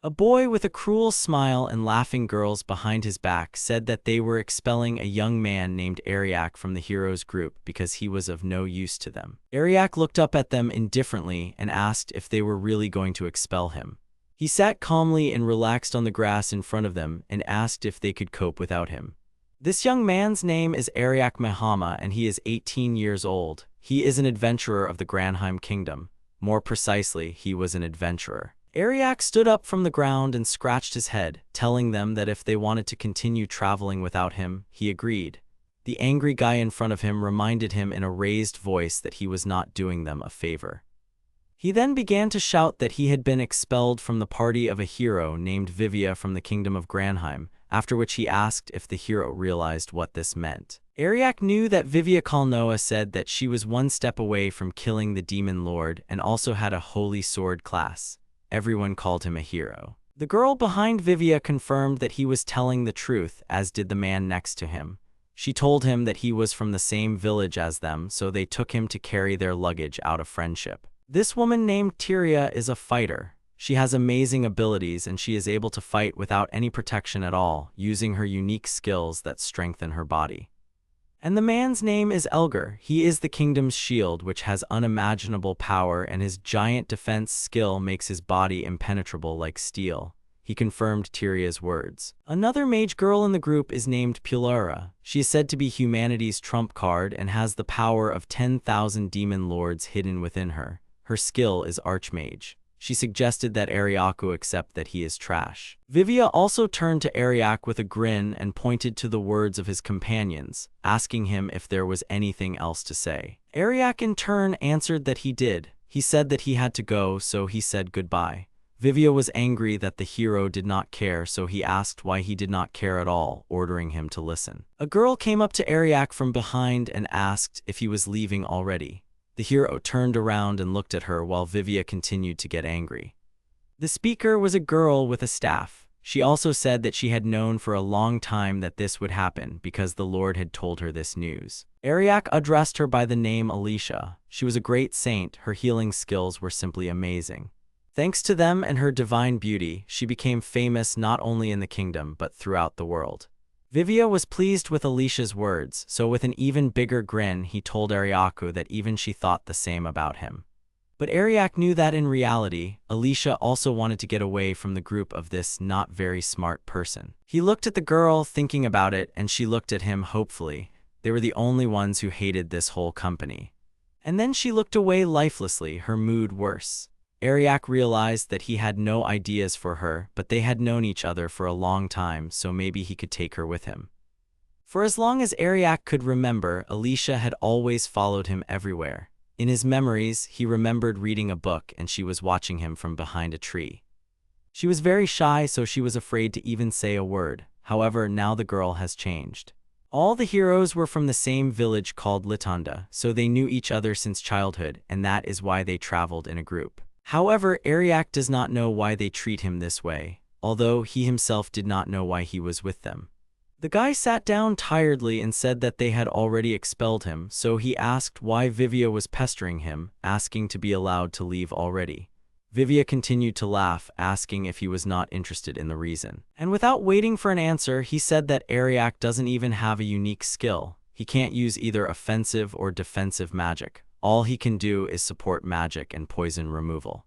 A boy with a cruel smile and laughing girls behind his back said that they were expelling a young man named Ariak from the heroes group because he was of no use to them. Ariak looked up at them indifferently and asked if they were really going to expel him. He sat calmly and relaxed on the grass in front of them and asked if they could cope without him. This young man's name is Ariak Mihama and he is 18 years old. He is an adventurer of the Granheim Kingdom. More precisely, he was an adventurer. Ariak stood up from the ground and scratched his head, telling them that if they wanted to continue traveling without him, he agreed. The angry guy in front of him reminded him in a raised voice that he was not doing them a favor. He then began to shout that he had been expelled from the party of a hero named Vivia from the Kingdom of Granheim, after which he asked if the hero realized what this meant. Ariak knew that Vivia Kalnoa said that she was one step away from killing the Demon Lord and also had a holy sword class. Everyone called him a hero. The girl behind Vivia confirmed that he was telling the truth, as did the man next to him. She told him that he was from the same village as them, so they took him to carry their luggage out of friendship. This woman named Tyria is a fighter. She has amazing abilities and she is able to fight without any protection at all, using her unique skills that strengthen her body. And the man's name is Elgar. He is the kingdom's shield, which has unimaginable power, and his giant defense skill makes his body impenetrable like steel. He confirmed Tyria's words. Another mage girl in the group is named Pulera. She is said to be humanity's trump card and has the power of 10,000 demon lords hidden within her. Her skill is Archmage. She suggested that Ariaku accept that he is trash. Vivia also turned to Ariak with a grin and pointed to the words of his companions, asking him if there was anything else to say. Ariak in turn answered that he did. He said that he had to go, so he said goodbye. Vivia was angry that the hero did not care, so he asked why he did not care at all, ordering him to listen. A girl came up to Ariak from behind and asked if he was leaving already. The hero turned around and looked at her while Vivia continued to get angry. The speaker was a girl with a staff. She also said that she had known for a long time that this would happen because the Lord had told her this news. Ariak addressed her by the name Alicia. She was a great saint. Her healing skills were simply amazing. Thanks to them and her divine beauty, she became famous not only in the kingdom but throughout the world. Vivia was pleased with Alicia's words, so with an even bigger grin he told Ariaku that even she thought the same about him. But Ariak knew that in reality, Alicia also wanted to get away from the group of this not very smart person. He looked at the girl, thinking about it, and she looked at him hopefully. They were the only ones who hated this whole company. And then she looked away lifelessly, her mood worse. Ariak realized that he had no ideas for her, but they had known each other for a long time, so maybe he could take her with him. For as long as Ariak could remember, Alicia had always followed him everywhere. In his memories, he remembered reading a book and she was watching him from behind a tree. She was very shy, so she was afraid to even say a word. However, now the girl has changed. All the heroes were from the same village called Litanda, so they knew each other since childhood, and that is why they traveled in a group. However, Ariak does not know why they treat him this way, although he himself did not know why he was with them. The guy sat down tiredly and said that they had already expelled him, so he asked why Vivia was pestering him, asking to be allowed to leave already. Vivia continued to laugh, asking if he was not interested in the reason. And without waiting for an answer, he said that Ariak doesn't even have a unique skill. He can't use either offensive or defensive magic. All he can do is support magic and poison removal.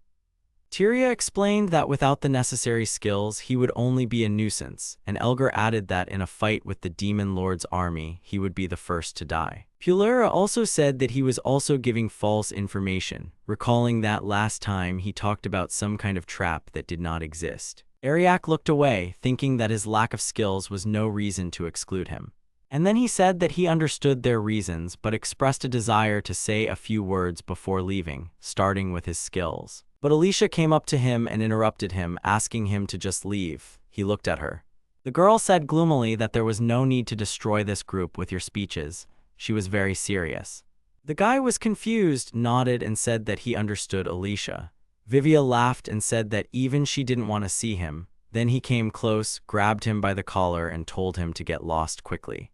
Tyria explained that without the necessary skills, he would only be a nuisance, and Elgar added that in a fight with the Demon Lord's army, he would be the first to die. Pulera also said that he was also giving false information, recalling that last time he talked about some kind of trap that did not exist. Ariak looked away, thinking that his lack of skills was no reason to exclude him. And then he said that he understood their reasons, but expressed a desire to say a few words before leaving, starting with his skills. But Alicia came up to him and interrupted him, asking him to just leave. He looked at her. The girl said gloomily that there was no need to destroy this group with your speeches. She was very serious. The guy was confused, nodded, and said that he understood Alicia. Vivia laughed and said that even she didn't want to see him. Then he came close, grabbed him by the collar, and told him to get lost quickly.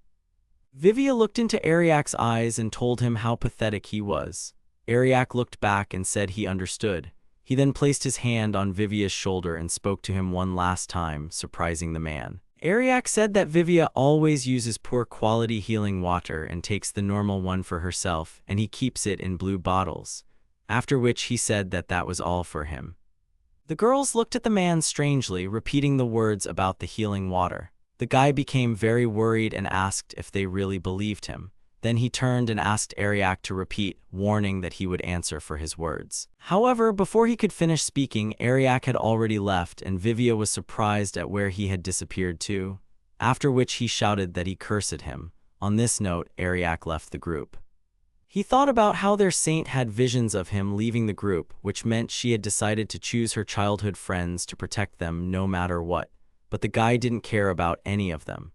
Vivia looked into Ariak's eyes and told him how pathetic he was. Ariak looked back and said he understood. He then placed his hand on Vivia's shoulder and spoke to him one last time, surprising the man. Ariak said that Vivia always uses poor quality healing water and takes the normal one for herself, and he keeps it in blue bottles. After which he said that that was all for him. The girls looked at the man strangely, repeating the words about the healing water. The guy became very worried and asked if they really believed him. Then he turned and asked Ariak to repeat, warning that he would answer for his words. However, before he could finish speaking, Ariak had already left, and Vivia was surprised at where he had disappeared to, after which he shouted that he cursed him. On this note, Ariak left the group. He thought about how their saint had visions of him leaving the group, which meant she had decided to choose her childhood friends to protect them no matter what, but the guy didn't care about any of them.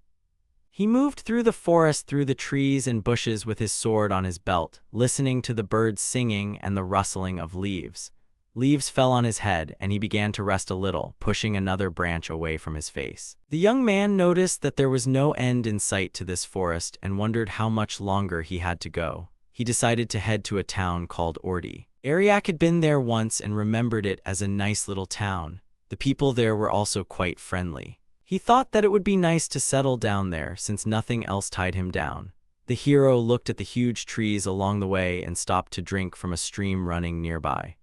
He moved through the forest, through the trees and bushes with his sword on his belt, listening to the birds singing and the rustling of leaves. Leaves fell on his head, and he began to rest a little, pushing another branch away from his face. The young man noticed that there was no end in sight to this forest and wondered how much longer he had to go. He decided to head to a town called Ureshii. Ariak had been there once and remembered it as a nice little town. The people there were also quite friendly. He thought that it would be nice to settle down there since nothing else tied him down. The hero looked at the huge trees along the way and stopped to drink from a stream running nearby.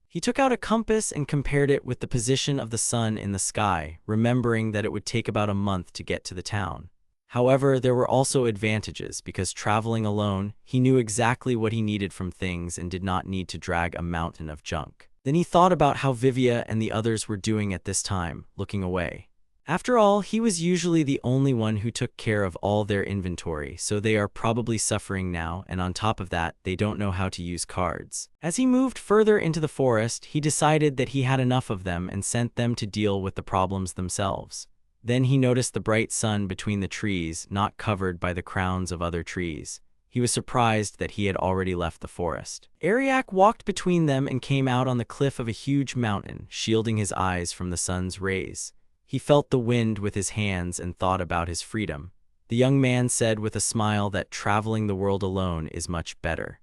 He took out a compass and compared it with the position of the sun in the sky, remembering that it would take about a month to get to the town. However, there were also advantages because traveling alone, he knew exactly what he needed from things and did not need to drag a mountain of junk. Then he thought about how Vivia and the others were doing at this time, looking away. After all, he was usually the only one who took care of all their inventory, so they are probably suffering now, and on top of that, they don't know how to use cards. As he moved further into the forest, he decided that he had enough of them and sent them to deal with the problems themselves. Then he noticed the bright sun between the trees, not covered by the crowns of other trees. He was surprised that he had already left the forest. Ariak walked between them and came out on the cliff of a huge mountain, shielding his eyes from the sun's rays. He felt the wind with his hands and thought about his freedom. The young man said with a smile that traveling the world alone is much better.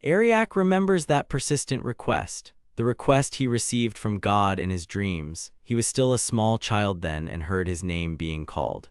Ariak remembers that persistent request. The request he received from God in his dreams. He was still a small child then and heard his name being called.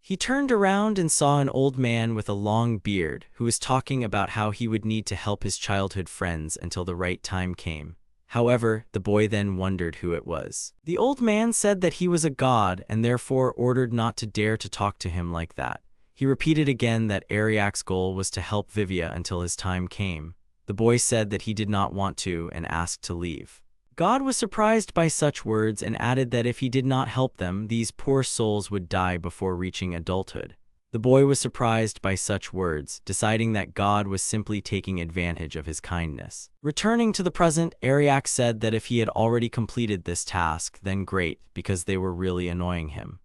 He turned around and saw an old man with a long beard who was talking about how he would need to help his childhood friends until the right time came. However, the boy then wondered who it was. The old man said that he was a god and therefore ordered not to dare to talk to him like that. He repeated again that Ariak's goal was to help Vivia until his time came. The boy said that he did not want to and asked to leave. God was surprised by such words and added that if he did not help them, these poor souls would die before reaching adulthood. The boy was surprised by such words, deciding that God was simply taking advantage of his kindness. Returning to the present, Ariak said that if he had already completed this task, then great, because they were really annoying him.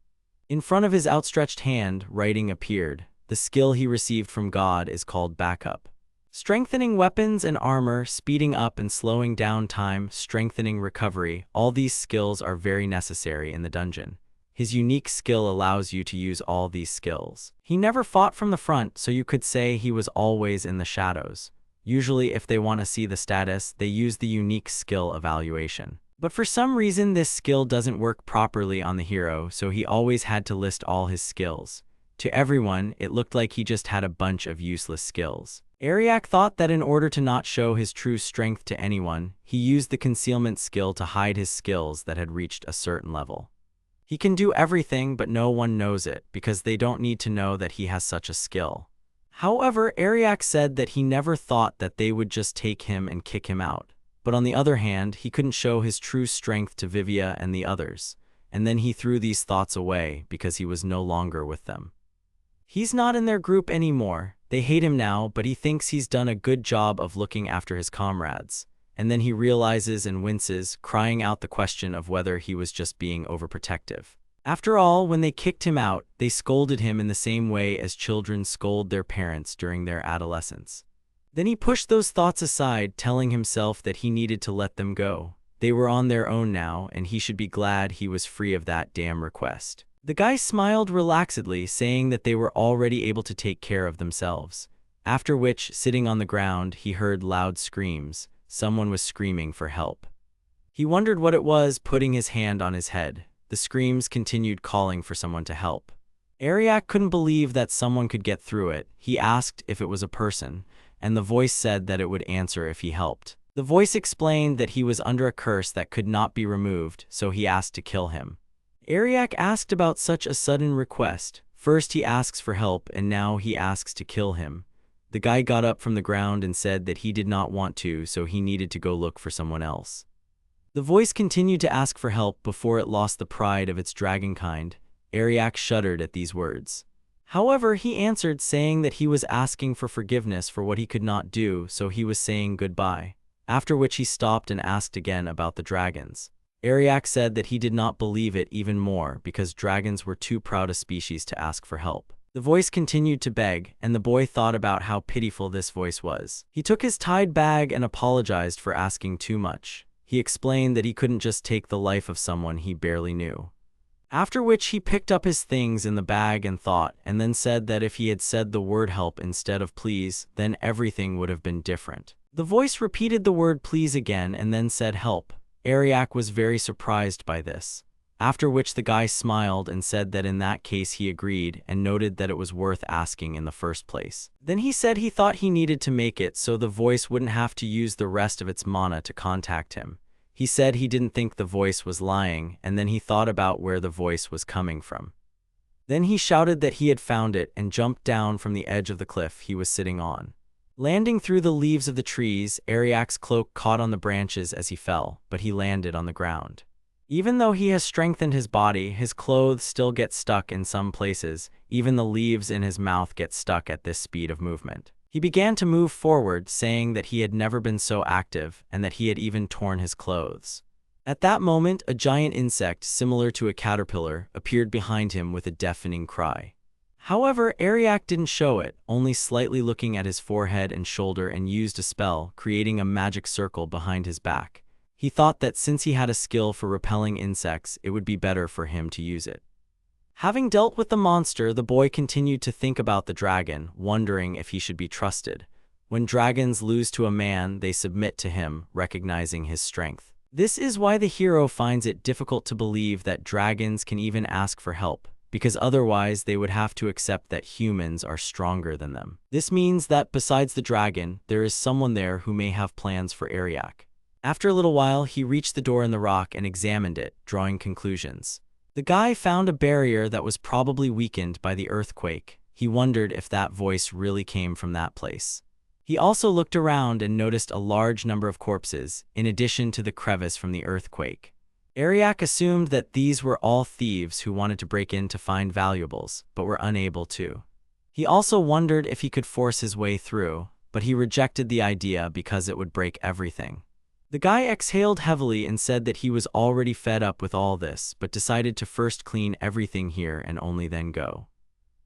In front of his outstretched hand, writing appeared. The skill he received from God is called backup. Strengthening weapons and armor, speeding up and slowing down time, strengthening recovery, all these skills are very necessary in the dungeon. His unique skill allows you to use all these skills. He never fought from the front, so you could say he was always in the shadows. Usually if they want to see the status, they use the unique skill evaluation. But for some reason this skill doesn't work properly on the hero, so he always had to list all his skills. To everyone, it looked like he just had a bunch of useless skills. Ariak thought that in order to not show his true strength to anyone, he used the concealment skill to hide his skills that had reached a certain level. He can do everything, but no one knows it, because they don't need to know that he has such a skill. However, Ariak said that he never thought that they would just take him and kick him out. But on the other hand, he couldn't show his true strength to Vivia and the others, and then he threw these thoughts away because he was no longer with them. He's not in their group anymore. They hate him now, but he thinks he's done a good job of looking after his comrades. And then he realizes and winces, crying out the question of whether he was just being overprotective. After all, when they kicked him out, they scolded him in the same way as children scold their parents during their adolescence. Then he pushed those thoughts aside, telling himself that he needed to let them go. They were on their own now, and he should be glad he was free of that damn request. The guy smiled relaxedly, saying that they were already able to take care of themselves. After which, sitting on the ground, he heard loud screams. Someone was screaming for help. He wondered what it was, putting his hand on his head. The screams continued, calling for someone to help. Ariak couldn't believe that someone could get through it. He asked if it was a person, and the voice said that it would answer if he helped. The voice explained that he was under a curse that could not be removed, so he asked to kill him. Ariak asked about such a sudden request. First he asks for help, and now he asks to kill him. The guy got up from the ground and said that he did not want to, so he needed to go look for someone else. The voice continued to ask for help before it lost the pride of its dragon kind. Ariak shuddered at these words. However, he answered saying that he was asking for forgiveness for what he could not do, so he was saying goodbye. After which he stopped and asked again about the dragons. Ariak said that he did not believe it even more because dragons were too proud a species to ask for help. The voice continued to beg, and the boy thought about how pitiful this voice was. He took his tied bag and apologized for asking too much. He explained that he couldn't just take the life of someone he barely knew. After which he picked up his things in the bag and thought, and then said that if he had said the word help instead of please, then everything would have been different. The voice repeated the word please again and then said help. Ariak was very surprised by this. After which the guy smiled and said that in that case he agreed and noted that it was worth asking in the first place. Then he said he thought he needed to make it so the voice wouldn't have to use the rest of its mana to contact him. He said he didn't think the voice was lying, and then he thought about where the voice was coming from. Then he shouted that he had found it and jumped down from the edge of the cliff he was sitting on. Landing through the leaves of the trees, Ariak's cloak caught on the branches as he fell, but he landed on the ground. Even though he has strengthened his body, his clothes still get stuck in some places. Even the leaves in his mouth get stuck at this speed of movement. He began to move forward, saying that he had never been so active and that he had even torn his clothes. At that moment, a giant insect, similar to a caterpillar, appeared behind him with a deafening cry. However, Ariak didn't show it, only slightly looking at his forehead and shoulder, and used a spell, creating a magic circle behind his back. He thought that since he had a skill for repelling insects, it would be better for him to use it. Having dealt with the monster, the boy continued to think about the dragon, wondering if he should be trusted. When dragons lose to a man, they submit to him, recognizing his strength. This is why the hero finds it difficult to believe that dragons can even ask for help, because otherwise they would have to accept that humans are stronger than them. This means that besides the dragon, there is someone there who may have plans for Ariak. After a little while, he reached the door in the rock and examined it, drawing conclusions. The guy found a barrier that was probably weakened by the earthquake. He wondered if that voice really came from that place. He also looked around and noticed a large number of corpses, in addition to the crevice from the earthquake. Ariak assumed that these were all thieves who wanted to break in to find valuables, but were unable to. He also wondered if he could force his way through, but he rejected the idea because it would break everything. The guy exhaled heavily and said that he was already fed up with all this, but decided to first clean everything here and only then go.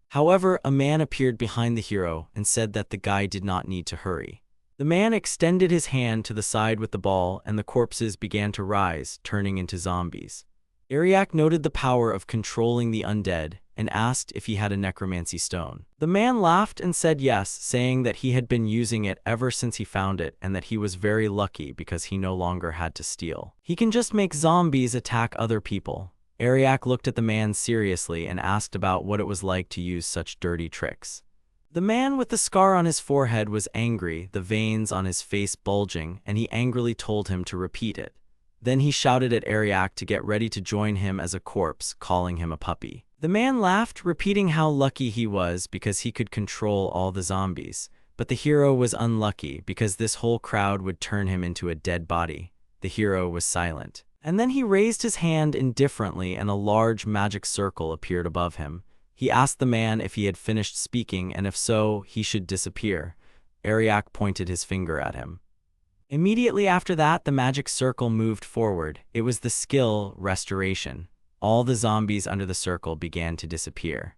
However, a man appeared behind the hero and said that the guy did not need to hurry. The man extended his hand to the side with the ball, and the corpses began to rise, turning into zombies. Ariak noted the power of controlling the undead and asked if he had a necromancy stone. The man laughed and said yes, saying that he had been using it ever since he found it and that he was very lucky because he no longer had to steal. He can just make zombies attack other people. Ariak looked at the man seriously and asked about what it was like to use such dirty tricks. The man with the scar on his forehead was angry, the veins on his face bulging, and he angrily told him to repeat it. Then he shouted at Ariak to get ready to join him as a corpse, calling him a puppy. The man laughed, repeating how lucky he was because he could control all the zombies. But the hero was unlucky because this whole crowd would turn him into a dead body. The hero was silent. And then he raised his hand indifferently and a large magic circle appeared above him. He asked the man if he had finished speaking and if so, he should disappear. Ariak pointed his finger at him. Immediately after that, the magic circle moved forward. It was the skill restoration. All the zombies under the circle began to disappear.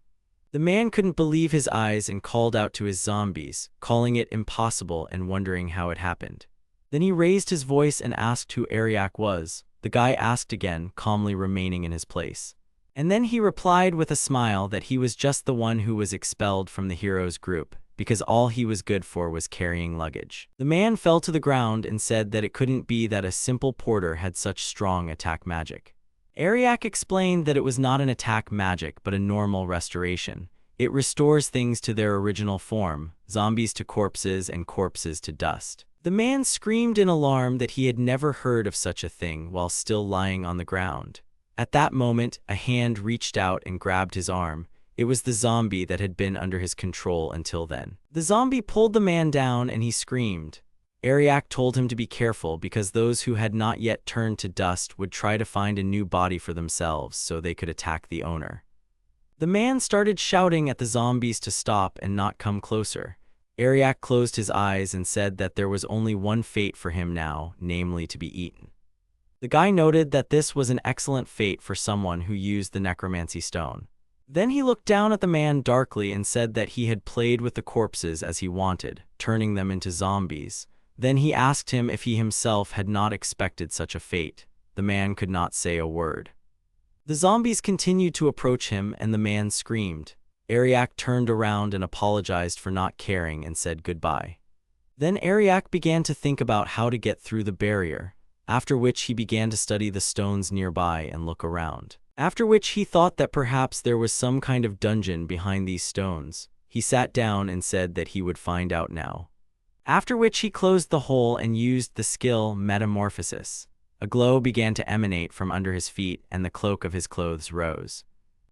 The man couldn't believe his eyes and called out to his zombies, calling it impossible and wondering how it happened. Then he raised his voice and asked who Ariak was. The guy asked again, calmly remaining in his place. And then he replied with a smile that he was just the one who was expelled from the hero's group. because all he was good for was carrying luggage. The man fell to the ground and said that it couldn't be that a simple porter had such strong attack magic. Ariak explained that it was not an attack magic but a normal restoration. It restores things to their original form, zombies to corpses and corpses to dust. The man screamed in alarm that he had never heard of such a thing while still lying on the ground. At that moment, a hand reached out and grabbed his arm. It was the zombie that had been under his control until then. The zombie pulled the man down and he screamed. Ariak told him to be careful because those who had not yet turned to dust would try to find a new body for themselves so they could attack the owner. The man started shouting at the zombies to stop and not come closer. Ariak closed his eyes and said that there was only one fate for him now, namely to be eaten. The guy noted that this was an excellent fate for someone who used the necromancy stone. Then he looked down at the man darkly and said that he had played with the corpses as he wanted, turning them into zombies. Then he asked him if he himself had not expected such a fate. The man could not say a word. The zombies continued to approach him and the man screamed. Ariak turned around and apologized for not caring and said goodbye. Then Ariak began to think about how to get through the barrier, after which he began to study the stones nearby and look around. After which he thought that perhaps there was some kind of dungeon behind these stones. He sat down and said that he would find out now. After which he closed the hole and used the skill Metamorphosis. A glow began to emanate from under his feet and the cloak of his clothes rose.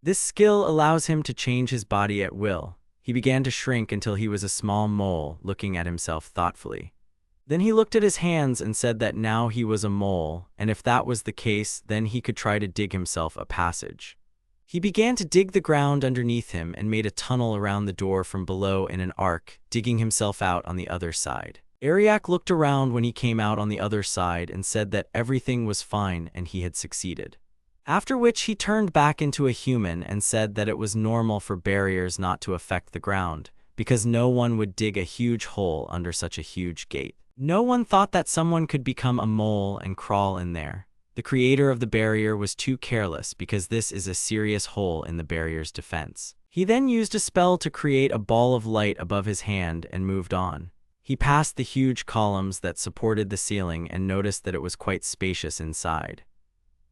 This skill allows him to change his body at will. He began to shrink until he was a small mole, looking at himself thoughtfully. Then he looked at his hands and said that now he was a mole, and if that was the case, then he could try to dig himself a passage. He began to dig the ground underneath him and made a tunnel around the door from below in an arc, digging himself out on the other side. Ariak looked around when he came out on the other side and said that everything was fine and he had succeeded. After which he turned back into a human and said that it was normal for barriers not to affect the ground, because no one would dig a huge hole under such a huge gate. No one thought that someone could become a mole and crawl in there. The creator of the barrier was too careless because this is a serious hole in the barrier's defense. He then used a spell to create a ball of light above his hand and moved on. He passed the huge columns that supported the ceiling and noticed that it was quite spacious inside.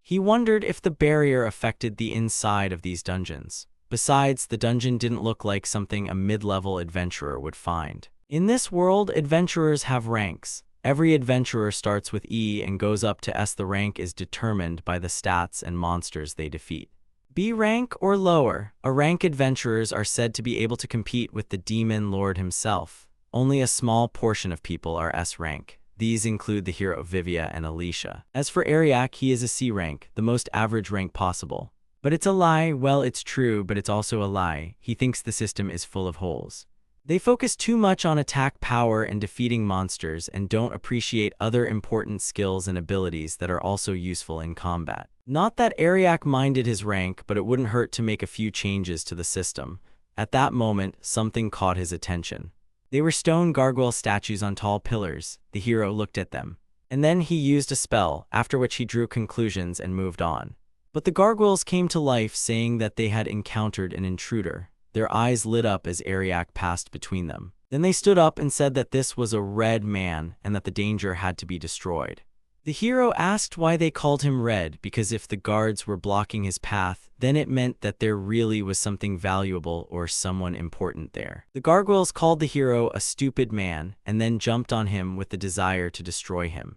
He wondered if the barrier affected the inside of these dungeons. Besides, the dungeon didn't look like something a mid-level adventurer would find. In this world, adventurers have ranks. Every adventurer starts with E and goes up to S. The rank is determined by the stats and monsters they defeat. B rank or lower, A rank adventurers are said to be able to compete with the demon lord himself. Only a small portion of people are S rank. These include the hero Vivia and Alicia. As for Ariak, he is a C rank, the most average rank possible. But it's a lie. Well, it's true, but it's also a lie. He thinks the system is full of holes. They focus too much on attack power and defeating monsters and don't appreciate other important skills and abilities that are also useful in combat. Not that Ariak minded his rank, but it wouldn't hurt to make a few changes to the system. At that moment, something caught his attention. They were stone gargoyle statues on tall pillars. The hero looked at them. And then he used a spell, after which he drew conclusions and moved on. But the gargoyles came to life, saying that they had encountered an intruder. Their eyes lit up as Ariak passed between them. Then they stood up and said that this was a red man and that the danger had to be destroyed. The hero asked why they called him red, because if the guards were blocking his path, then it meant that there really was something valuable or someone important there. The gargoyles called the hero a stupid man and then jumped on him with the desire to destroy him.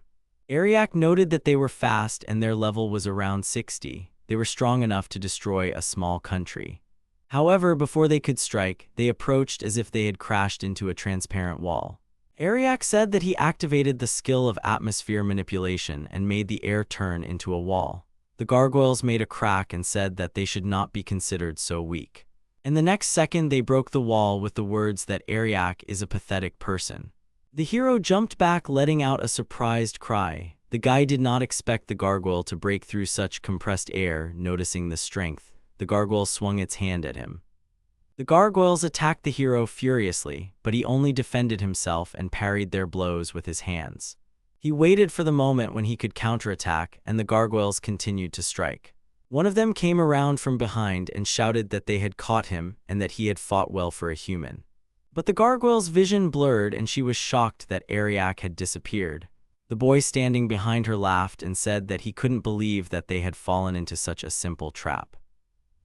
Ariak noted that they were fast and their level was around 60. They were strong enough to destroy a small country. However, before they could strike, they approached as if they had crashed into a transparent wall. Ariak said that he activated the skill of atmosphere manipulation and made the air turn into a wall. The gargoyles made a crack and said that they should not be considered so weak. And the next second they broke the wall with the words that Ariak is a pathetic person. The hero jumped back, letting out a surprised cry. The guy did not expect the gargoyle to break through such compressed air. Noticing the strength, the gargoyle swung its hand at him. The gargoyles attacked the hero furiously, but he only defended himself and parried their blows with his hands. He waited for the moment when he could counterattack, and the gargoyles continued to strike. One of them came around from behind and shouted that they had caught him and that he had fought well for a human. But the gargoyle's vision blurred and she was shocked that Ariak had disappeared. The boy standing behind her laughed and said that he couldn't believe that they had fallen into such a simple trap.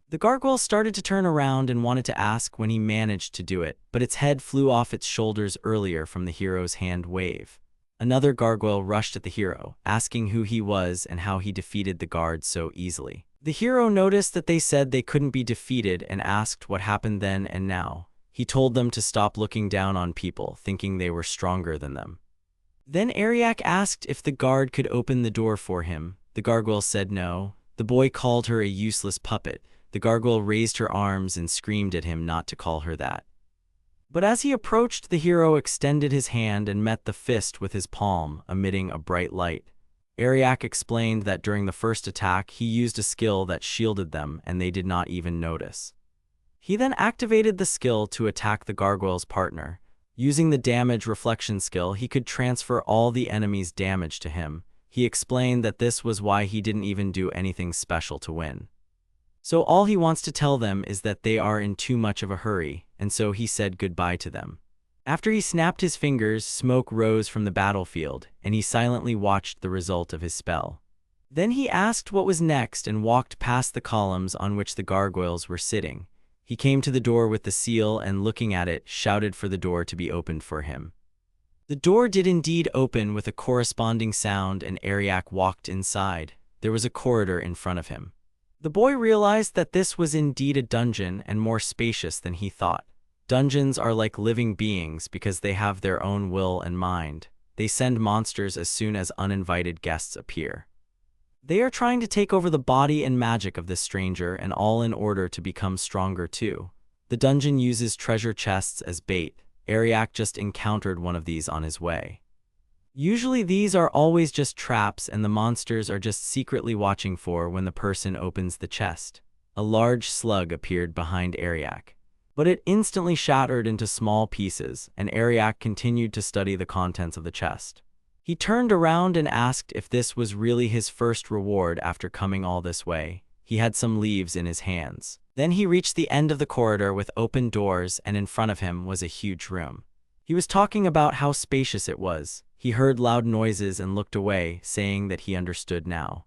The gargoyle started to turn around and wanted to ask when he managed to do it, but its head flew off its shoulders earlier from the hero's hand wave. Another gargoyle rushed at the hero, asking who he was and how he defeated the guards so easily. The hero noticed that they said they couldn't be defeated and asked what happened then and now. He told them to stop looking down on people, thinking they were stronger than them. Then Ariak asked if the guard could open the door for him. The gargoyle said no. The boy called her a useless puppet. The gargoyle raised her arms and screamed at him not to call her that. But as he approached, the hero extended his hand and met the fist with his palm, emitting a bright light. Ariak explained that during the first attack, he used a skill that shielded them and they did not even notice. He then activated the skill to attack the gargoyle's partner. Using the damage reflection skill, he could transfer all the enemy's damage to him. He explained that this was why he didn't even do anything special to win. So all he wants to tell them is that they are in too much of a hurry, and so he said goodbye to them. After he snapped his fingers, smoke rose from the battlefield, and he silently watched the result of his spell. Then he asked what was next and walked past the columns on which the gargoyles were sitting. He came to the door with the seal and, looking at it, shouted for the door to be opened for him. The door did indeed open with a corresponding sound and Ariak walked inside. There was a corridor in front of him. The boy realized that this was indeed a dungeon and more spacious than he thought. Dungeons are like living beings because they have their own will and mind. They send monsters as soon as uninvited guests appear. They are trying to take over the body and magic of this stranger, and all in order to become stronger too. The dungeon uses treasure chests as bait. Ariak just encountered one of these on his way. Usually these are always just traps and the monsters are just secretly watching for when the person opens the chest. A large slug appeared behind Ariak. But it instantly shattered into small pieces, and Ariak continued to study the contents of the chest. He turned around and asked if this was really his first reward after coming all this way. He had some leaves in his hands. Then he reached the end of the corridor with open doors, and in front of him was a huge room. He was talking about how spacious it was. He heard loud noises and looked away, saying that he understood now.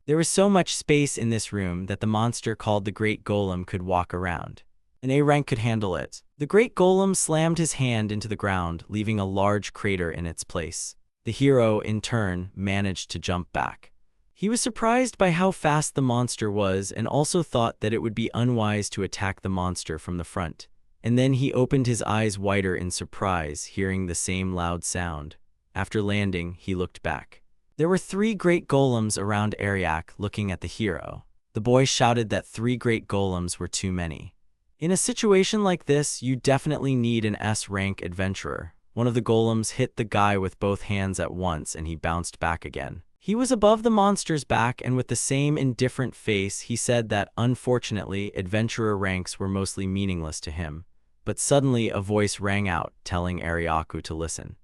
There was so much space in this room that the monster called the Great Golem could walk around. An A rank could handle it. The Great Golem slammed his hand into the ground, leaving a large crater in its place. The hero, in turn, managed to jump back. He was surprised by how fast the monster was and also thought that it would be unwise to attack the monster from the front. And then he opened his eyes wider in surprise, hearing the same loud sound. After landing, he looked back. There were 3 great golems around Ariak looking at the hero. The boy shouted that 3 great golems were too many. In a situation like this, you definitely need an S-rank adventurer. One of the golems hit the guy with both hands at once and he bounced back again. He was above the monster's back and with the same indifferent face he said that unfortunately adventurer ranks were mostly meaningless to him. But suddenly a voice rang out telling Ariaku to listen.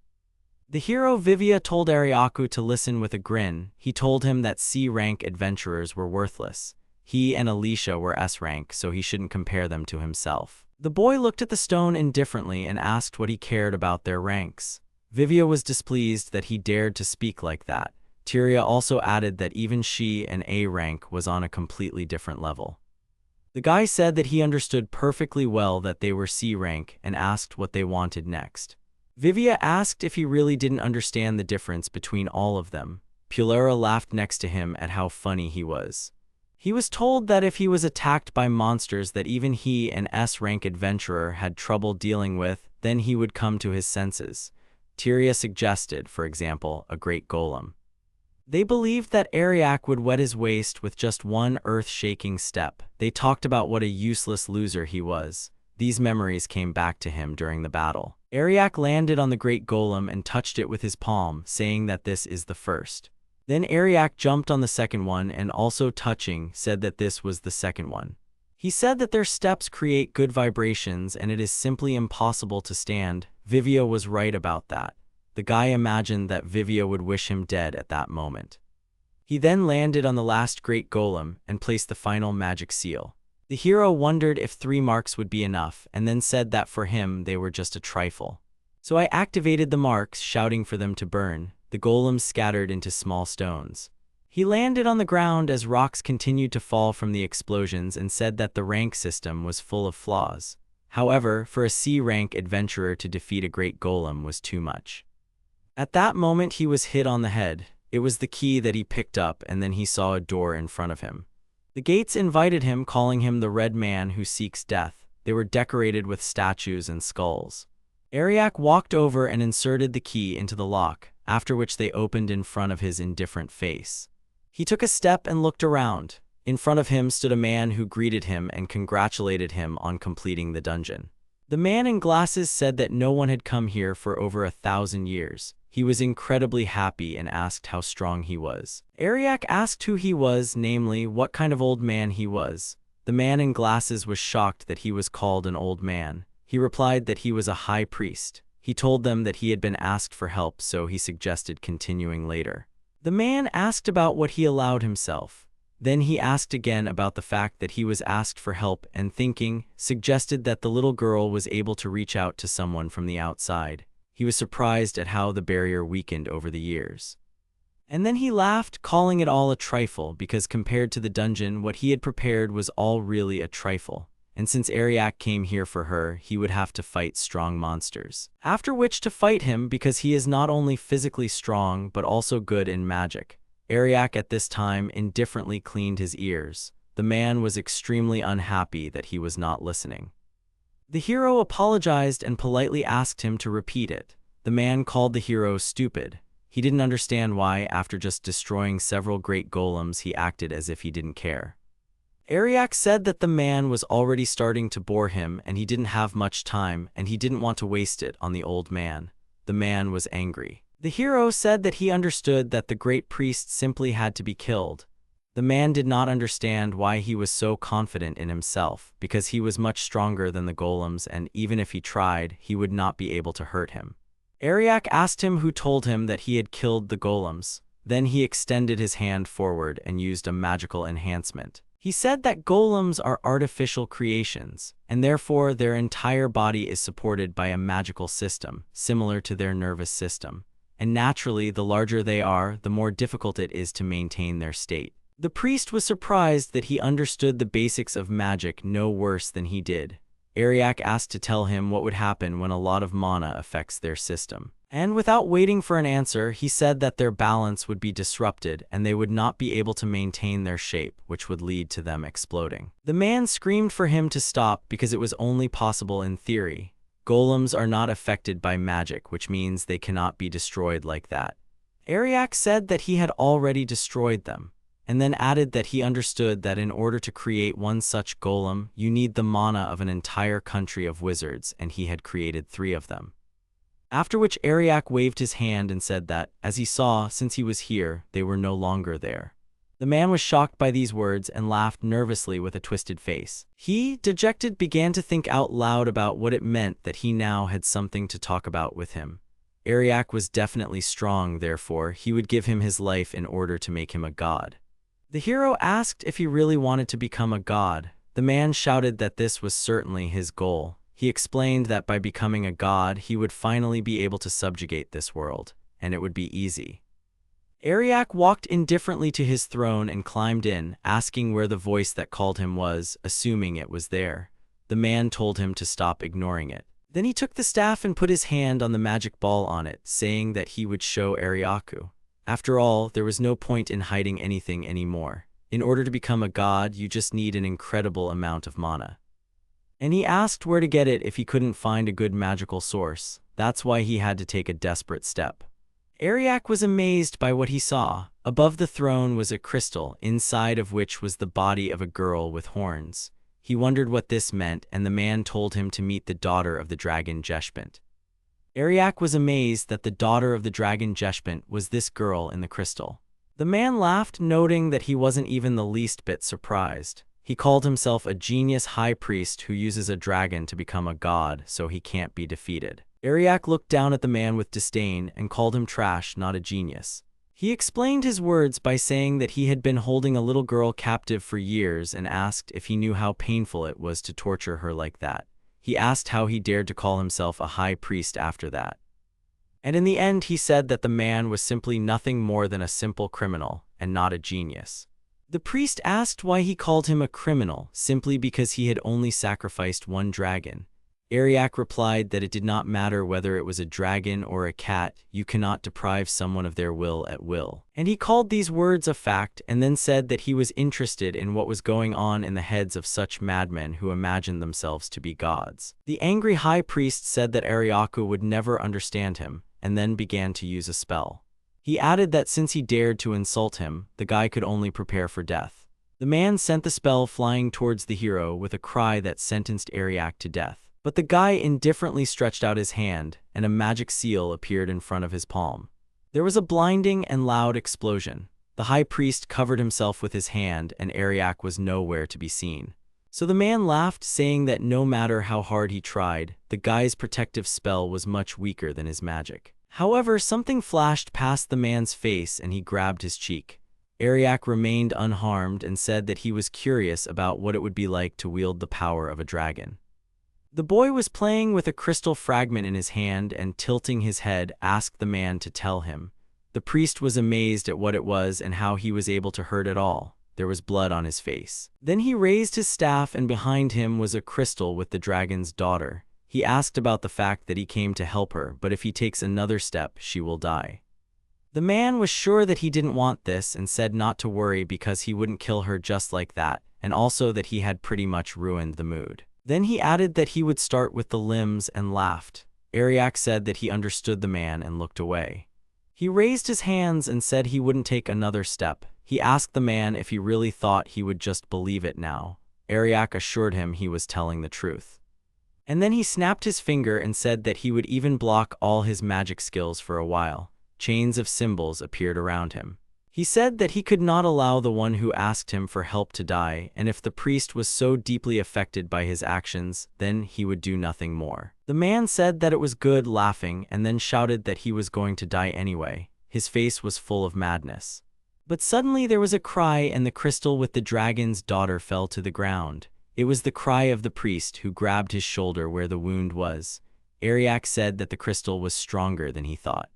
The hero Vivia told Ariaku to listen with a grin. He told him that C-rank adventurers were worthless. He and Alicia were S-rank, so he shouldn't compare them to himself. The boy looked at the stone indifferently and asked what he cared about their ranks. Vivia was displeased that he dared to speak like that. Tyria also added that even she, an A rank, was on a completely different level. The guy said that he understood perfectly well that they were C rank and asked what they wanted next. Vivia asked if he really didn't understand the difference between all of them. Pulera laughed next to him at how funny he was. He was told that if he was attacked by monsters that even he, an S-rank adventurer, had trouble dealing with, then he would come to his senses. Tyria suggested, for example, a great golem. They believed that Ariak would wet his waist with just one earth-shaking step. They talked about what a useless loser he was. These memories came back to him during the battle. Ariak landed on the great golem and touched it with his palm, saying that this is the first. Then Ariak jumped on the second one and also touching, said that this was the second one. He said that their steps create good vibrations and it is simply impossible to stand. Vivia was right about that. The guy imagined that Vivia would wish him dead at that moment. He then landed on the last great golem and placed the final magic seal. The hero wondered if 3 marks would be enough and then said that for him they were just a trifle. So I activated the marks, shouting for them to burn. The golems scattered into small stones. He landed on the ground as rocks continued to fall from the explosions and said that the rank system was full of flaws. However, for a C-rank adventurer to defeat a great golem was too much. At that moment he was hit on the head. It was the key that he picked up, and then he saw a door in front of him. The gates invited him, calling him the Red Man who seeks death. They were decorated with statues and skulls. Ariak walked over and inserted the key into the lock, after which they opened in front of his indifferent face. He took a step and looked around. In front of him stood a man who greeted him and congratulated him on completing the dungeon. The man in glasses said that no one had come here for over 1,000 years. He was incredibly happy and asked how strong he was. Ariak asked who he was, namely, what kind of old man he was. The man in glasses was shocked that he was called an old man. He replied that he was a high priest. He told them that he had been asked for help, so he suggested continuing later. The man asked about what he allowed himself. Then he asked again about the fact that he was asked for help and thinking, suggested that the little girl was able to reach out to someone from the outside. He was surprised at how the barrier weakened over the years. And then he laughed, calling it all a trifle, because compared to the dungeon, what he had prepared was all really a trifle. And since Ariak came here for her, he would have to fight strong monsters. After which to fight him, because he is not only physically strong, but also good in magic. Ariak at this time indifferently cleaned his ears. The man was extremely unhappy that he was not listening. The hero apologized and politely asked him to repeat it. The man called the hero stupid. He didn't understand why, after just destroying several great golems, he acted as if he didn't care. Ariak said that the man was already starting to bore him and he didn't have much time and he didn't want to waste it on the old man. The man was angry. The hero said that he understood that the great priest simply had to be killed. The man did not understand why he was so confident in himself, because he was much stronger than the golems and even if he tried, he would not be able to hurt him. Ariak asked him who told him that he had killed the golems. Then he extended his hand forward and used a magical enhancement. He said that golems are artificial creations, and therefore their entire body is supported by a magical system, similar to their nervous system. And naturally, the larger they are, the more difficult it is to maintain their state. The priest was surprised that he understood the basics of magic no worse than he did. Ariak asked to tell him what would happen when a lot of mana affects their system. And without waiting for an answer, he said that their balance would be disrupted and they would not be able to maintain their shape, which would lead to them exploding. The man screamed for him to stop because it was only possible in theory. Golems are not affected by magic, which means they cannot be destroyed like that. Ariak said that he had already destroyed them, and then added that he understood that in order to create one such golem, you need the mana of an entire country of wizards, and he had created 3 of them. After which Ariak waved his hand and said that, as he saw, since he was here, they were no longer there. The man was shocked by these words and laughed nervously with a twisted face. He, dejected, began to think out loud about what it meant that he now had something to talk about with him. Ariak was definitely strong, therefore he would give him his life in order to make him a god. The hero asked if he really wanted to become a god. The man shouted that this was certainly his goal. He explained that by becoming a god, he would finally be able to subjugate this world, and it would be easy. Ariak walked indifferently to his throne and climbed in, asking where the voice that called him was, assuming it was there. The man told him to stop ignoring it. Then he took the staff and put his hand on the magic ball on it, saying that he would show Ariaku. After all, there was no point in hiding anything anymore. In order to become a god, you just need an incredible amount of mana. And he asked where to get it if he couldn't find a good magical source. That's why he had to take a desperate step. Ariak was amazed by what he saw. Above the throne was a crystal, inside of which was the body of a girl with horns. He wondered what this meant, and the man told him to meet the daughter of the dragon Jeshpent. Ariak was amazed that the daughter of the dragon Jeshpent was this girl in the crystal. The man laughed, noting that he wasn't even the least bit surprised. He called himself a genius high priest who uses a dragon to become a god, so he can't be defeated. Ariak looked down at the man with disdain and called him trash, not a genius. He explained his words by saying that he had been holding a little girl captive for years and asked if he knew how painful it was to torture her like that. He asked how he dared to call himself a high priest after that. And in the end he said that the man was simply nothing more than a simple criminal and not a genius. The priest asked why he called him a criminal, simply because he had only sacrificed one dragon. Ariak replied that it did not matter whether it was a dragon or a cat, you cannot deprive someone of their will at will. And he called these words a fact and then said that he was interested in what was going on in the heads of such madmen who imagined themselves to be gods. The angry high priest said that Ariaku would never understand him, and then began to use a spell. He added that since he dared to insult him, the guy could only prepare for death. The man sent the spell flying towards the hero with a cry that sentenced Ariak to death. But the guy indifferently stretched out his hand, and a magic seal appeared in front of his palm. There was a blinding and loud explosion. The high priest covered himself with his hand, and Ariak was nowhere to be seen. So the man laughed, saying that no matter how hard he tried, the guy's protective spell was much weaker than his magic. However, something flashed past the man's face and he grabbed his cheek. Ariak remained unharmed and said that he was curious about what it would be like to wield the power of a dragon. The boy was playing with a crystal fragment in his hand and, tilting his head, asked the man to tell him. The priest was amazed at what it was and how he was able to hurt it all. There was blood on his face. Then he raised his staff and behind him was a crystal with the dragon's daughter. He asked about the fact that he came to help her, but if he takes another step, she will die. The man was sure that he didn't want this and said not to worry because he wouldn't kill her just like that, and also that he had pretty much ruined the mood. Then he added that he would start with the limbs and laughed. Ariak said that he understood the man and looked away. He raised his hands and said he wouldn't take another step. He asked the man if he really thought he would just believe it now. Ariak assured him he was telling the truth. And then he snapped his finger and said that he would even block all his magic skills for a while. Chains of symbols appeared around him. He said that he could not allow the one who asked him for help to die, and if the priest was so deeply affected by his actions, then he would do nothing more. The man said that it was good, laughing, and then shouted that he was going to die anyway. His face was full of madness. But suddenly there was a cry and the crystal with the dragon's daughter fell to the ground. It was the cry of the priest who grabbed his shoulder where the wound was. Ariak said that the crystal was stronger than he thought.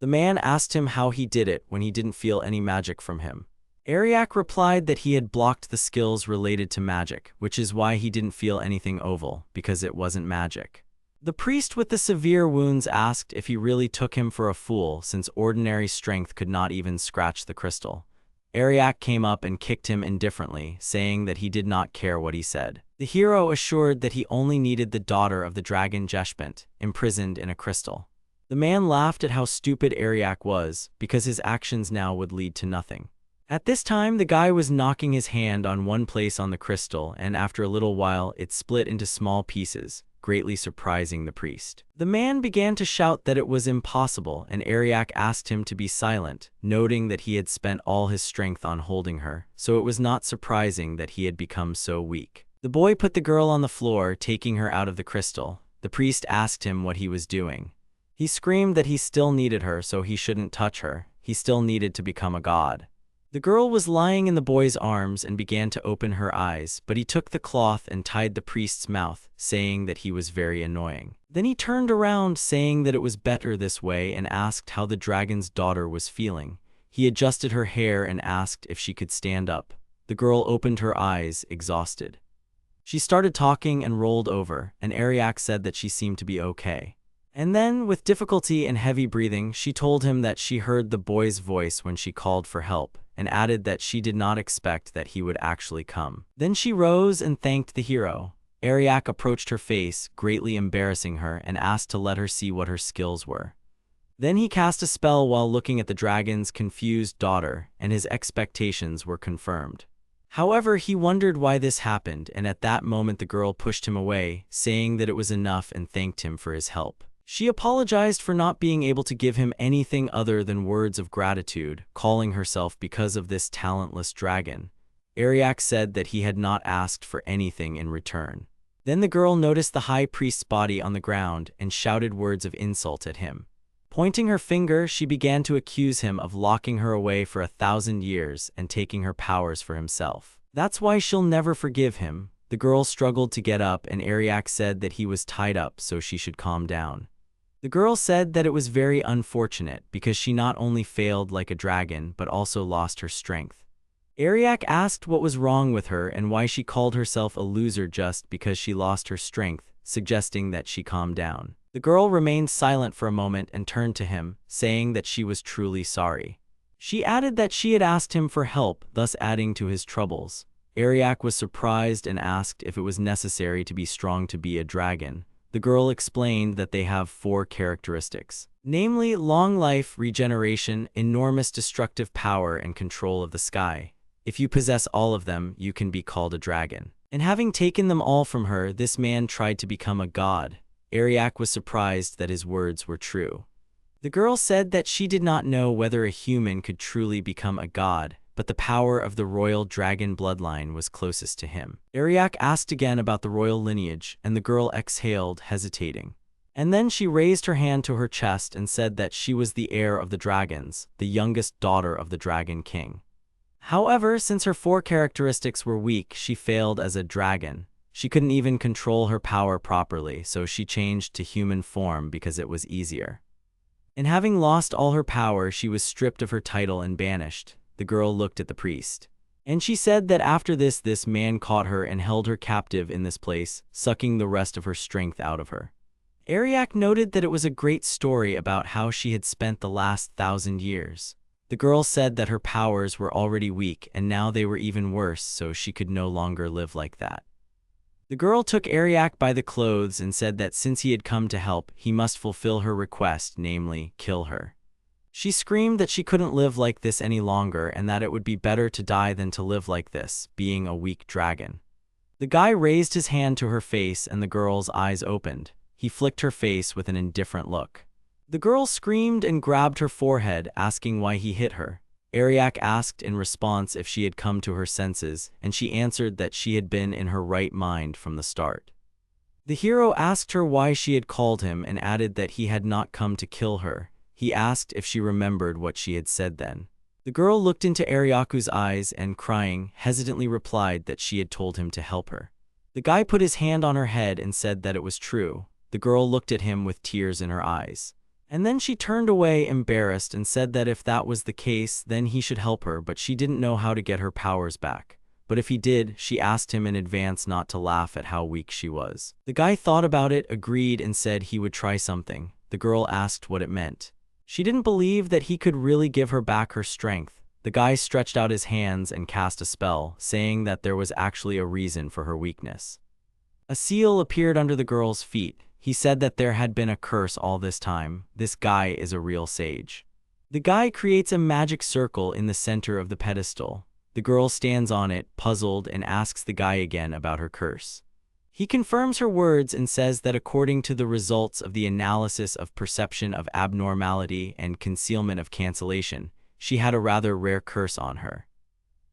The man asked him how he did it when he didn't feel any magic from him. Ariak replied that he had blocked the skills related to magic, which is why he didn't feel anything oval, because it wasn't magic. The priest with the severe wounds asked if he really took him for a fool since ordinary strength could not even scratch the crystal. Ariak came up and kicked him indifferently, saying that he did not care what he said. The hero assured that he only needed the daughter of the dragon Jeshpent, imprisoned in a crystal. The man laughed at how stupid Ariak was, because his actions now would lead to nothing. At this time, the guy was knocking his hand on one place on the crystal, and after a little while, it split into small pieces, greatly surprising the priest. The man began to shout that it was impossible, and Ariak asked him to be silent, noting that he had spent all his strength on holding her, so it was not surprising that he had become so weak. The boy put the girl on the floor, taking her out of the crystal. The priest asked him what he was doing. He screamed that he still needed her, so he shouldn't touch her. He still needed to become a god. The girl was lying in the boy's arms and began to open her eyes, but he took the cloth and tied the priest's mouth, saying that he was very annoying. Then he turned around, saying that it was better this way, and asked how the dragon's daughter was feeling. He adjusted her hair and asked if she could stand up. The girl opened her eyes, exhausted. She started talking and rolled over, and Ariak said that she seemed to be okay. And then, with difficulty and heavy breathing, she told him that she heard the boy's voice when she called for help, and added that she did not expect that he would actually come. Then she rose and thanked the hero. Ariak approached her face, greatly embarrassing her, and asked to let her see what her skills were. Then he cast a spell while looking at the dragon's confused daughter, and his expectations were confirmed. However, he wondered why this happened, and at that moment the girl pushed him away, saying that it was enough and thanked him for his help. She apologized for not being able to give him anything other than words of gratitude, calling herself because of this talentless dragon. Ariak said that he had not asked for anything in return. Then the girl noticed the high priest's body on the ground and shouted words of insult at him. Pointing her finger, she began to accuse him of locking her away for 1,000 years and taking her powers for himself. That's why she'll never forgive him. The girl struggled to get up and Ariak said that he was tied up so she should calm down. The girl said that it was very unfortunate because she not only failed like a dragon but also lost her strength. Ariak asked what was wrong with her and why she called herself a loser just because she lost her strength, suggesting that she calm down. The girl remained silent for a moment and turned to him, saying that she was truly sorry. She added that she had asked him for help, thus adding to his troubles. Ariak was surprised and asked if it was necessary to be strong to be a dragon. The girl explained that they have 4 characteristics, namely long life, regeneration, enormous destructive power, and control of the sky. If you possess all of them, you can be called a dragon. And having taken them all from her, this man tried to become a god. Ariak was surprised that his words were true. The girl said that she did not know whether a human could truly become a god, but the power of the royal dragon bloodline was closest to him. Ariak asked again about the royal lineage, and the girl exhaled, hesitating. And then she raised her hand to her chest and said that she was the heir of the dragons, the youngest daughter of the Dragon King. However, since her 4 characteristics were weak, she failed as a dragon. She couldn't even control her power properly, so she changed to human form because it was easier. And having lost all her power, she was stripped of her title and banished. The girl looked at the priest. And she said that after this man caught her and held her captive in this place, sucking the rest of her strength out of her. Ariak noted that it was a great story about how she had spent the last 1,000 years. The girl said that her powers were already weak and now they were even worse, so she could no longer live like that. The girl took Ariak by the clothes and said that since he had come to help, he must fulfill her request, namely, kill her. She screamed that she couldn't live like this any longer and that it would be better to die than to live like this, being a weak dragon. The guy raised his hand to her face and the girl's eyes opened. He flicked her face with an indifferent look. The girl screamed and grabbed her forehead, asking why he hit her. Ariak asked in response if she had come to her senses, and she answered that she had been in her right mind from the start. The hero asked her why she had called him and added that he had not come to kill her. He asked if she remembered what she had said then. The girl looked into Ariaku's eyes and, crying, hesitantly replied that she had told him to help her. The guy put his hand on her head and said that it was true. The girl looked at him with tears in her eyes. And then she turned away embarrassed and said that if that was the case, then he should help her, but she didn't know how to get her powers back. But if he did, she asked him in advance not to laugh at how weak she was. The guy thought about it, agreed, and said he would try something. The girl asked what it meant. She didn't believe that he could really give her back her strength. The guy stretched out his hands and cast a spell, saying that there was actually a reason for her weakness. A seal appeared under the girl's feet. He said that there had been a curse all this time. This guy is a real sage. The guy creates a magic circle in the center of the pedestal. The girl stands on it, puzzled, and asks the guy again about her curse. He confirms her words and says that according to the results of the analysis of perception of abnormality and concealment of cancellation, she had a rather rare curse on her.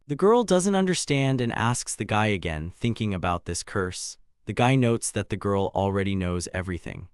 The girl doesn't understand and asks the guy again, thinking about this curse. The guy notes that the girl already knows everything.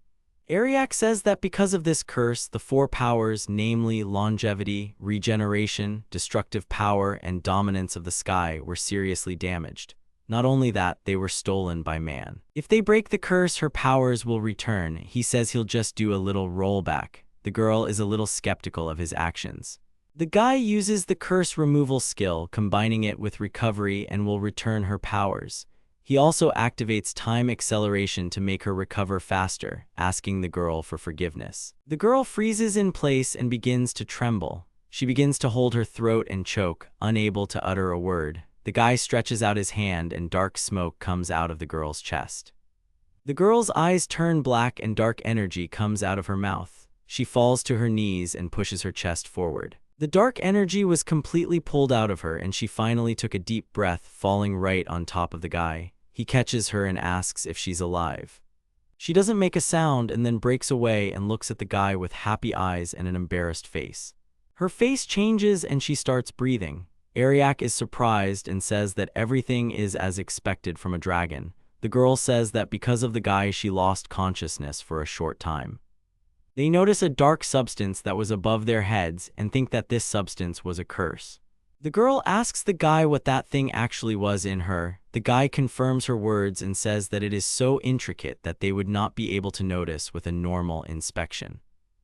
Ariak says that because of this curse, the 4 powers, namely longevity, regeneration, destructive power, and dominance of the sky, were seriously damaged. Not only that, they were stolen by man. If they break the curse, her powers will return. He says he'll just do a little rollback. The girl is a little skeptical of his actions. The guy uses the curse removal skill, combining it with recovery, and will return her powers. He also activates time acceleration to make her recover faster, asking the girl for forgiveness. The girl freezes in place and begins to tremble. She begins to hold her throat and choke, unable to utter a word. The guy stretches out his hand and dark smoke comes out of the girl's chest. The girl's eyes turn black and dark energy comes out of her mouth. She falls to her knees and pushes her chest forward. The dark energy was completely pulled out of her and she finally took a deep breath, falling right on top of the guy. He catches her and asks if she's alive. She doesn't make a sound and then breaks away and looks at the guy with happy eyes and an embarrassed face. Her face changes and she starts breathing. Ariak is surprised and says that everything is as expected from a dragon. The girl says that because of the guy she lost consciousness for a short time. They notice a dark substance that was above their heads and think that this substance was a curse. The girl asks the guy what that thing actually was in her. The guy confirms her words and says that it is so intricate that they would not be able to notice with a normal inspection.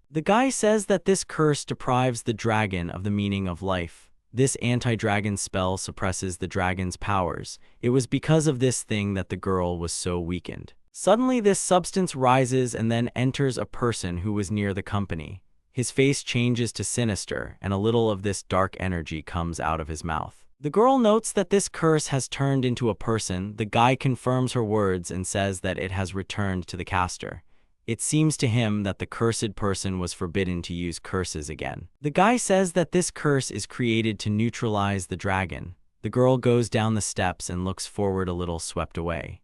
The guy says that this curse deprives the dragon of the meaning of life. This anti-dragon spell suppresses the dragon's powers. It was because of this thing that the girl was so weakened. Suddenly this substance rises and then enters a person who was near the company. His face changes to sinister, and a little of this dark energy comes out of his mouth. The girl notes that this curse has turned into a person. The guy confirms her words and says that it has returned to the caster. It seems to him that the cursed person was forbidden to use curses again. The guy says that this curse is created to neutralize the dragon. The girl goes down the steps and looks forward a little, swept away.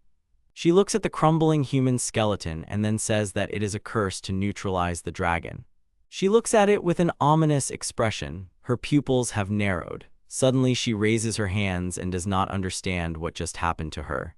She looks at the crumbling human skeleton and then says that it is a curse to neutralize the dragon. She looks at it with an ominous expression. Her pupils have narrowed. Suddenly she raises her hands and does not understand what just happened to her.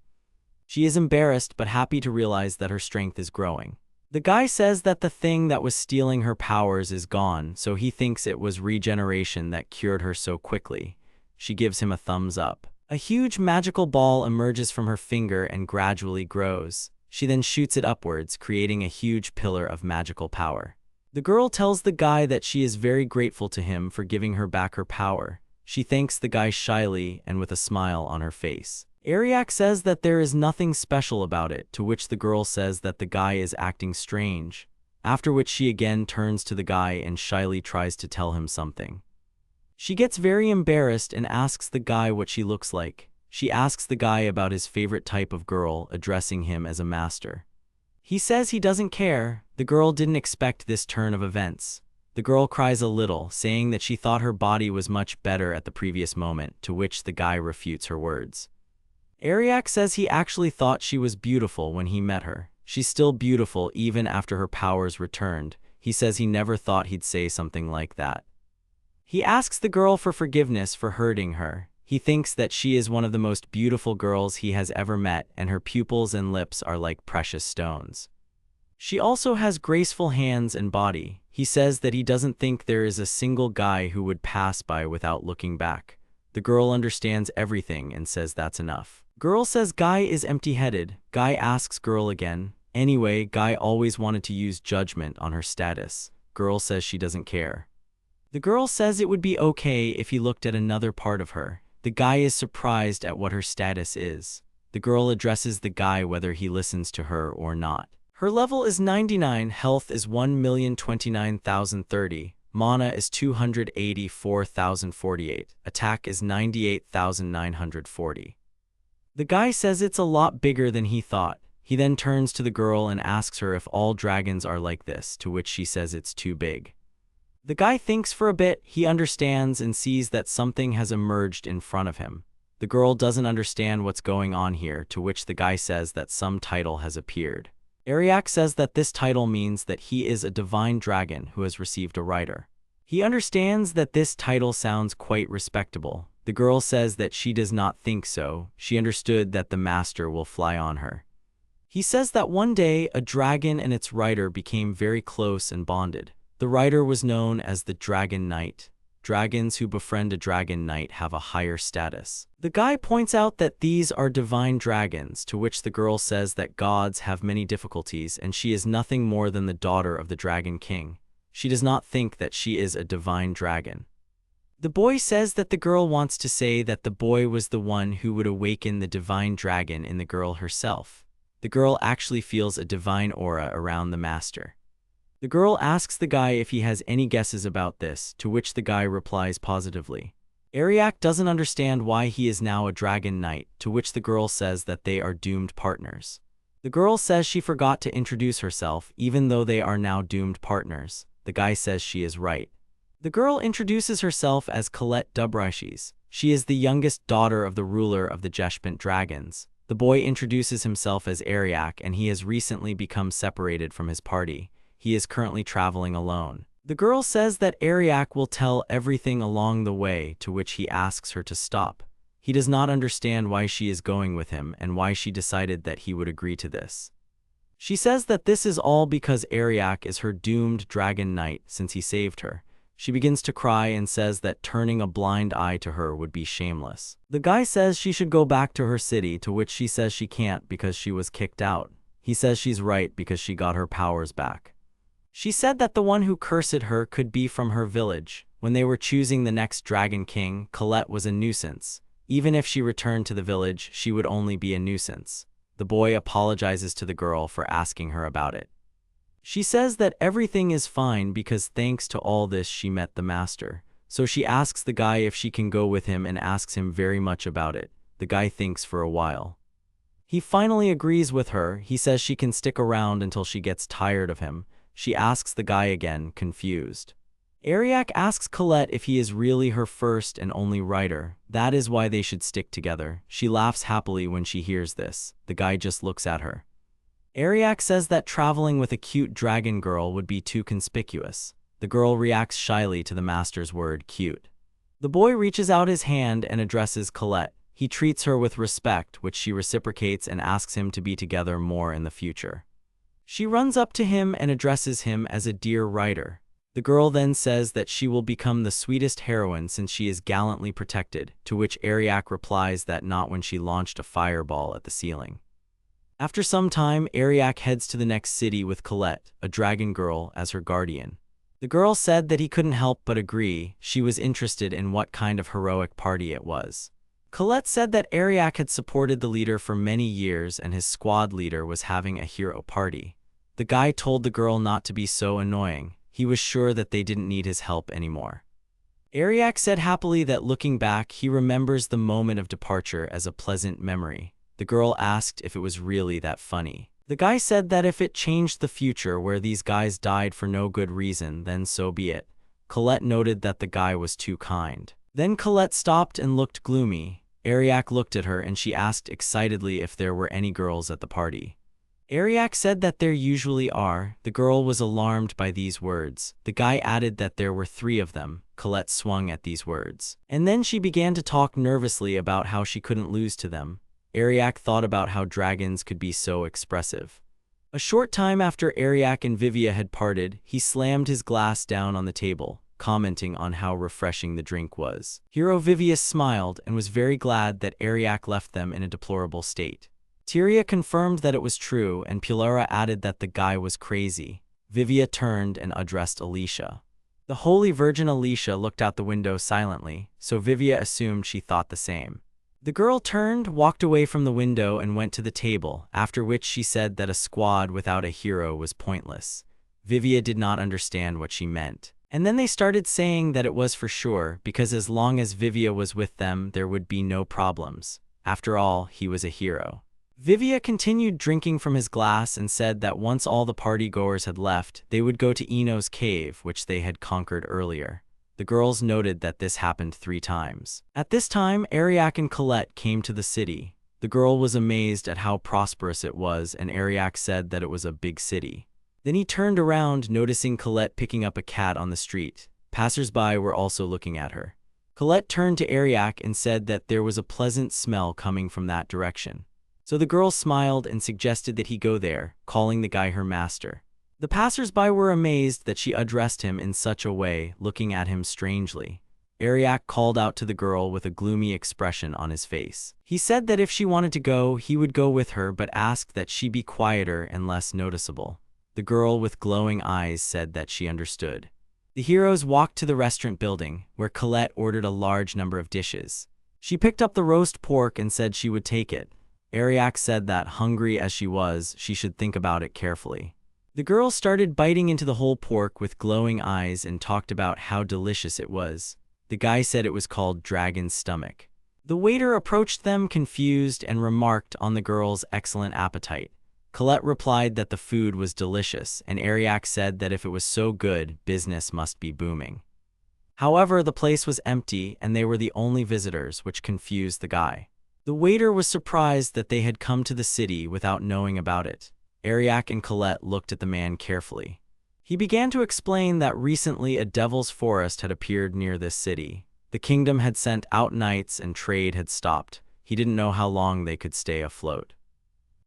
She is embarrassed but happy to realize that her strength is growing. The guy says that the thing that was stealing her powers is gone, so he thinks it was regeneration that cured her so quickly. She gives him a thumbs up. A huge magical ball emerges from her finger and gradually grows. She then shoots it upwards, creating a huge pillar of magical power. The girl tells the guy that she is very grateful to him for giving her back her power. She thanks the guy shyly and with a smile on her face. Ariak says that there is nothing special about it, to which the girl says that the guy is acting strange, after which she again turns to the guy and shyly tries to tell him something. She gets very embarrassed and asks the guy what she looks like. She asks the guy about his favorite type of girl, addressing him as a master. He says he doesn't care. The girl didn't expect this turn of events. The girl cries a little, saying that she thought her body was much better at the previous moment, to which the guy refutes her words. Ariak says he actually thought she was beautiful when he met her. She's still beautiful even after her powers returned. He says he never thought he'd say something like that. He asks the girl for forgiveness for hurting her. He thinks that she is one of the most beautiful girls he has ever met, and her pupils and lips are like precious stones. She also has graceful hands and body. He says that he doesn't think there is a single guy who would pass by without looking back. The girl understands everything and says that's enough. Girl says guy is empty-headed. Guy asks girl again. Anyway, guy always wanted to use judgment on her status. Girl says she doesn't care. The girl says it would be okay if he looked at another part of her. The guy is surprised at what her status is. The girl addresses the guy whether he listens to her or not. Her level is 99, health is 1,029,030, mana is 284,048, attack is 98,940. The guy says it's a lot bigger than he thought. He then turns to the girl and asks her if all dragons are like this, to which she says it's too big. The guy thinks for a bit. He understands and sees that something has emerged in front of him. The girl doesn't understand what's going on here, to which the guy says that some title has appeared. Ariak says that this title means that he is a divine dragon who has received a rider. He understands that this title sounds quite respectable. The girl says that she does not think so. She understood that the master will fly on her. He says that one day a dragon and its rider became very close and bonded. The rider was known as the Dragon Knight. Dragons who befriend a Dragon Knight have a higher status. The guy points out that these are divine dragons, to which the girl says that gods have many difficulties and she is nothing more than the daughter of the Dragon King. She does not think that she is a divine dragon. The boy says that the girl wants to say that the boy was the one who would awaken the divine dragon in the girl herself. The girl actually feels a divine aura around the master. The girl asks the guy if he has any guesses about this, to which the guy replies positively. Ariak doesn't understand why he is now a Dragon Knight, to which the girl says that they are doomed partners. The girl says she forgot to introduce herself, even though they are now doomed partners. The guy says she is right. The girl introduces herself as Colette Ureshii. She is the youngest daughter of the ruler of the Jeshpant Dragons. The boy introduces himself as Ariak, and he has recently become separated from his party. He is currently traveling alone. The girl says that Ariak will tell everything along the way, to which he asks her to stop. He does not understand why she is going with him and why she decided that he would agree to this. She says that this is all because Ariak is her doomed dragon knight since he saved her. She begins to cry and says that turning a blind eye to her would be shameless. The guy says she should go back to her city, to which she says she can't because she was kicked out. He says she's right because she got her powers back. She said that the one who cursed her could be from her village. When they were choosing the next Dragon King, Colette was a nuisance. Even if she returned to the village, she would only be a nuisance. The boy apologizes to the girl for asking her about it. She says that everything is fine because thanks to all this she met the master. So she asks the guy if she can go with him and asks him very much about it. The guy thinks for a while. He finally agrees with her. He says she can stick around until she gets tired of him. She asks the guy again, confused. Ariak asks Colette if he is really her first and only writer. That is why they should stick together. She laughs happily when she hears this. The guy just looks at her. Ariak says that traveling with a cute dragon girl would be too conspicuous. The girl reacts shyly to the master's word, cute. The boy reaches out his hand and addresses Colette. He treats her with respect, which she reciprocates, and asks him to be together more in the future. She runs up to him and addresses him as a dear writer. The girl then says that she will become the sweetest heroine since she is gallantly protected, to which Ariak replies that not when she launched a fireball at the ceiling. After some time, Ariak heads to the next city with Colette, a dragon girl, as her guardian. The girl said that he couldn't help but agree. She was interested in what kind of heroic party it was. Colette said that Ariak had supported the leader for many years and his squad leader was having a hero party. The guy told the girl not to be so annoying. He was sure that they didn't need his help anymore. Ariak said happily that looking back, he remembers the moment of departure as a pleasant memory. The girl asked if it was really that funny. The guy said that if it changed the future where these guys died for no good reason, then so be it. Colette noted that the guy was too kind. Then Colette stopped and looked gloomy. Ariak looked at her and she asked excitedly if there were any girls at the party. Ariak said that there usually are. The girl was alarmed by these words. The guy added that there were 3 of them. Colette swung at these words. And then she began to talk nervously about how she couldn't lose to them. Ariak thought about how dragons could be so expressive. A short time after Ariak and Vivia had parted, he slammed his glass down on the table, commenting on how refreshing the drink was. Hero Vivia smiled and was very glad that Ariak left them in a deplorable state. Tyria confirmed that it was true, and Pulara added that the guy was crazy. Vivia turned and addressed Alicia. The Holy Virgin Alicia looked out the window silently, so Vivia assumed she thought the same. The girl turned, walked away from the window, and went to the table, after which she said that a squad without a hero was pointless. Vivia did not understand what she meant. And then they started saying that it was for sure, because as long as Vivia was with them, there would be no problems. After all, he was a hero. Vivia continued drinking from his glass and said that once all the party-goers had left, they would go to Ino's cave, which they had conquered earlier. The girls noted that this happened 3 times. At this time, Ariak and Colette came to the city. The girl was amazed at how prosperous it was, and Ariak said that it was a big city. Then he turned around, noticing Colette picking up a cat on the street. Passers-by were also looking at her. Colette turned to Ariak and said that there was a pleasant smell coming from that direction. So the girl smiled and suggested that he go there, calling the guy her master. The passers-by were amazed that she addressed him in such a way, looking at him strangely. Ariak called out to the girl with a gloomy expression on his face. He said that if she wanted to go, he would go with her, but asked that she be quieter and less noticeable. The girl with glowing eyes said that she understood. The heroes walked to the restaurant building, where Colette ordered a large number of dishes. She picked up the roast pork and said she would take it. Ariak said that, hungry as she was, she should think about it carefully. The girl started biting into the whole pork with glowing eyes and talked about how delicious it was. The guy said it was called dragon's stomach. The waiter approached them confused and remarked on the girl's excellent appetite. Colette replied that the food was delicious, and Ariak said that if it was so good, business must be booming. However, the place was empty and they were the only visitors, which confused the guy. The waiter was surprised that they had come to the city without knowing about it. Ariak and Colette looked at the man carefully. He began to explain that recently a devil's forest had appeared near this city. The kingdom had sent out knights and trade had stopped. He didn't know how long they could stay afloat.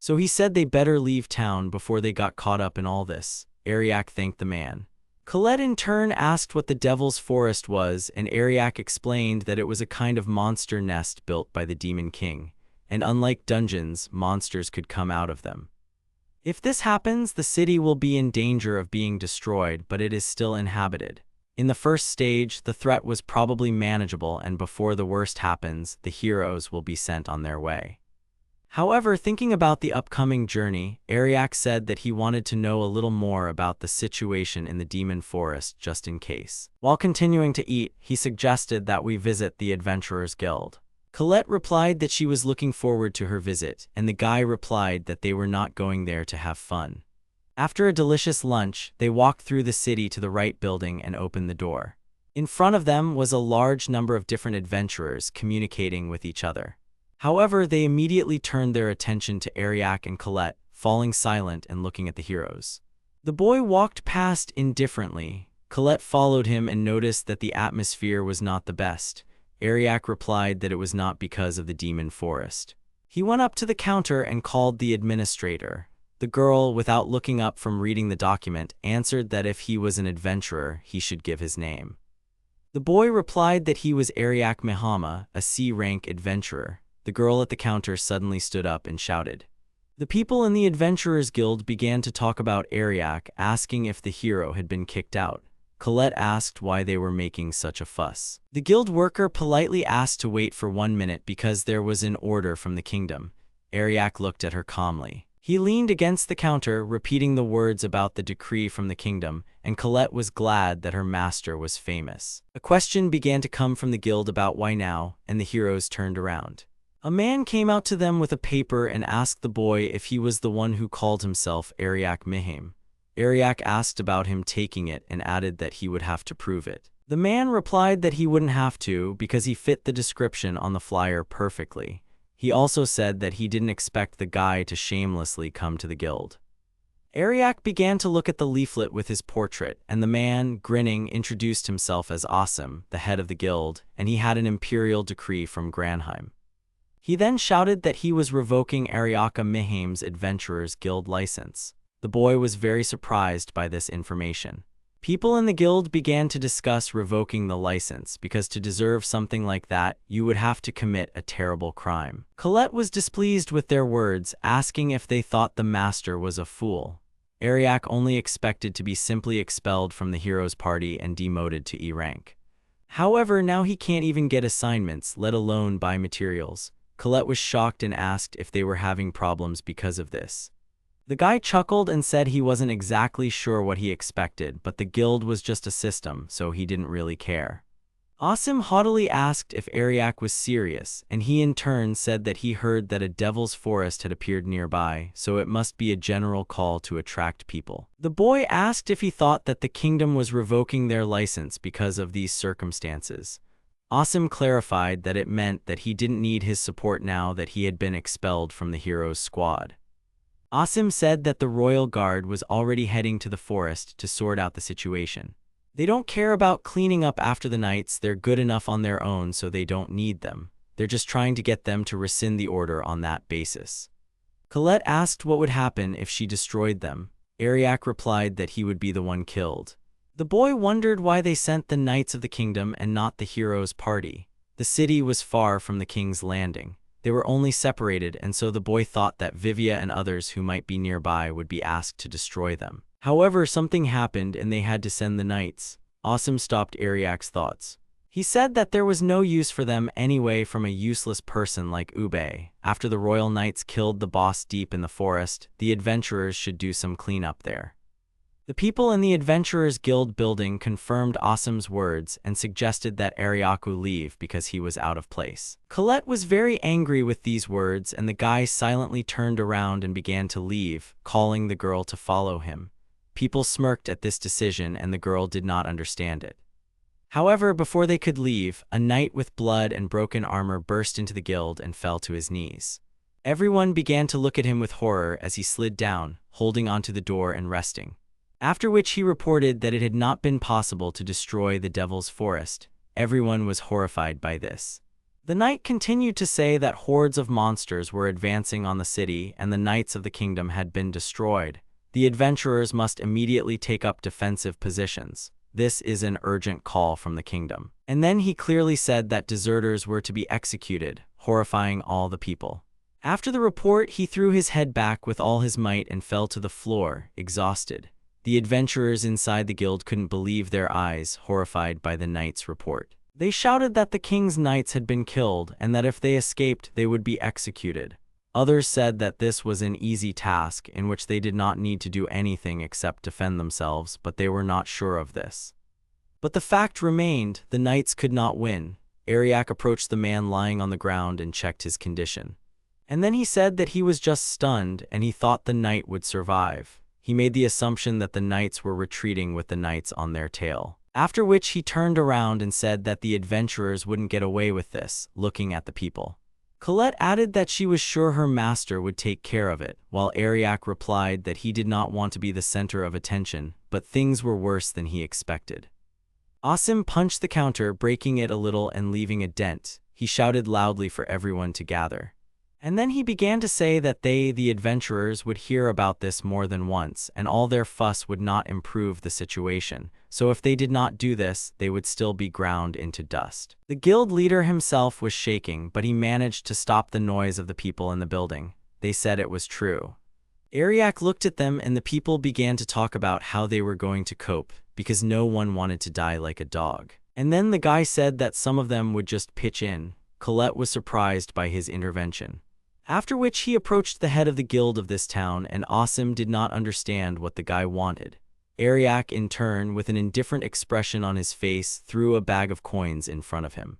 So he said they better leave town before they got caught up in all this. Ariak thanked the man. Colette in turn asked what the Devil's Forest was, and Ariak explained that it was a kind of monster nest built by the Demon King, and unlike dungeons, monsters could come out of them. If this happens, the city will be in danger of being destroyed, but it is still inhabited. In the first stage, the threat was probably manageable, and before the worst happens, the heroes will be sent on their way. However, thinking about the upcoming journey, Ariak said that he wanted to know a little more about the situation in the Demon Forest just in case. While continuing to eat, he suggested that we visit the Adventurers Guild. Colette replied that she was looking forward to her visit, and the guy replied that they were not going there to have fun. After a delicious lunch, they walked through the city to the right building and opened the door. In front of them was a large number of different adventurers communicating with each other. However, they immediately turned their attention to Ariak and Colette, falling silent and looking at the heroes. The boy walked past indifferently. Colette followed him and noticed that the atmosphere was not the best. Ariak replied that it was not because of the Demon Forest. He went up to the counter and called the administrator. The girl, without looking up from reading the document, answered that if he was an adventurer, he should give his name. The boy replied that he was Ariak Mihama, a C-rank adventurer. The girl at the counter suddenly stood up and shouted. The people in the Adventurers Guild began to talk about Ariak, asking if the hero had been kicked out. Colette asked why they were making such a fuss. The guild worker politely asked to wait for 1 minute because there was an order from the kingdom. Ariak looked at her calmly. He leaned against the counter, repeating the words about the decree from the kingdom, and Colette was glad that her master was famous. A question began to come from the guild about why now, and the heroes turned around. A man came out to them with a paper and asked the boy if he was the one who called himself Ariak Mihama. Ariak asked about him taking it and added that he would have to prove it. The man replied that he wouldn't have to because he fit the description on the flyer perfectly. He also said that he didn't expect the guy to shamelessly come to the guild. Ariak began to look at the leaflet with his portrait, and the man, grinning, introduced himself as Awesome, the head of the guild, and he had an imperial decree from Granheim. He then shouted that he was revoking Ariak Mihama's Adventurers Guild license. The boy was very surprised by this information. People in the guild began to discuss revoking the license because to deserve something like that, you would have to commit a terrible crime. Colette was displeased with their words, asking if they thought the master was a fool. Ariak only expected to be simply expelled from the heroes' party and demoted to E rank. However, now he can't even get assignments, let alone buy materials. Colette was shocked and asked if they were having problems because of this. The guy chuckled and said he wasn't exactly sure what he expected, but the guild was just a system, so he didn't really care. Awesome haughtily asked if Ariak was serious, and he in turn said that he heard that a devil's forest had appeared nearby, so it must be a general call to attract people. The boy asked if he thought that the kingdom was revoking their license because of these circumstances. Awesome clarified that it meant that he didn't need his support now that he had been expelled from the heroes' squad. Awesome said that the royal guard was already heading to the forest to sort out the situation. They don't care about cleaning up after the knights, they're good enough on their own so they don't need them. They're just trying to get them to rescind the order on that basis. Colette asked what would happen if she destroyed them. Ariak replied that he would be the one killed. The boy wondered why they sent the knights of the kingdom and not the heroes' party. The city was far from the king's landing. They were only separated, and so the boy thought that Vivia and others who might be nearby would be asked to destroy them. However, something happened and they had to send the knights. Awesome stopped Ariak's thoughts. He said that there was no use for them anyway from a useless person like Ube. After the royal knights killed the boss deep in the forest, the adventurers should do some cleanup there. The people in the Adventurers Guild building confirmed Awesome's words and suggested that Ariaku leave because he was out of place. Colette was very angry with these words, and the guy silently turned around and began to leave, calling the girl to follow him. People smirked at this decision and the girl did not understand it. However, before they could leave, a knight with blood and broken armor burst into the guild and fell to his knees. Everyone began to look at him with horror as he slid down, holding onto the door and resting. After which he reported that it had not been possible to destroy the Devil's Forest. Everyone was horrified by this. The knight continued to say that hordes of monsters were advancing on the city and the knights of the kingdom had been destroyed. The adventurers must immediately take up defensive positions. This is an urgent call from the kingdom. And then he clearly said that deserters were to be executed, horrifying all the people. After the report, he threw his head back with all his might and fell to the floor, exhausted. The adventurers inside the guild couldn't believe their eyes, horrified by the knight's report. They shouted that the king's knights had been killed and that if they escaped, they would be executed. Others said that this was an easy task in which they did not need to do anything except defend themselves, but they were not sure of this. But the fact remained, the knights could not win. Ariak approached the man lying on the ground and checked his condition. And then he said that he was just stunned and he thought the knight would survive. He made the assumption that the knights were retreating with the knights on their tail. After which he turned around and said that the adventurers wouldn't get away with this, looking at the people. Colette added that she was sure her master would take care of it, while Ariak replied that he did not want to be the center of attention, but things were worse than he expected. Asim punched the counter, breaking it a little and leaving a dent. He shouted loudly for everyone to gather. And then he began to say that they, the adventurers, would hear about this more than once, and all their fuss would not improve the situation. So if they did not do this, they would still be ground into dust. The guild leader himself was shaking, but he managed to stop the noise of the people in the building. They said it was true. Ariak looked at them and the people began to talk about how they were going to cope, because no one wanted to die like a dog. And then the guy said that some of them would just pitch in. Colette was surprised by his intervention. After which he approached the head of the guild of this town, and Asim did not understand what the guy wanted. Ariak, in turn, with an indifferent expression on his face, threw a bag of coins in front of him.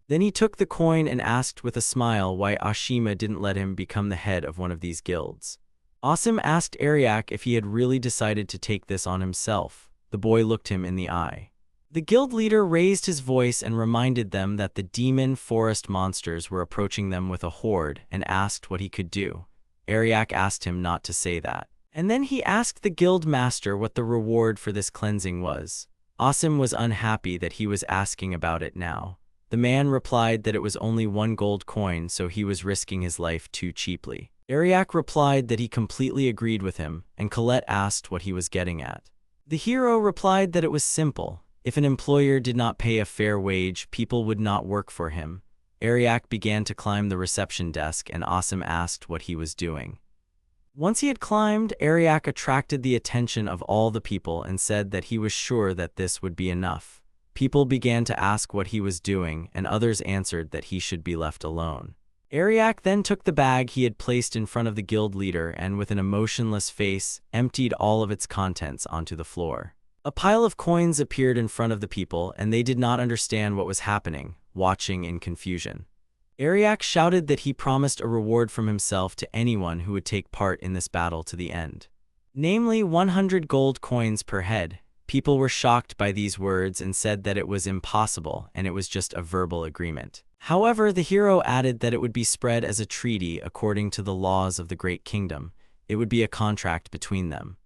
Then he took the coin and asked with a smile why Ashima didn't let him become the head of one of these guilds. Asim asked Ariak if he had really decided to take this on himself. The boy looked him in the eye. The guild leader raised his voice and reminded them that the demon forest monsters were approaching them with a horde and asked what he could do. Ariak asked him not to say that. And then he asked the guild master what the reward for this cleansing was. Asim was unhappy that he was asking about it now. The man replied that it was only 1 gold coin, so he was risking his life too cheaply. Ariak replied that he completely agreed with him, and Colette asked what he was getting at. The hero replied that it was simple. If an employer did not pay a fair wage, people would not work for him. Ariak began to climb the reception desk, and Asim asked what he was doing. Once he had climbed, Ariak attracted the attention of all the people and said that he was sure that this would be enough. People began to ask what he was doing, and others answered that he should be left alone. Ariak then took the bag he had placed in front of the guild leader and, with an emotionless face, emptied all of its contents onto the floor. A pile of coins appeared in front of the people, and they did not understand what was happening, watching in confusion. Ariak shouted that he promised a reward from himself to anyone who would take part in this battle to the end. Namely, 100 gold coins per head. People were shocked by these words and said that it was impossible and it was just a verbal agreement. However, the hero added that it would be spread as a treaty according to the laws of the Great Kingdom. It would be a contract between them.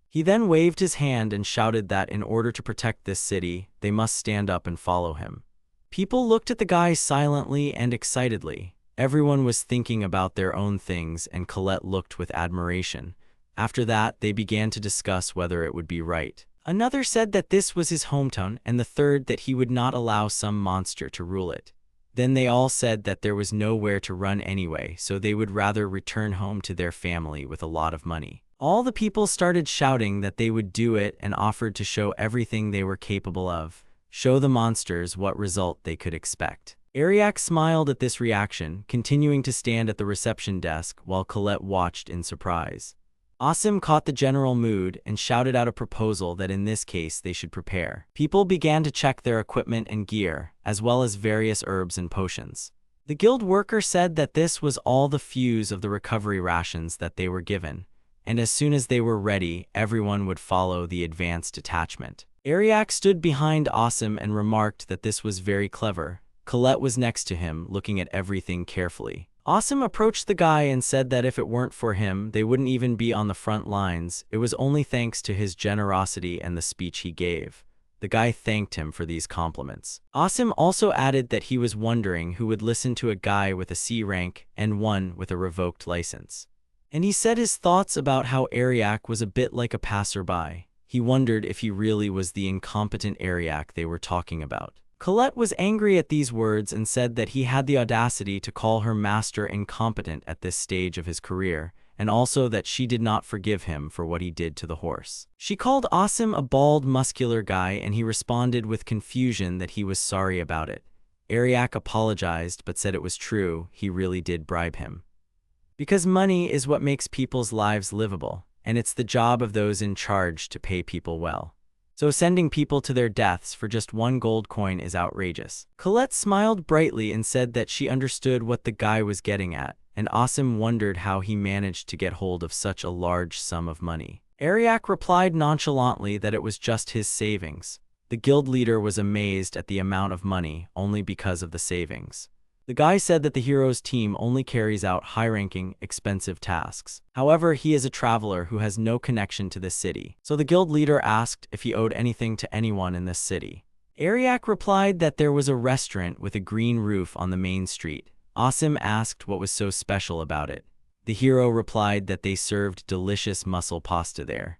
He then waved his hand and shouted that in order to protect this city, they must stand up and follow him. People looked at the guy silently and excitedly. Everyone was thinking about their own things, and Colette looked with admiration. After that, they began to discuss whether it would be right. Another said that this was his hometown, and the third that he would not allow some monster to rule it. Then they all said that there was nowhere to run anyway, so they would rather return home to their family with a lot of money. All the people started shouting that they would do it and offered to show everything they were capable of, show the monsters what result they could expect. Ariak smiled at this reaction, continuing to stand at the reception desk while Colette watched in surprise. Asim caught the general mood and shouted out a proposal that in this case they should prepare. People began to check their equipment and gear, as well as various herbs and potions. The guild worker said that this was all the fuse of the recovery rations that they were given, and as soon as they were ready, everyone would follow the advanced detachment. Ariak stood behind Asim and remarked that this was very clever. Colette was next to him, looking at everything carefully. Asim approached the guy and said that if it weren't for him, they wouldn't even be on the front lines. It was only thanks to his generosity and the speech he gave. The guy thanked him for these compliments. Asim also added that he was wondering who would listen to a guy with a C rank and one with a revoked license. And he said his thoughts about how Ariak was a bit like a passerby. He wondered if he really was the incompetent Ariak they were talking about. Colette was angry at these words and said that he had the audacity to call her master incompetent at this stage of his career, and also that she did not forgive him for what he did to the horse. She called Asim a bald, muscular guy, and he responded with confusion that he was sorry about it. Ariak apologized but said it was true, he really did bribe him. Because money is what makes people's lives livable, and it's the job of those in charge to pay people well. So sending people to their deaths for just one gold coin is outrageous. Colette smiled brightly and said that she understood what the guy was getting at, and Asim wondered how he managed to get hold of such a large sum of money. Ariak replied nonchalantly that it was just his savings. The guild leader was amazed at the amount of money only because of the savings. The guy said that the hero's team only carries out high-ranking, expensive tasks. However, he is a traveler who has no connection to this city. So the guild leader asked if he owed anything to anyone in this city. Ariak replied that there was a restaurant with a green roof on the main street. Asim asked what was so special about it. The hero replied that they served delicious mussel pasta there.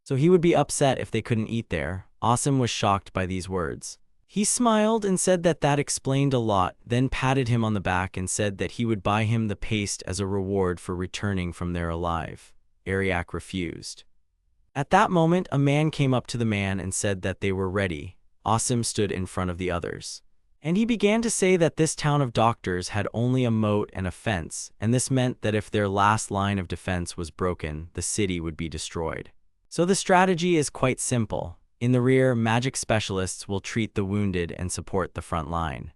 So he would be upset if they couldn't eat there. Asim was shocked by these words. He smiled and said that that explained a lot, then patted him on the back and said that he would buy him the paste as a reward for returning from there alive. Ariak refused. At that moment, a man came up to the man and said that they were ready. Asim stood in front of the others. And he began to say that this town of doctors had only a moat and a fence, and this meant that if their last line of defense was broken, the city would be destroyed. So the strategy is quite simple. In the rear, magic specialists will treat the wounded and support the front line.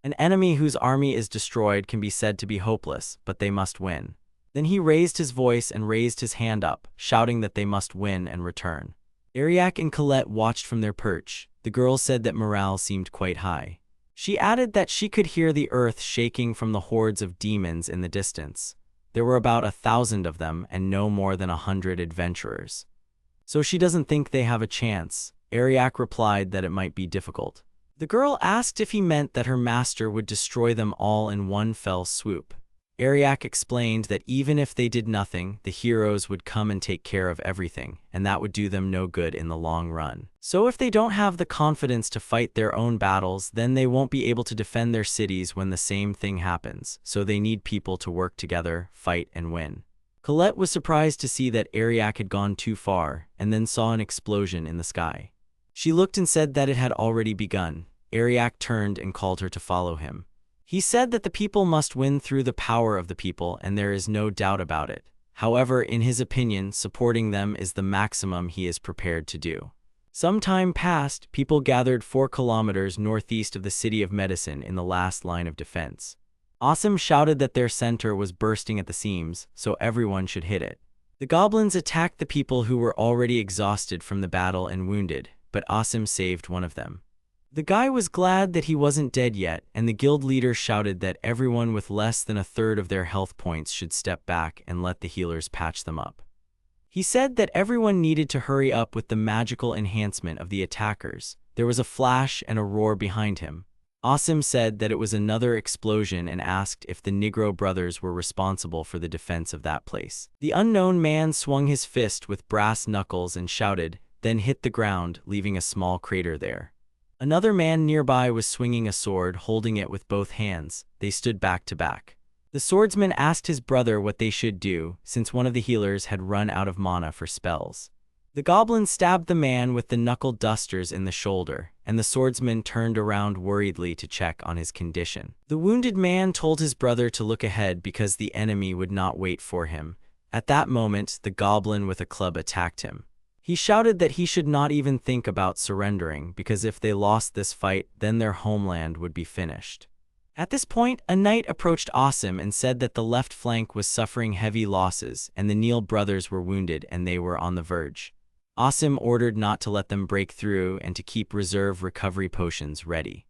An enemy whose army is destroyed can be said to be hopeless, but they must win. Then he raised his voice and raised his hand up, shouting that they must win and return. Ariak and Colette watched from their perch. The girl said that morale seemed quite high. She added that she could hear the earth shaking from the hordes of demons in the distance. There were about 1,000 of them and no more than 100 adventurers. So she doesn't think they have a chance. Ariak replied that it might be difficult. The girl asked if he meant that her master would destroy them all in one fell swoop. Ariak explained that even if they did nothing, the heroes would come and take care of everything, and that would do them no good in the long run. So if they don't have the confidence to fight their own battles, then they won't be able to defend their cities when the same thing happens, so they need people to work together, fight, and win. Colette was surprised to see that Ariak had gone too far, and then saw an explosion in the sky. She looked and said that it had already begun. Ariak turned and called her to follow him. He said that the people must win through the power of the people, and there is no doubt about it. However, in his opinion, supporting them is the maximum he is prepared to do. Some time passed, people gathered 4 kilometers northeast of the city of Medicine in the last line of defense. Asim shouted that their center was bursting at the seams, so everyone should hit it. The goblins attacked the people who were already exhausted from the battle and wounded, but Asim saved one of them. The guy was glad that he wasn't dead yet, and the guild leader shouted that everyone with less than 1/3 of their health points should step back and let the healers patch them up. He said that everyone needed to hurry up with the magical enhancement of the attackers. There was a flash and a roar behind him. Asim said that it was another explosion and asked if the Negro brothers were responsible for the defense of that place. The unknown man swung his fist with brass knuckles and shouted, then hit the ground, leaving a small crater there. Another man nearby was swinging a sword, holding it with both hands. They stood back to back. The swordsman asked his brother what they should do, since one of the healers had run out of mana for spells. The goblin stabbed the man with the knuckle dusters in the shoulder, and the swordsman turned around worriedly to check on his condition. The wounded man told his brother to look ahead because the enemy would not wait for him. At that moment, the goblin with a club attacked him. He shouted that he should not even think about surrendering, because if they lost this fight, then their homeland would be finished. At this point, a knight approached Asim and said that the left flank was suffering heavy losses, and the Neal brothers were wounded and they were on the verge. Asim ordered not to let them break through and to keep reserve recovery potions ready.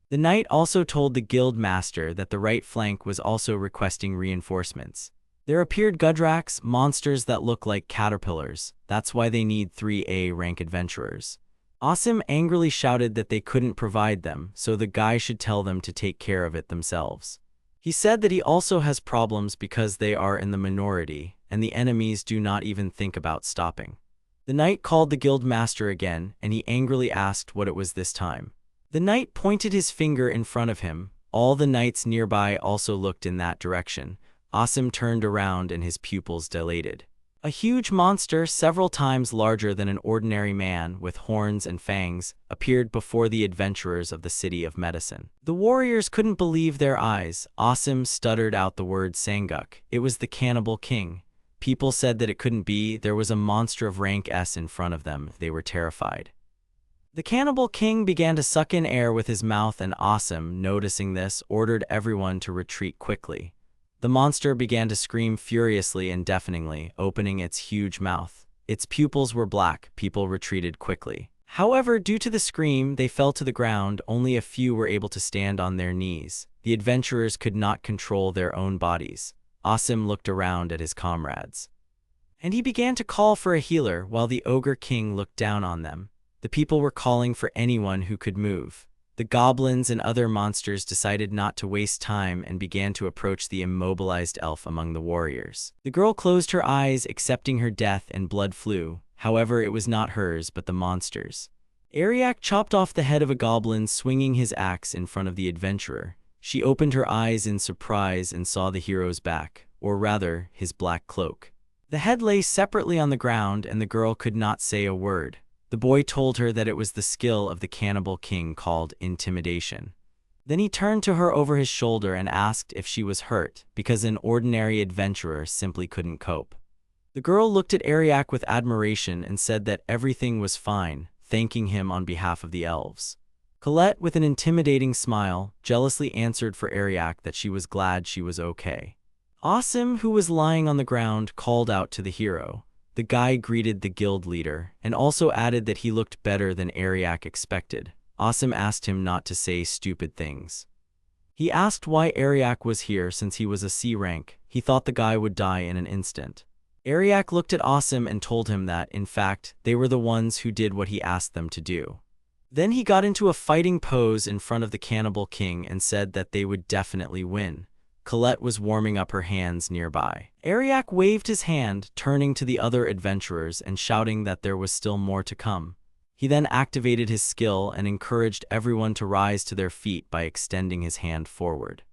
The knight also told the guild master that the right flank was also requesting reinforcements. There appeared Gudraks, monsters that look like caterpillars. That's why they need 3A rank adventurers. Asim angrily shouted that they couldn't provide them, so the guy should tell them to take care of it themselves. He said that he also has problems because they are in the minority, and the enemies do not even think about stopping. The knight called the guild master again, and he angrily asked what it was this time. The knight pointed his finger in front of him. All the knights nearby also looked in that direction. Asim turned around and his pupils dilated. A huge monster, several times larger than an ordinary man, with horns and fangs, appeared before the adventurers of the City of Medicine. The warriors couldn't believe their eyes. Asim stuttered out the word Sanguk. It was the Cannibal King. People said that it couldn't be. There was a monster of rank S in front of them. They were terrified. The Cannibal King began to suck in air with his mouth, and Asim, noticing this, ordered everyone to retreat quickly. The monster began to scream furiously and deafeningly, opening its huge mouth. Its pupils were black. People retreated quickly. However, due to the scream, they fell to the ground. Only a few were able to stand on their knees. The adventurers could not control their own bodies. Asim looked around at his comrades, and he began to call for a healer while the Ogre King looked down on them. The people were calling for anyone who could move. The goblins and other monsters decided not to waste time and began to approach the immobilized elf among the warriors. The girl closed her eyes, accepting her death, and blood flew. However, it was not hers, but the monster's. Ariak chopped off the head of a goblin, swinging his axe in front of the adventurer. She opened her eyes in surprise and saw the hero's back, or rather, his black cloak. The head lay separately on the ground, and the girl could not say a word. The boy told her that it was the skill of the Cannibal King called intimidation. Then he turned to her over his shoulder and asked if she was hurt, because an ordinary adventurer simply couldn't cope. The girl looked at Ariak with admiration and said that everything was fine, thanking him on behalf of the elves. Colette, with an intimidating smile, jealously answered for Ariak that she was glad she was okay. Asim, who was lying on the ground, called out to the hero. The guy greeted the guild leader, and also added that he looked better than Ariak expected. Asim asked him not to say stupid things. He asked why Ariak was here since he was a C rank. He thought the guy would die in an instant. Ariak looked at Asim and told him that, in fact, they were the ones who did what he asked them to do. Then he got into a fighting pose in front of the Cannibal King and said that they would definitely win. Colette was warming up her hands nearby. Ariak waved his hand, turning to the other adventurers and shouting that there was still more to come. He then activated his skill and encouraged everyone to rise to their feet by extending his hand forward.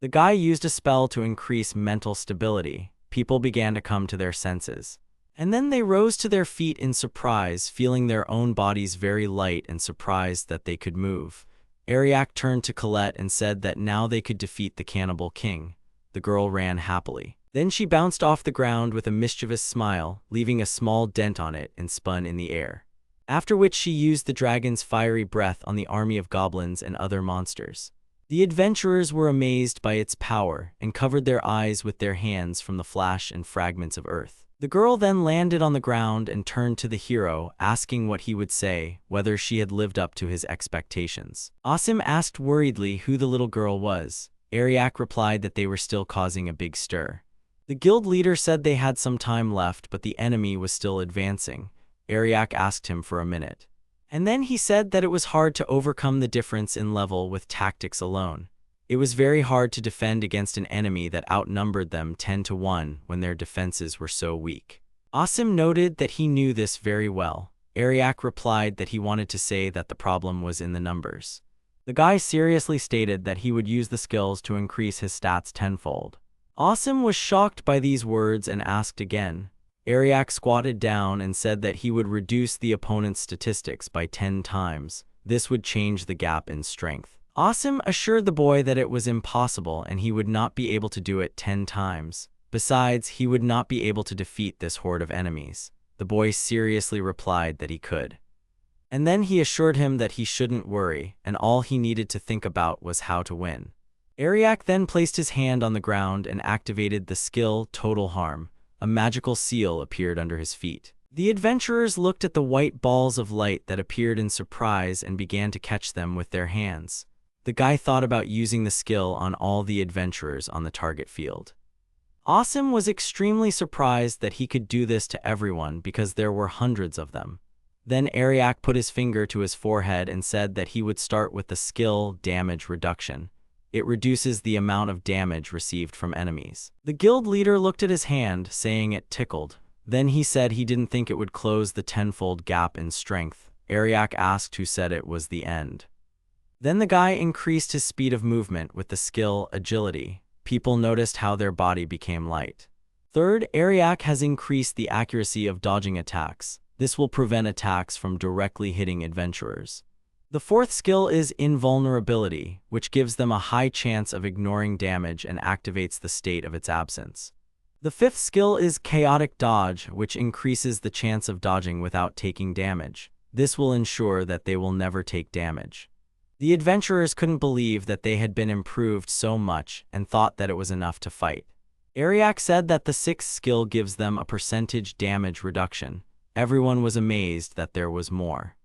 The guy used a spell to increase mental stability. People began to come to their senses. And then they rose to their feet in surprise, feeling their own bodies very light and surprised that they could move. Ariak turned to Colette and said that now they could defeat the Cannibal King. The girl ran happily. Then she bounced off the ground with a mischievous smile, leaving a small dent on it, and spun in the air. After which she used the dragon's fiery breath on the army of goblins and other monsters. The adventurers were amazed by its power and covered their eyes with their hands from the flash and fragments of earth. The girl then landed on the ground and turned to the hero, asking what he would say, whether she had lived up to his expectations. Asim asked worriedly who the little girl was. Ariak replied that they were still causing a big stir. The guild leader said they had some time left, but the enemy was still advancing. Ariak asked him for a minute. And then he said that it was hard to overcome the difference in level with tactics alone. It was very hard to defend against an enemy that outnumbered them 10-1 when their defenses were so weak. Asim noted that he knew this very well. Ariak replied that he wanted to say that the problem was in the numbers. The guy seriously stated that he would use the skills to increase his stats tenfold. Asim was shocked by these words and asked again. Ariak squatted down and said that he would reduce the opponent's statistics by 10 times. This would change the gap in strength. Asim assured the boy that it was impossible and he would not be able to do it 10 times. Besides, he would not be able to defeat this horde of enemies. The boy seriously replied that he could. And then he assured him that he shouldn't worry, and all he needed to think about was how to win. Ariak then placed his hand on the ground and activated the skill Total Harm. A magical seal appeared under his feet. The adventurers looked at the white balls of light that appeared in surprise and began to catch them with their hands. The guy thought about using the skill on all the adventurers on the target field. Asim was extremely surprised that he could do this to everyone because there were hundreds of them. Then Ariak put his finger to his forehead and said that he would start with the skill damage reduction. It reduces the amount of damage received from enemies. The guild leader looked at his hand, saying it tickled. Then he said he didn't think it would close the tenfold gap in strength. Ariak asked who said it was the end. Then the guy increased his speed of movement with the skill agility. People noticed how their body became light. Third, Ariak has increased the accuracy of dodging attacks. This will prevent attacks from directly hitting adventurers. The fourth skill is invulnerability, which gives them a high chance of ignoring damage and activates the state of its absence. The fifth skill is chaotic dodge, which increases the chance of dodging without taking damage. This will ensure that they will never take damage. The adventurers couldn't believe that they had been improved so much and thought that it was enough to fight. Ariak said that the sixth skill gives them a percentage damage reduction. Everyone was amazed that there was more.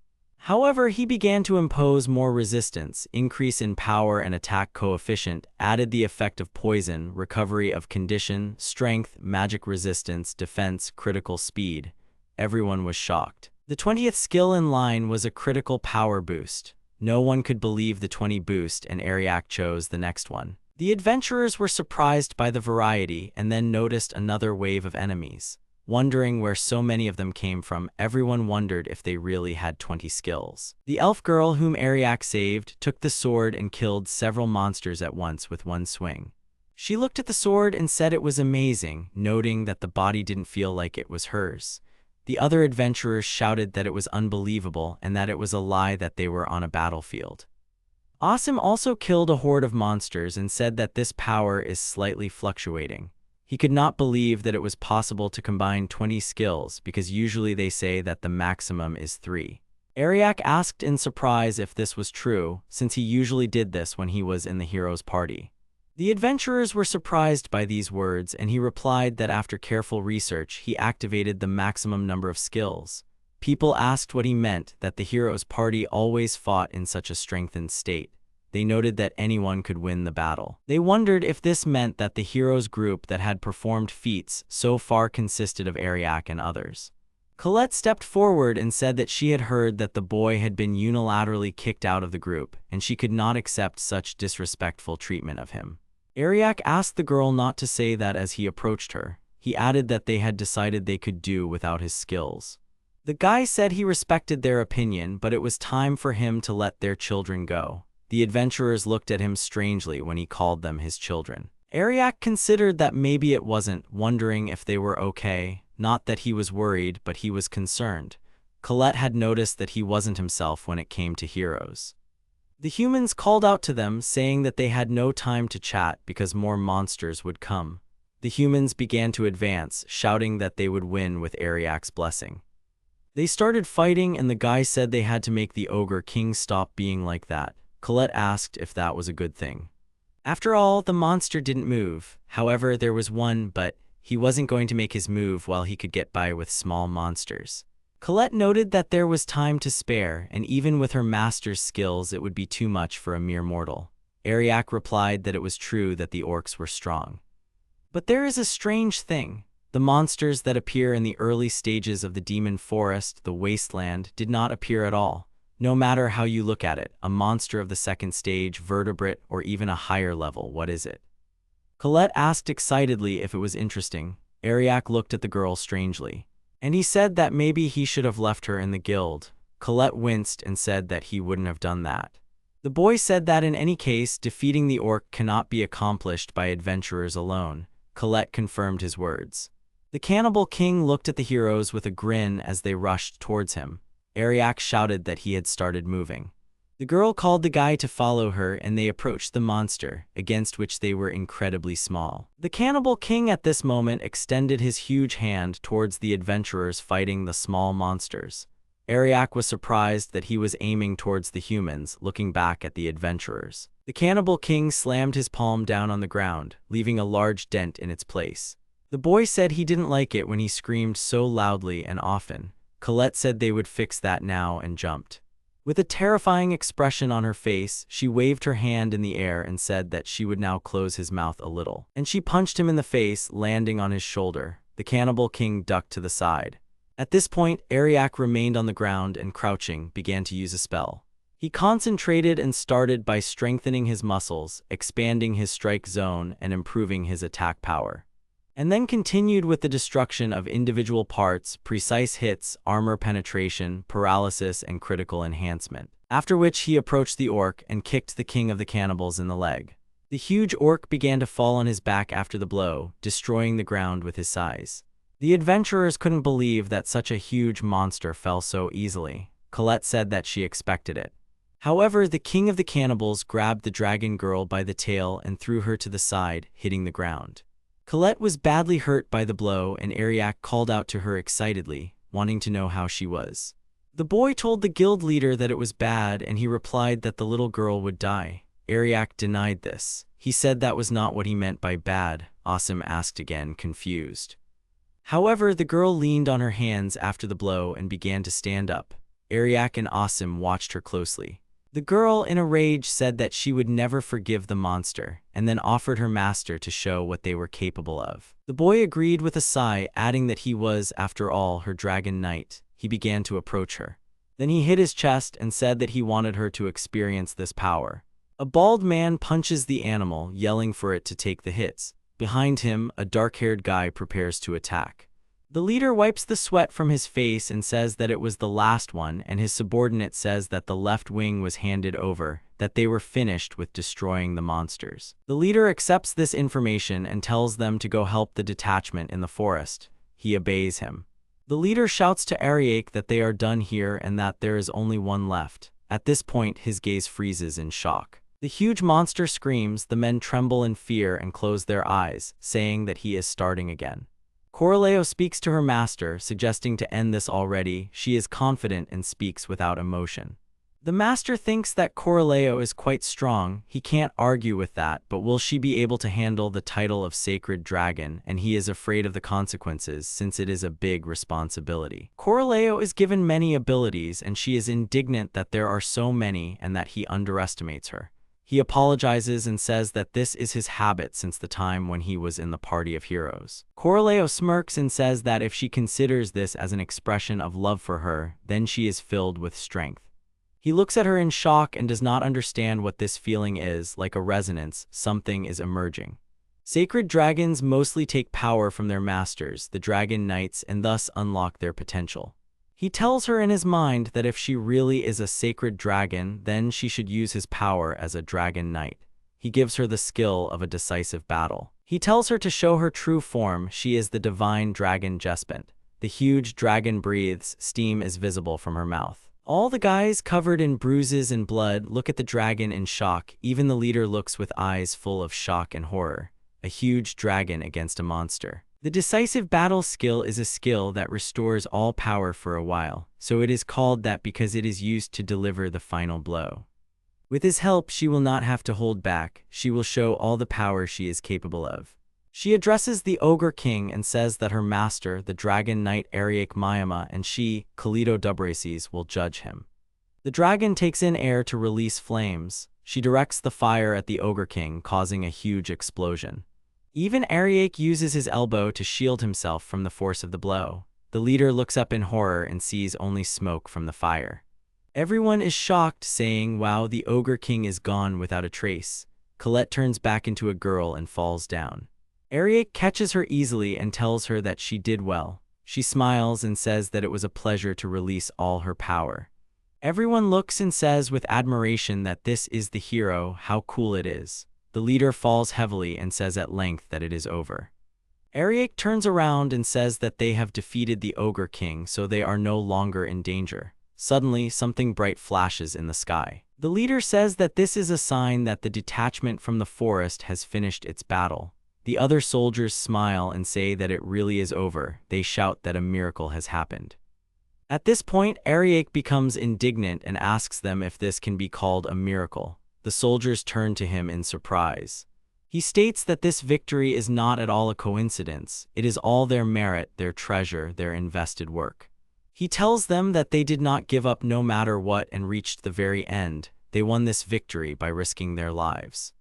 However, he began to impose more resistance, increase in power and attack coefficient, added the effect of poison, recovery of condition, strength, magic resistance, defense, critical speed. Everyone was shocked. The 20th skill in line was a critical power boost. No one could believe the 20 boost, and Ariak chose the next one. The adventurers were surprised by the variety and then noticed another wave of enemies. Wondering where so many of them came from, everyone wondered if they really had 20 skills. The elf girl whom Ariak saved took the sword and killed several monsters at once with one swing. She looked at the sword and said it was amazing, noting that the body didn't feel like it was hers. The other adventurers shouted that it was unbelievable and that it was a lie that they were on a battlefield. Asim also killed a horde of monsters and said that this power is slightly fluctuating. He could not believe that it was possible to combine 20 skills because usually they say that the maximum is 3. Ariak asked in surprise if this was true, since he usually did this when he was in the hero's party. The adventurers were surprised by these words, and he replied that after careful research, he activated the maximum number of skills. People asked what he meant, that the hero's party always fought in such a strengthened state. They noted that anyone could win the battle. They wondered if this meant that the hero's group that had performed feats so far consisted of Ariak and others. Colette stepped forward and said that she had heard that the boy had been unilaterally kicked out of the group, and she could not accept such disrespectful treatment of him. Ariak asked the girl not to say that as he approached her. He added that they had decided they could do without his skills. The guy said he respected their opinion, but it was time for him to let their children go. The adventurers looked at him strangely when he called them his children. Ariak considered that maybe it wasn't, wondering if they were okay. Not that he was worried, but he was concerned. Colette had noticed that he wasn't himself when it came to heroes. The humans called out to them, saying that they had no time to chat because more monsters would come. The humans began to advance, shouting that they would win with Ariak's blessing. They started fighting, and the guy said they had to make the ogre king stop being like that. Colette asked if that was a good thing. After all, the monster didn't move. However, there was one, but he wasn't going to make his move while he could get by with small monsters. Colette noted that there was time to spare, and even with her master's skills it would be too much for a mere mortal. Ariak replied that it was true that the orcs were strong. But there is a strange thing. The monsters that appear in the early stages of the demon forest, the wasteland, did not appear at all. No matter how you look at it, a monster of the second stage, vertebrate, or even a higher level, what is it? Colette asked excitedly if it was interesting. Ariak looked at the girl strangely. And he said that maybe he should have left her in the guild. Colette winced and said that he wouldn't have done that. The boy said that in any case, defeating the orc cannot be accomplished by adventurers alone. Colette confirmed his words. The cannibal king looked at the heroes with a grin as they rushed towards him. Ariak shouted that he had started moving. The girl called the guy to follow her, and they approached the monster, against which they were incredibly small. The cannibal king at this moment extended his huge hand towards the adventurers fighting the small monsters. Ariak was surprised that he was aiming towards the humans, looking back at the adventurers. The cannibal king slammed his palm down on the ground, leaving a large dent in its place. The boy said he didn't like it when he screamed so loudly and often. Colette said they would fix that now and jumped. With a terrifying expression on her face, she waved her hand in the air and said that she would now close his mouth a little. And she punched him in the face, landing on his shoulder. The cannibal king ducked to the side. At this point, Ariak remained on the ground and crouching, began to use a spell. He concentrated and started by strengthening his muscles, expanding his strike zone, and improving his attack power. And then continued with the destruction of individual parts, precise hits, armor penetration, paralysis, and critical enhancement. After which he approached the orc and kicked the king of the cannibals in the leg. The huge orc began to fall on his back after the blow, destroying the ground with his size. The adventurers couldn't believe that such a huge monster fell so easily. Colette said that she expected it. However, the king of the cannibals grabbed the dragon girl by the tail and threw her to the side, hitting the ground. Colette was badly hurt by the blow, and Ariak called out to her excitedly, wanting to know how she was. The boy told the guild leader that it was bad, and he replied that the little girl would die. Ariak denied this. He said that was not what he meant by bad. Asim asked again, confused. However, the girl leaned on her hands after the blow and began to stand up. Ariak and Asim watched her closely. The girl, in a rage, said that she would never forgive the monster, and then offered her master to show what they were capable of. The boy agreed with a sigh, adding that he was, after all, her dragon knight. He began to approach her. Then he hit his chest and said that he wanted her to experience this power. A bald man punches the animal, yelling for it to take the hits. Behind him, a dark-haired guy prepares to attack. The leader wipes the sweat from his face and says that it was the last one, and his subordinate says that the left wing was handed over, that they were finished with destroying the monsters. The leader accepts this information and tells them to go help the detachment in the forest. He obeys him. The leader shouts to Ariak that they are done here and that there is only one left. At this point, his gaze freezes in shock. The huge monster screams, the men tremble in fear and close their eyes, saying that he is starting again. Korarete speaks to her master, suggesting to end this already. She is confident and speaks without emotion. The master thinks that Korarete is quite strong. He can't argue with that, but will she be able to handle the title of Sacred Dragon? And he is afraid of the consequences, since it is a big responsibility. Korarete is given many abilities, and she is indignant that there are so many and that he underestimates her. He apologizes and says that this is his habit since the time when he was in the party of heroes. Korarete smirks and says that if she considers this as an expression of love for her, then she is filled with strength. He looks at her in shock and does not understand what this feeling is. Like a resonance, something is emerging. Sacred dragons mostly take power from their masters, the dragon knights, and thus unlock their potential. He tells her in his mind that if she really is a sacred dragon, then she should use his power as a dragon knight. He gives her the skill of a decisive battle. He tells her to show her true form. She is the divine dragon Jespent. The huge dragon breathes, steam is visible from her mouth. All the guys covered in bruises and blood look at the dragon in shock. Even the leader looks with eyes full of shock and horror. A huge dragon against a monster. The decisive battle skill is a skill that restores all power for a while, so it is called that because it is used to deliver the final blow. With his help, she will not have to hold back. She will show all the power she is capable of. She addresses the Ogre King and says that her master, the Dragon Knight Ariak Mihama, and she, Kalito Dubraces, will judge him. The dragon takes in air to release flames. She directs the fire at the Ogre King, causing a huge explosion. Even Ariak uses his elbow to shield himself from the force of the blow. The leader looks up in horror and sees only smoke from the fire. Everyone is shocked, saying, "Wow, the Ogre King is gone without a trace." Colette turns back into a girl and falls down. Ariak catches her easily and tells her that she did well. She smiles and says that it was a pleasure to release all her power. Everyone looks and says with admiration that this is the hero, how cool it is. The leader falls heavily and says at length that it is over. Ariak turns around and says that they have defeated the Ogre King, so they are no longer in danger. Suddenly, something bright flashes in the sky. The leader says that this is a sign that the detachment from the forest has finished its battle. The other soldiers smile and say that it really is over. They shout that a miracle has happened. At this point, Ariak becomes indignant and asks them if this can be called a miracle. The soldiers turn to him in surprise. He states that this victory is not at all a coincidence. It is all their merit, their treasure, their invested work. He tells them that they did not give up no matter what and reached the very end. They won this victory by risking their lives.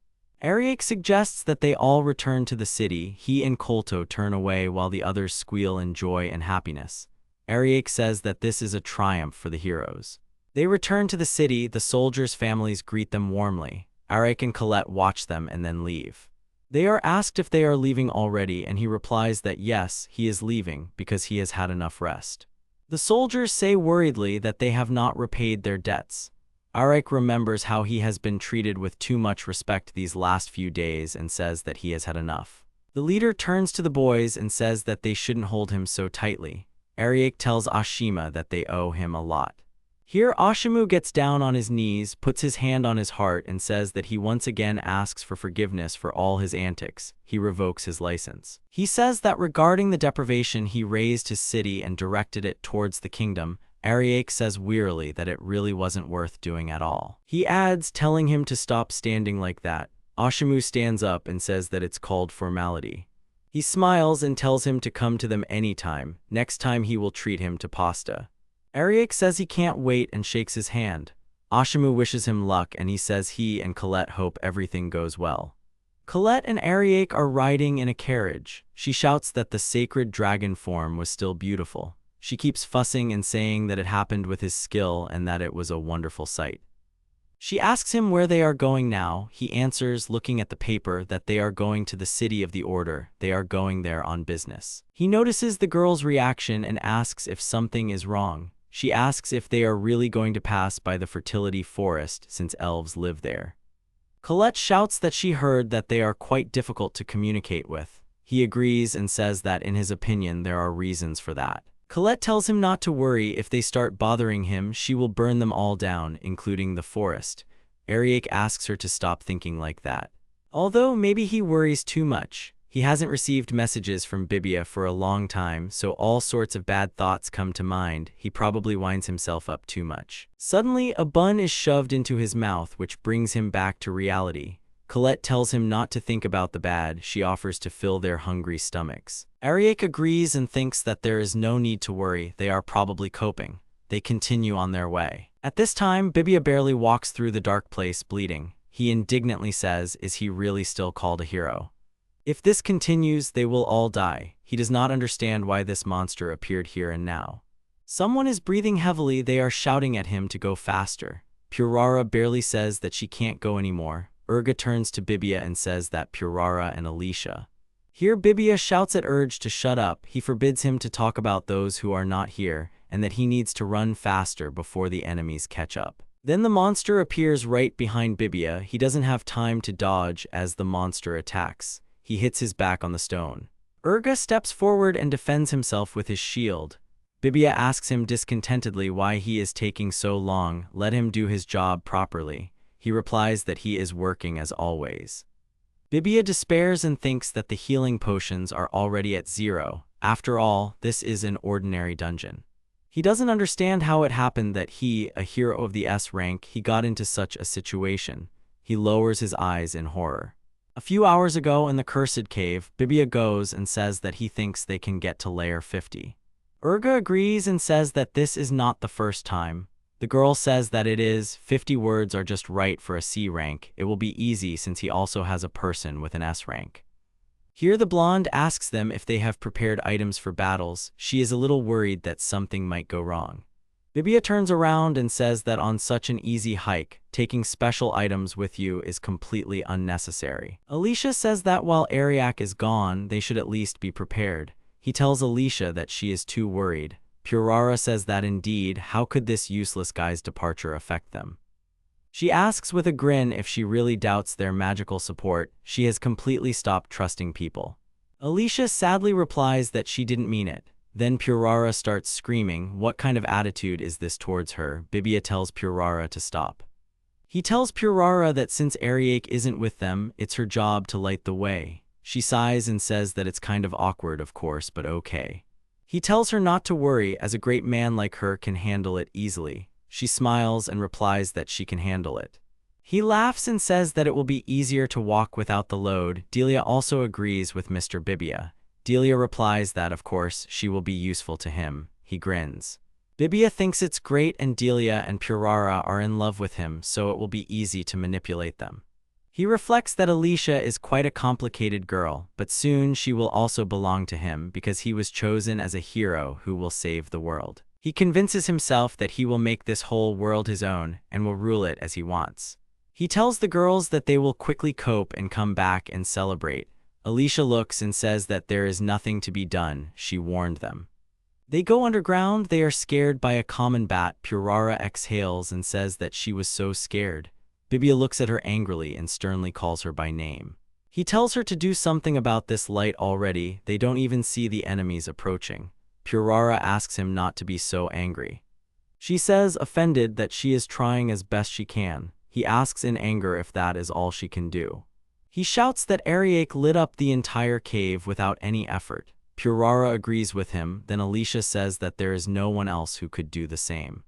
Ariak suggests that they all return to the city. He and Kolto turn away while the others squeal in joy and happiness. Ariak says that this is a triumph for the heroes. They return to the city, the soldiers' families greet them warmly. Ariak and Colette watch them and then leave. They are asked if they are leaving already, and he replies that yes, he is leaving because he has had enough rest. The soldiers say worriedly that they have not repaid their debts. Ariak remembers how he has been treated with too much respect these last few days and says that he has had enough. The leader turns to the boys and says that they shouldn't hold him so tightly. Ariak tells Ashima that they owe him a lot. Here Ashimu gets down on his knees, puts his hand on his heart, and says that he once again asks for forgiveness for all his antics. He revokes his license. He says that regarding the deprivation, he raised his city and directed it towards the kingdom. Ariak says wearily that it really wasn't worth doing at all. He adds, telling him to stop standing like that. Ashimu stands up and says that it's called formality. He smiles and tells him to come to them anytime. Next time he will treat him to pasta. Ariak says he can't wait and shakes his hand. Ashimu wishes him luck and he says he and Colette hope everything goes well. Colette and Ariak are riding in a carriage. She shouts that the sacred dragon form was still beautiful. She keeps fussing and saying that it happened with his skill and that it was a wonderful sight. She asks him where they are going now. He answers, looking at the paper, that they are going to the city of the Order. They are going there on business. He notices the girl's reaction and asks if something is wrong. She asks if they are really going to pass by the fertility forest since elves live there. Colette shouts that she heard that they are quite difficult to communicate with. He agrees and says that in his opinion there are reasons for that. Colette tells him not to worry. If they start bothering him, she will burn them all down, including the forest. Ariak asks her to stop thinking like that. Although maybe he worries too much. He hasn't received messages from Bibia for a long time, so all sorts of bad thoughts come to mind. He probably winds himself up too much. Suddenly, a bun is shoved into his mouth, which brings him back to reality. Colette tells him not to think about the bad. She offers to fill their hungry stomachs. Ariak agrees and thinks that there is no need to worry. They are probably coping. They continue on their way. At this time, Bibia barely walks through the dark place, bleeding. He indignantly says, is he really still called a hero? If this continues, they will all die. He does not understand why this monster appeared here and now. Someone is breathing heavily. They are shouting at him to go faster. Purara barely says that she can't go anymore. Urga turns to Bibia and says that Purara and Alicia. Here Bibia shouts at Urge to shut up. He forbids him to talk about those who are not here, and that he needs to run faster before the enemies catch up. Then the monster appears right behind Bibia. He doesn't have time to dodge as the monster attacks. He hits his back on the stone. Urga steps forward and defends himself with his shield. Bibia asks him discontentedly why he is taking so long. Let him do his job properly. He replies that he is working as always. Bibia despairs and thinks that the healing potions are already at 0. After all, this is an ordinary dungeon. He doesn't understand how it happened that he, a hero of the S rank, he got into such a situation. He lowers his eyes in horror. A few hours ago in the Cursed Cave, Bibia goes and says that he thinks they can get to layer 50. Urga agrees and says that this is not the first time. The girl says that it is. 50 words are just right for a C rank. It will be easy since he also has a person with an S rank. Here the blonde asks them if they have prepared items for battles. She is a little worried that something might go wrong. Bibia turns around and says that on such an easy hike, taking special items with you is completely unnecessary. Alicia says that while Ariak is gone, they should at least be prepared. He tells Alicia that she is too worried. Purara says that indeed, how could this useless guy's departure affect them? She asks with a grin if she really doubts their magical support. She has completely stopped trusting people. Alicia sadly replies that she didn't mean it. Then Purara starts screaming. What kind of attitude is this towards her? Bibia tells Purara to stop. He tells Purara that since Ariak isn't with them, it's her job to light the way. She sighs and says that it's kind of awkward, of course, but okay. He tells her not to worry, as a great man like her can handle it easily. She smiles and replies that she can handle it. He laughs and says that it will be easier to walk without the load. Delia also agrees with Mr. Bibia. Delia replies that, of course, she will be useful to him. He grins. Bibia thinks it's great and Delia and Purara are in love with him, so it will be easy to manipulate them. He reflects that Alicia is quite a complicated girl, but soon she will also belong to him because he was chosen as a hero who will save the world. He convinces himself that he will make this whole world his own and will rule it as he wants. He tells the girls that they will quickly cope and come back and celebrate. Alicia looks and says that there is nothing to be done. She warned them. They go underground. They are scared by a common bat. Purara exhales and says that she was so scared. Bibia looks at her angrily and sternly calls her by name. He tells her to do something about this light already. They don't even see the enemies approaching. Purara asks him not to be so angry. She says, offended, that she is trying as best she can. He asks in anger if that is all she can do. He shouts that Ariak lit up the entire cave without any effort. Purara agrees with him. Then Alicia says that there is no one else who could do the same.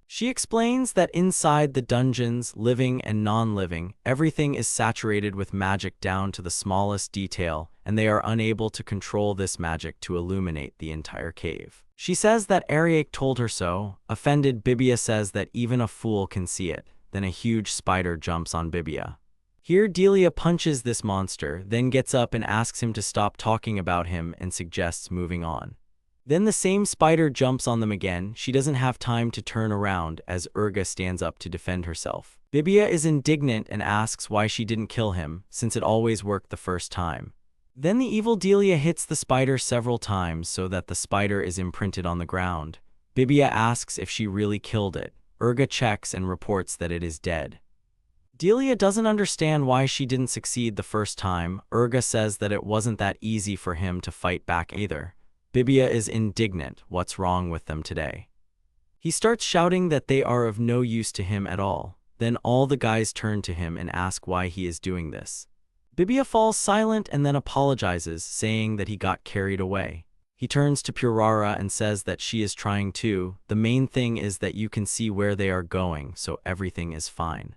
She explains that inside the dungeons, living and non-living, everything is saturated with magic down to the smallest detail, and they are unable to control this magic to illuminate the entire cave. She says that Ariak told her so. Offended, Bibia says that even a fool can see it. Then a huge spider jumps on Bibia. Here Delia punches this monster, then gets up and asks him to stop talking about him and suggests moving on. Then the same spider jumps on them again. She doesn't have time to turn around as Urga stands up to defend herself. Bibia is indignant and asks why she didn't kill him, since it always worked the first time. Then the evil Delia hits the spider several times so that the spider is imprinted on the ground. Bibia asks if she really killed it. Urga checks and reports that it is dead. Delia doesn't understand why she didn't succeed the first time. Urga says that it wasn't that easy for him to fight back either. Bibia is indignant. What's wrong with them today? He starts shouting that they are of no use to him at all. Then all the guys turn to him and ask why he is doing this. Bibia falls silent and then apologizes, saying that he got carried away. He turns to Purara and says that she is trying too. The main thing is that you can see where they are going, so everything is fine.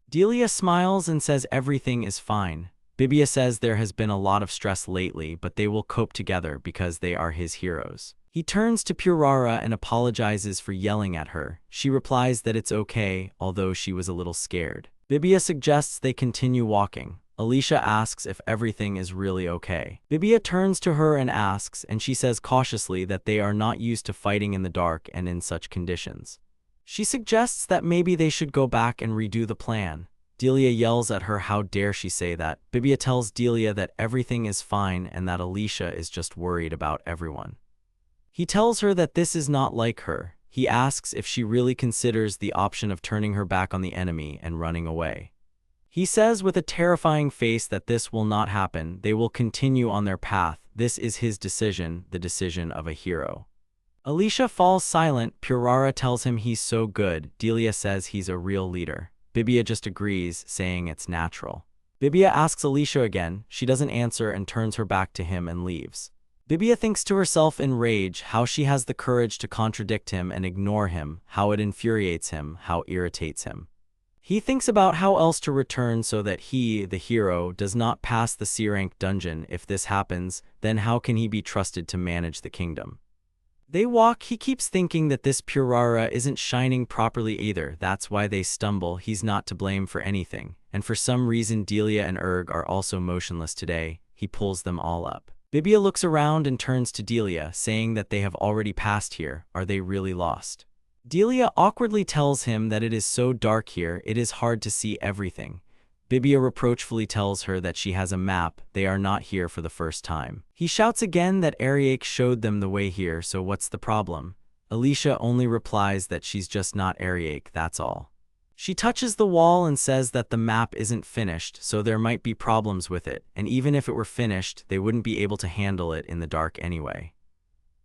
Delia smiles and says everything is fine. Bibia says there has been a lot of stress lately, but they will cope together because they are his heroes. He turns to Purara and apologizes for yelling at her. She replies that it's okay, although she was a little scared. Bibia suggests they continue walking. Alicia asks if everything is really okay. Bibia turns to her and asks, and she says cautiously that they are not used to fighting in the dark and in such conditions. She suggests that maybe they should go back and redo the plan. Delia yells at her, how dare she say that. Bibia tells Delia that everything is fine and that Alicia is just worried about everyone. He tells her that this is not like her. He asks if she really considers the option of turning her back on the enemy and running away. He says with a terrifying face that this will not happen. They will continue on their path. This is his decision, the decision of a hero. Alicia falls silent. Purara tells him he's so good. Delia says he's a real leader. Bibia just agrees, saying it's natural. Bibia asks Alicia again. She doesn't answer and turns her back to him and leaves. Bibia thinks to herself in rage how she has the courage to contradict him and ignore him, how it infuriates him, how irritates him. He thinks about how else to return so that he, the hero, does not pass the C-rank dungeon. If this happens, then how can he be trusted to manage the kingdom? They walk. He keeps thinking that this Purara isn't shining properly either. That's why they stumble. He's not to blame for anything. And for some reason Delia and Urg are also motionless today. He pulls them all up. Bibia looks around and turns to Delia, saying that they have already passed here. Are they really lost? Delia awkwardly tells him that it is so dark here, it is hard to see everything. Bibia reproachfully tells her that she has a map. They are not here for the first time. He shouts again that Ariak showed them the way here, so what's the problem? Alicia only replies that she's just not Ariak, that's all. She touches the wall and says that the map isn't finished, so there might be problems with it, and even if it were finished, they wouldn't be able to handle it in the dark anyway.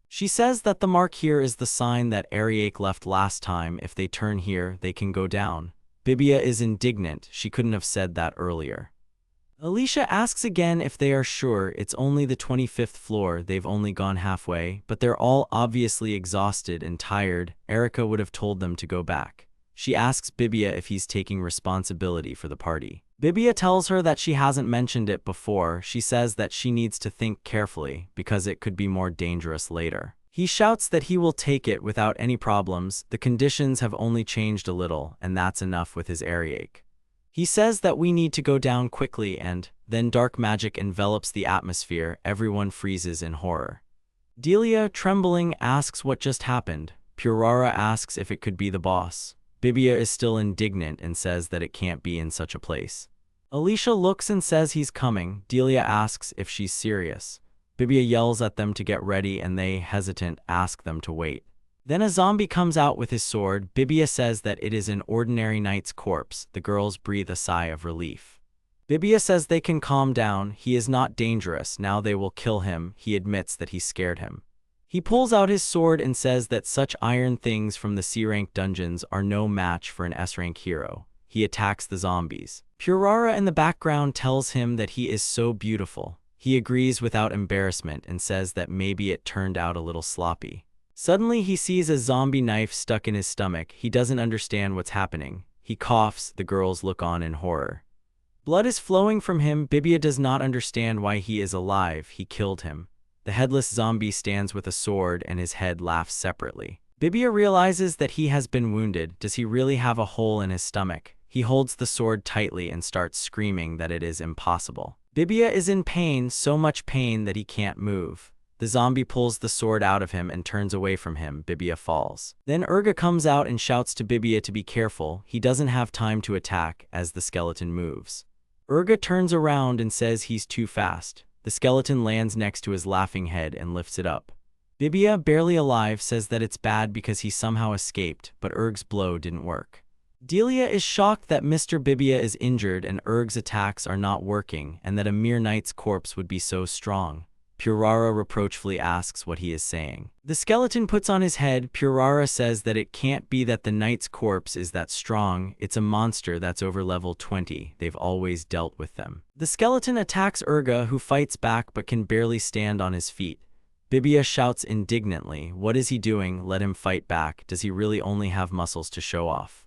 She says that the mark here is the sign that Ariak left last time. If they turn here, they can go down. Bibia is indignant. She couldn't have said that earlier. Alicia asks again if they are sure. It's only the 25th floor. They've only gone halfway, but they're all obviously exhausted and tired. Erica would have told them to go back. She asks Bibia if he's taking responsibility for the party. Bibia tells her that she hasn't mentioned it before. She says that she needs to think carefully because it could be more dangerous later. He shouts that he will take it without any problems. The conditions have only changed a little, and that's enough with his Ariak. He says that we need to go down quickly, and then dark magic envelops the atmosphere. Everyone freezes in horror. Delia, trembling, asks what just happened. Purara asks if it could be the boss. Bibia is still indignant and says that it can't be in such a place. Alicia looks and says he's coming. Delia asks if she's serious. Bibia yells at them to get ready and they, hesitant, ask them to wait. Then a zombie comes out with his sword. Bibia says that it is an ordinary knight's corpse. The girls breathe a sigh of relief. Bibia says they can calm down. He is not dangerous. Now they will kill him. He admits that he scared him. He pulls out his sword and says that such iron things from the C-rank dungeons are no match for an S-rank hero. He attacks the zombies. Purara in the background tells him that he is so beautiful. He agrees without embarrassment and says that maybe it turned out a little sloppy. Suddenly he sees a zombie knife stuck in his stomach. He doesn't understand what's happening. He coughs. The girls look on in horror. Blood is flowing from him. Bibia does not understand why he is alive. He killed him. The headless zombie stands with a sword and his head laughs separately. Bibia realizes that he has been wounded. Does he really have a hole in his stomach? He holds the sword tightly and starts screaming that it is impossible. Bibia is in pain, so much pain that he can't move. The zombie pulls the sword out of him and turns away from him. Bibia falls. Then Urga comes out and shouts to Bibia to be careful. He doesn't have time to attack as the skeleton moves. Urga turns around and says he's too fast. The skeleton lands next to his laughing head and lifts it up. Bibia, barely alive, says that it's bad because he somehow escaped, but Urg's blow didn't work. Delia is shocked that Mr. Bibia is injured and Urg's attacks are not working, and that a mere knight's corpse would be so strong. Purara reproachfully asks what he is saying. The skeleton puts on his head. Purara says that it can't be that the knight's corpse is that strong. It's a monster that's over level 20. They've always dealt with them. The skeleton attacks Urga, who fights back but can barely stand on his feet. Bibia shouts indignantly, "What is he doing? Let him fight back. Does he really only have muscles to show off?"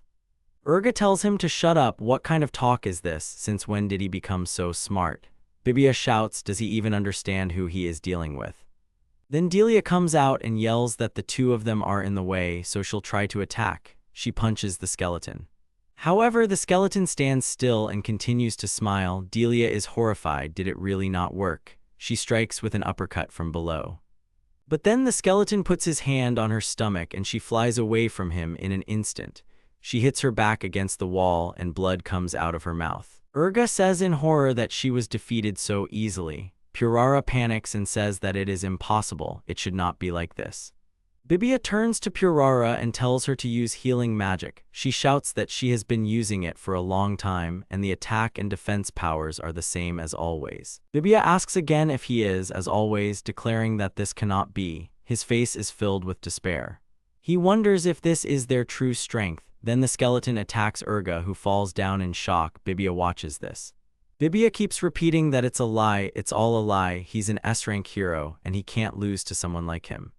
Urga tells him to shut up. What kind of talk is this? Since when did he become so smart? Bibia shouts, does he even understand who he is dealing with? Then Delia comes out and yells that the two of them are in the way, so she'll try to attack. She punches the skeleton. However, the skeleton stands still and continues to smile. Delia is horrified. Did it really not work? She strikes with an uppercut from below. But then the skeleton puts his hand on her stomach and she flies away from him in an instant. She hits her back against the wall and blood comes out of her mouth. Urga says in horror that she was defeated so easily. Purara panics and says that it is impossible. It should not be like this. Bibia turns to Purara and tells her to use healing magic. She shouts that she has been using it for a long time and the attack and defense powers are the same as always. Bibia asks again if he is, as always, declaring that this cannot be. His face is filled with despair. He wonders if this is their true strength. Then the skeleton attacks Urga, who falls down in shock. Bibia watches this. Bibia keeps repeating that it's a lie, it's all a lie, he's an S-rank hero, and he can't lose to someone like him.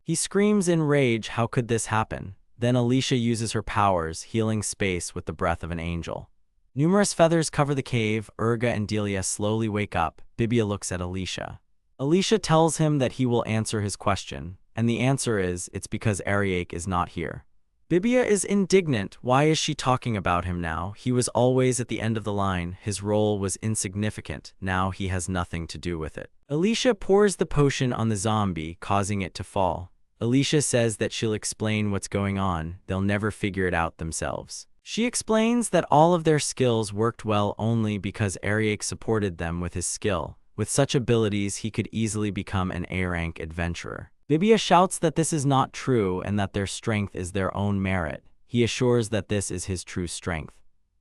He screams in rage, how could this happen? Then Alicia uses her powers, healing space with the breath of an angel. Numerous feathers cover the cave. Urga and Delia slowly wake up. Bibia looks at Alicia. Alicia tells him that he will answer his question, and the answer is, it's because Ariak is not here. Bibia is indignant. Why is she talking about him now? He was always at the end of the line. His role was insignificant. Now he has nothing to do with it. Alicia pours the potion on the zombie, causing it to fall. Alicia says that she'll explain what's going on. They'll never figure it out themselves. She explains that all of their skills worked well only because Ariak supported them with his skill. With such abilities, he could easily become an A-rank adventurer. Bibia shouts that this is not true and that their strength is their own merit. He assures that this is his true strength.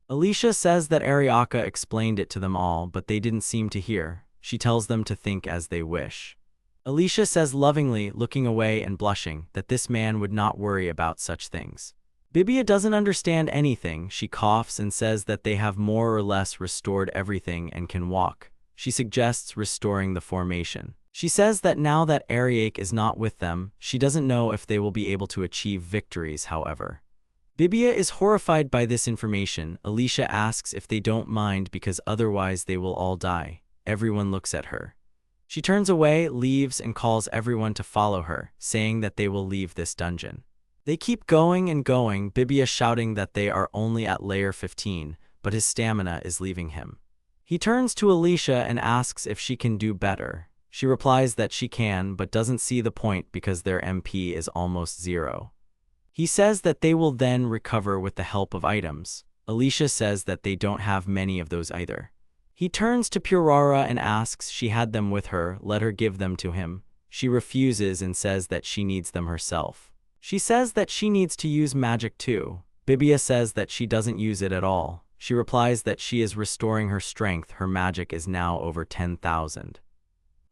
Alicia says that Ariaka explained it to them all, but they didn't seem to hear. She tells them to think as they wish. Alicia says lovingly, looking away and blushing, that this man would not worry about such things. Bibia doesn't understand anything. She coughs and says that they have more or less restored everything and can walk. She suggests restoring the formation. She says that now that Ariak is not with them, she doesn't know if they will be able to achieve victories, however. Bibia is horrified by this information. Alicia asks if they don't mind because otherwise they will all die. Everyone looks at her. She turns away, leaves, and calls everyone to follow her, saying that they will leave this dungeon. They keep going and going, Bibia shouting that they are only at layer 15, but his stamina is leaving him. He turns to Alicia and asks if she can do better. She replies that she can, but doesn't see the point because their MP is almost 0. He says that they will then recover with the help of items. Alicia says that they don't have many of those either. He turns to Purara and asks she had them with her, let her give them to him. She refuses and says that she needs them herself. She says that she needs to use magic too. Bibia says that she doesn't use it at all. She replies that she is restoring her strength, her magic is now over 10,000.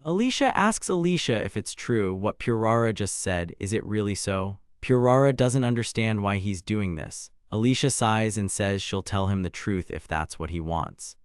Alicia asks Alicia if it's true what Purara just said, is it really so? Purara doesn't understand why he's doing this. Alicia sighs and says she'll tell him the truth if that's what he wants.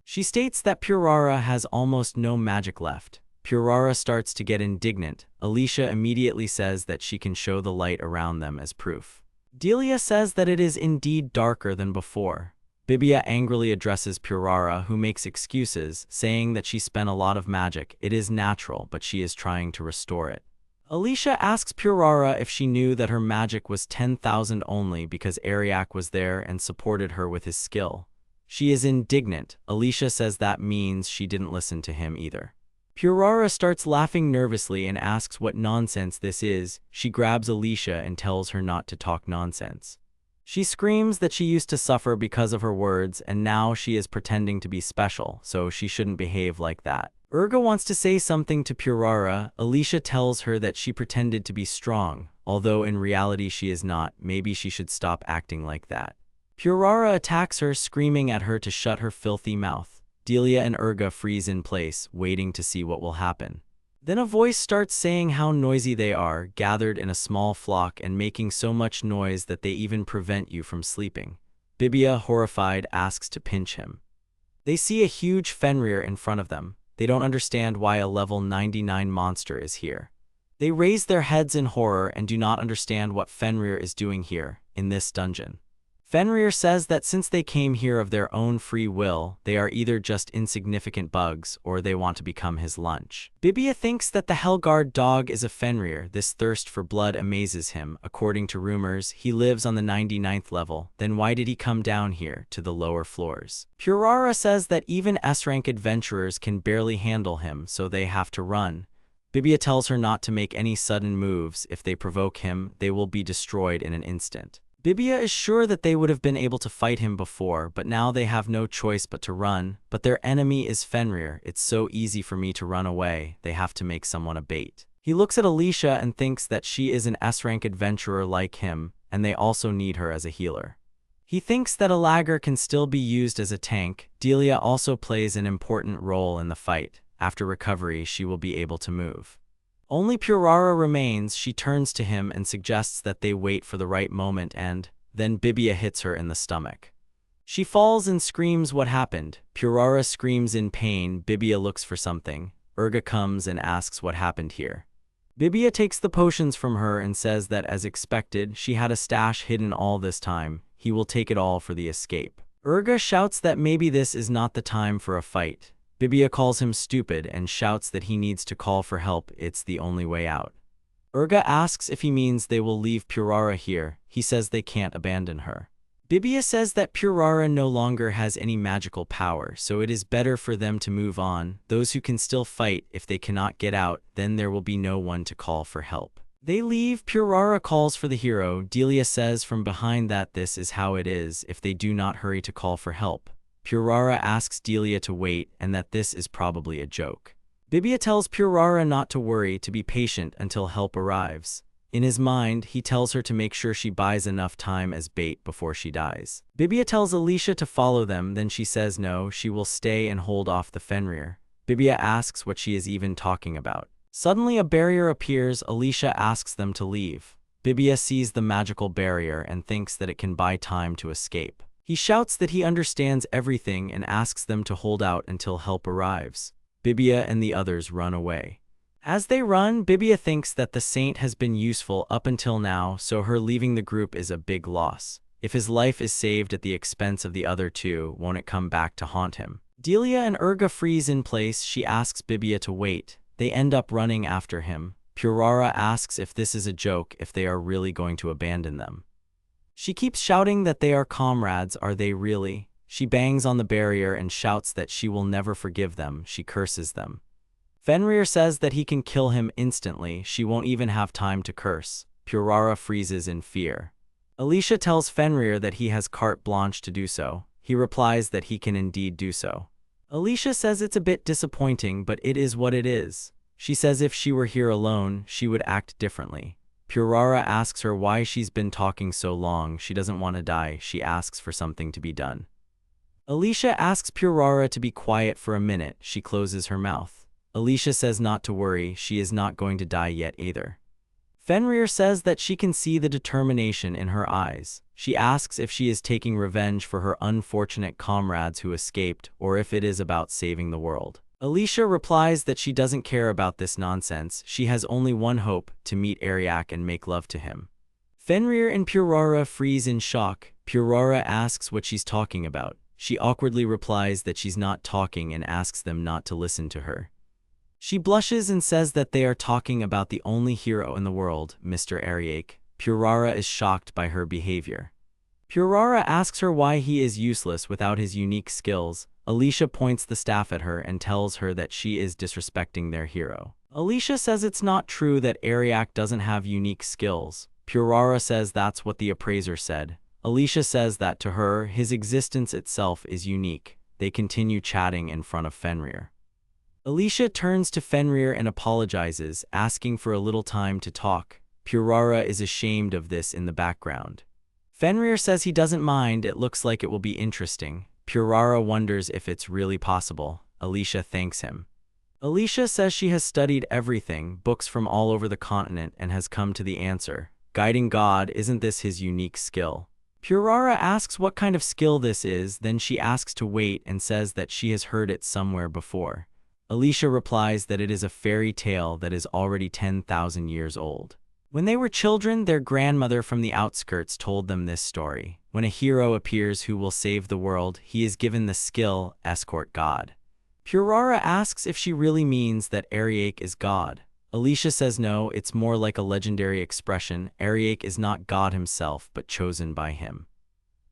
She states that Purara has almost no magic left. Purara starts to get indignant. Alicia immediately says that she can show the light around them as proof. Delia says that it is indeed darker than before. Bibia angrily addresses Purara, who makes excuses, saying that she spent a lot of magic. It is natural, but she is trying to restore it. Alicia asks Purara if she knew that her magic was 10,000 only because Ariak was there and supported her with his skill. She is indignant. Alicia says that means she didn't listen to him either. Purara starts laughing nervously and asks what nonsense this is. She grabs Alicia and tells her not to talk nonsense. She screams that she used to suffer because of her words and now she is pretending to be special, so she shouldn't behave like that. Urga wants to say something to Purara. Alicia tells her that she pretended to be strong, although in reality she is not. Maybe she should stop acting like that. Purara attacks her, screaming at her to shut her filthy mouth. Delia and Urga freeze in place, waiting to see what will happen. Then a voice starts saying how noisy they are, gathered in a small flock and making so much noise that they even prevent you from sleeping. Bibia, horrified, asks to pinch him. They see a huge Fenrir in front of them. They don't understand why a level 99 monster is here. They raise their heads in horror and do not understand what Fenrir is doing here, in this dungeon. Fenrir says that since they came here of their own free will, they are either just insignificant bugs or they want to become his lunch. Bibia thinks that the Helgard dog is a Fenrir. This thirst for blood amazes him. According to rumors, he lives on the 99th level. Then why did he come down here to the lower floors? Purara says that even S-rank adventurers can barely handle him, so they have to run. Bibia tells her not to make any sudden moves. If they provoke him, they will be destroyed in an instant. Bibia is sure that they would have been able to fight him before, but now they have no choice but to run. But their enemy is Fenrir. It's so easy for me to run away. They have to make someone a bait. He looks at Alicia and thinks that she is an S-rank adventurer like him, and they also need her as a healer. He thinks that a lagger can still be used as a tank. Delia also plays an important role in the fight. After recovery, she will be able to move. Only Purara remains. She turns to him and suggests that they wait for the right moment and then Bibia hits her in the stomach. She falls and screams what happened. Purara screams in pain. Bibia looks for something. Urga comes and asks what happened here. Bibia takes the potions from her and says that as expected, she had a stash hidden all this time. He will take it all for the escape. Urga shouts that maybe this is not the time for a fight. Bibia calls him stupid and shouts that he needs to call for help. It's the only way out. Urga asks if he means they will leave Purara here. He says they can't abandon her. Bibia says that Purara no longer has any magical power, so it is better for them to move on. Those who can still fight, if they cannot get out, then there will be no one to call for help. They leave. Purara calls for the hero. Delia says from behind that this is how it is if they do not hurry to call for help. Purara asks Delia to wait and that this is probably a joke. Bibia tells Purara not to worry, to be patient until help arrives. In his mind, he tells her to make sure she buys enough time as bait before she dies. Bibia tells Alicia to follow them, then she says no, she will stay and hold off the Fenrir. Bibia asks what she is even talking about. Suddenly a barrier appears. Alicia asks them to leave. Bibia sees the magical barrier and thinks that it can buy time to escape. He shouts that he understands everything and asks them to hold out until help arrives. Bibia and the others run away. As they run, Bibia thinks that the saint has been useful up until now, so her leaving the group is a big loss. If his life is saved at the expense of the other two, won't it come back to haunt him? Delia and Urga freeze in place. She asks Bibia to wait. They end up running after him. Purara asks if this is a joke, if they are really going to abandon them. She keeps shouting that they are comrades. Are they really? She bangs on the barrier and shouts that she will never forgive them. She curses them. Fenrir says that he can kill him instantly. She won't even have time to curse. Purara freezes in fear. Alicia tells Fenrir that he has carte blanche to do so. He replies that he can indeed do so. Alicia says it's a bit disappointing, but it is what it is. She says if she were here alone, she would act differently. Purara asks her why she's been talking so long. She doesn't want to die. She asks for something to be done. Alicia asks Purara to be quiet for a minute. She closes her mouth. Alicia says not to worry. She is not going to die yet either. Fenrir says that she can see the determination in her eyes. She asks if she is taking revenge for her unfortunate comrades who escaped, or if it is about saving the world. Alicia replies that she doesn't care about this nonsense. She has only one hope, to meet Ariak and make love to him. Fenrir and Purara freeze in shock. Purara asks what she's talking about. She awkwardly replies that she's not talking and asks them not to listen to her. She blushes and says that they are talking about the only hero in the world, Mr. Ariak. Purara is shocked by her behavior. Purara asks her why he is useless without his unique skills. Alicia points the staff at her and tells her that she is disrespecting their hero. Alicia says it's not true that Ariak doesn't have unique skills. Purara says that's what the appraiser said. Alicia says that to her, his existence itself is unique. They continue chatting in front of Fenrir. Alicia turns to Fenrir and apologizes, asking for a little time to talk. Purara is ashamed of this in the background. Fenrir says he doesn't mind. It looks like it will be interesting. Purara wonders if it's really possible. Alicia thanks him. Alicia says she has studied everything, books from all over the continent, and has come to the answer. Guiding God, isn't this his unique skill? Purara asks what kind of skill this is, then she asks to wait and says that she has heard it somewhere before. Alicia replies that it is a fairy tale that is already 10,000 years old. When they were children, their grandmother from the outskirts told them this story. When a hero appears who will save the world, he is given the skill, escort God. Purara asks if she really means that Ariak is God. Alicia says no, it's more like a legendary expression. Ariak is not God himself, but chosen by him.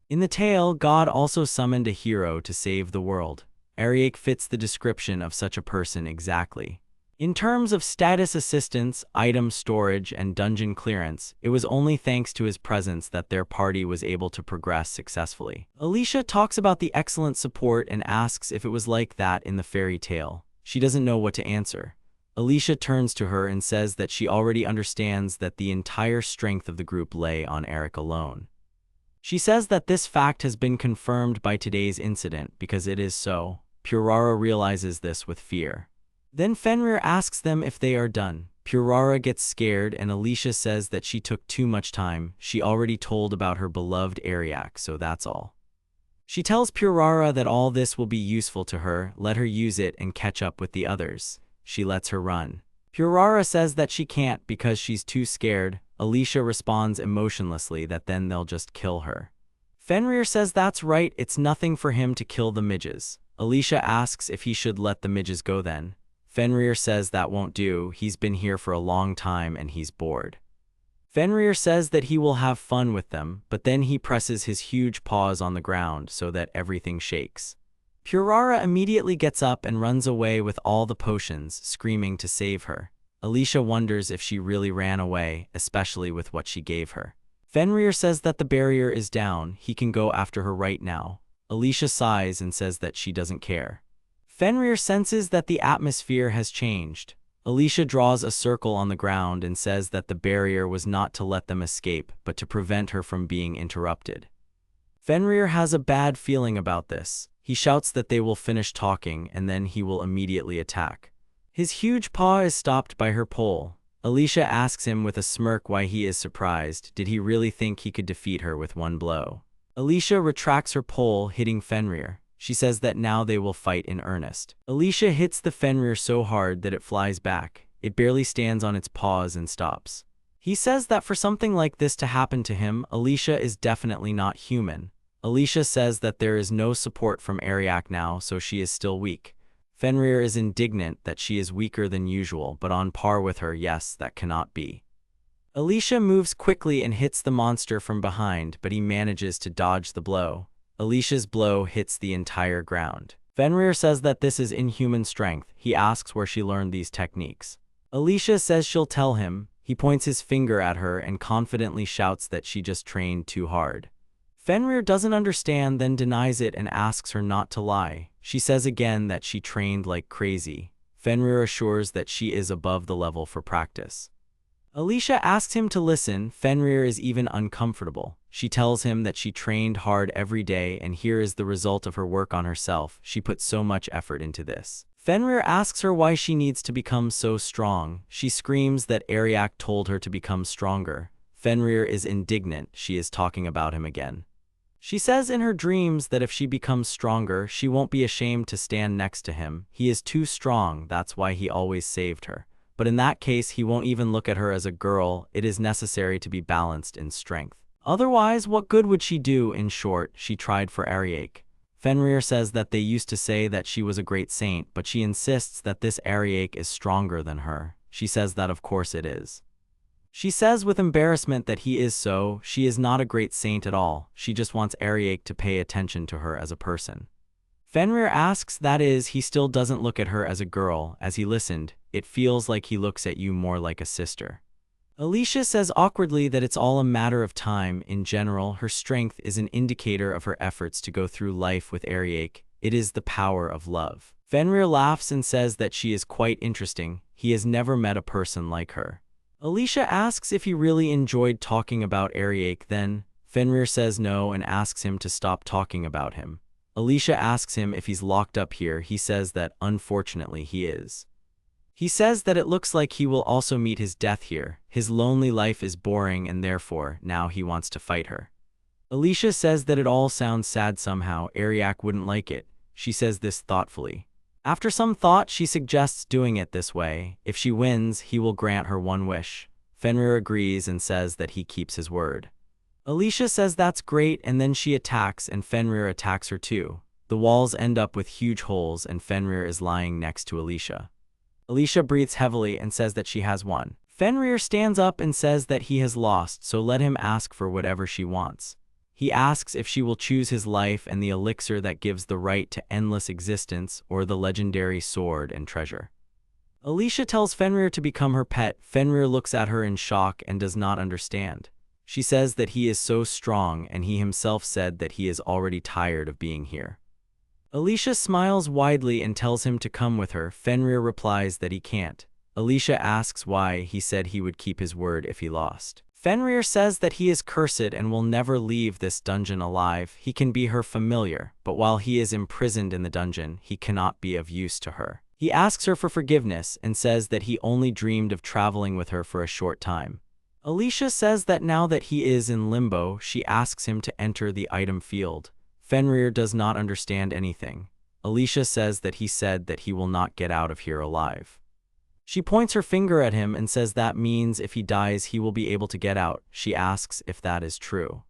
In the tale, God also summoned a hero to save the world. Ariak fits the description of such a person exactly. In terms of status assistance, item storage, and dungeon clearance, it was only thanks to his presence that their party was able to progress successfully. Alicia talks about the excellent support and asks if it was like that in the fairy tale. She doesn't know what to answer. Alicia turns to her and says that she already understands that the entire strength of the group lay on Ariak alone. She says that this fact has been confirmed by today's incident because it is so. Purara realizes this with fear. Then Fenrir asks them if they are done. Purara gets scared and Alicia says that she took too much time. She already told about her beloved Ariak, so that's all. She tells Purara that all this will be useful to her, let her use it and catch up with the others. She lets her run. Purara says that she can't because she's too scared. Alicia responds emotionlessly that then they'll just kill her. Fenrir says that's right, it's nothing for him to kill the midges. Alicia asks if he should let the midges go then. Fenrir says that won't do, he's been here for a long time and he's bored. Fenrir says that he will have fun with them, but then he presses his huge paws on the ground so that everything shakes. Purara immediately gets up and runs away with all the potions, screaming to save her. Alicia wonders if she really ran away, especially with what she gave her. Fenrir says that the barrier is down, he can go after her right now. Alicia sighs and says that she doesn't care. Fenrir senses that the atmosphere has changed. Alicia draws a circle on the ground and says that the barrier was not to let them escape, but to prevent her from being interrupted. Fenrir has a bad feeling about this. He shouts that they will finish talking and then he will immediately attack. His huge paw is stopped by her pole. Alicia asks him with a smirk why he is surprised. Did he really think he could defeat her with one blow? Alicia retracts her pole, hitting Fenrir. She says that now they will fight in earnest. Alicia hits the Fenrir so hard that it flies back. It barely stands on its paws and stops. He says that for something like this to happen to him, Alicia is definitely not human. Alicia says that there is no support from Ariak now, so she is still weak. Fenrir is indignant that she is weaker than usual, but on par with her. Yes, that cannot be. Alicia moves quickly and hits the monster from behind, but he manages to dodge the blow. Alicia's blow hits the entire ground. Fenrir says that this is inhuman strength. He asks where she learned these techniques. Alicia says she'll tell him. He points his finger at her and confidently shouts that she just trained too hard. Fenrir doesn't understand, then denies it and asks her not to lie. She says again that she trained like crazy. Fenrir assures that she is above the level for practice. Alicia asks him to listen. Fenrir is even uncomfortable. She tells him that she trained hard every day and here is the result of her work on herself. She put so much effort into this. Fenrir asks her why she needs to become so strong. She screams that Ariak told her to become stronger. Fenrir is indignant. She is talking about him again. She says in her dreams that if she becomes stronger, she won't be ashamed to stand next to him. He is too strong, that's why he always saved her. But in that case, he won't even look at her as a girl. It is necessary to be balanced in strength. Otherwise, what good would she do? In short, she tried for Ariak. Fenrir says that they used to say that she was a great saint, but she insists that this Ariak is stronger than her. She says that of course it is. She says with embarrassment that he is so. She is not a great saint at all. She just wants Ariak to pay attention to her as a person. Fenrir asks, that is, he still doesn't look at her as a girl. As he listened, it feels like he looks at you more like a sister. Alicia says awkwardly that it's all a matter of time. In general, her strength is an indicator of her efforts to go through life with Ariak. It is the power of love. Fenrir laughs and says that she is quite interesting. He has never met a person like her. Alicia asks if he really enjoyed talking about Ariak then. Fenrir says no and asks him to stop talking about him. Alicia asks him if he's locked up here. He says that unfortunately he is. He says that it looks like he will also meet his death here. His lonely life is boring and therefore now he wants to fight her. Alicia says that it all sounds sad somehow. Ariak wouldn't like it. She says this thoughtfully. After some thought, she suggests doing it this way. If she wins, he will grant her one wish. Fenrir agrees and says that he keeps his word. Alicia says that's great and then she attacks and Fenrir attacks her too. The walls end up with huge holes and Fenrir is lying next to Alicia. Alicia breathes heavily and says that she has won. Fenrir stands up and says that he has lost, so let him ask for whatever she wants. He asks if she will choose his life and the elixir that gives the right to endless existence or the legendary sword and treasure. Alicia tells Fenrir to become her pet. Fenrir looks at her in shock and does not understand. She says that he is so strong and he himself said that he is already tired of being here. Alicia smiles widely and tells him to come with her. Fenrir replies that he can't. Alicia asks why. He said he would keep his word if he lost. Fenrir says that he is cursed and will never leave this dungeon alive. He can be her familiar, but while he is imprisoned in the dungeon, he cannot be of use to her. He asks her for forgiveness and says that he only dreamed of traveling with her for a short time. Alicia says that now that he is in limbo, she asks him to enter the item field. Fenrir does not understand anything. Alicia says that he said that he will not get out of here alive. She points her finger at him and says that means if he dies he will be able to get out. She asks if that is true.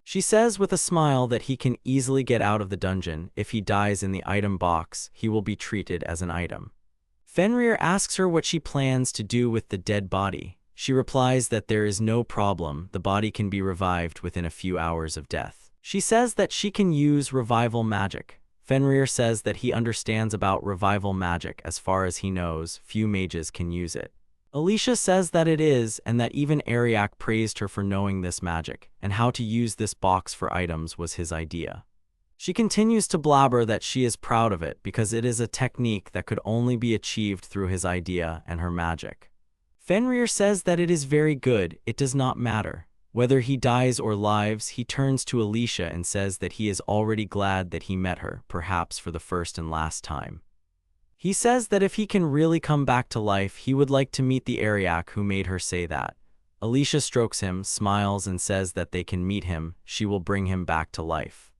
She says with a smile that he can easily get out of the dungeon. If he dies in the item box, he will be treated as an item. Fenrir asks her what she plans to do with the dead body. She replies that there is no problem, the body can be revived within a few hours of death. She says that she can use revival magic. Fenrir says that he understands about revival magic. As far as he knows, few mages can use it. Alicia says that it is, and that even Ariak praised her for knowing this magic, and how to use this box for items was his idea. She continues to blabber that she is proud of it because it is a technique that could only be achieved through his idea and her magic. Fenrir says that it is very good, it does not matter. Whether he dies or lives, he turns to Alicia and says that he is already glad that he met her, perhaps for the first and last time. He says that if he can really come back to life, he would like to meet the Ariak who made her say that. Alicia strokes him, smiles and says that they can meet him, she will bring him back to life.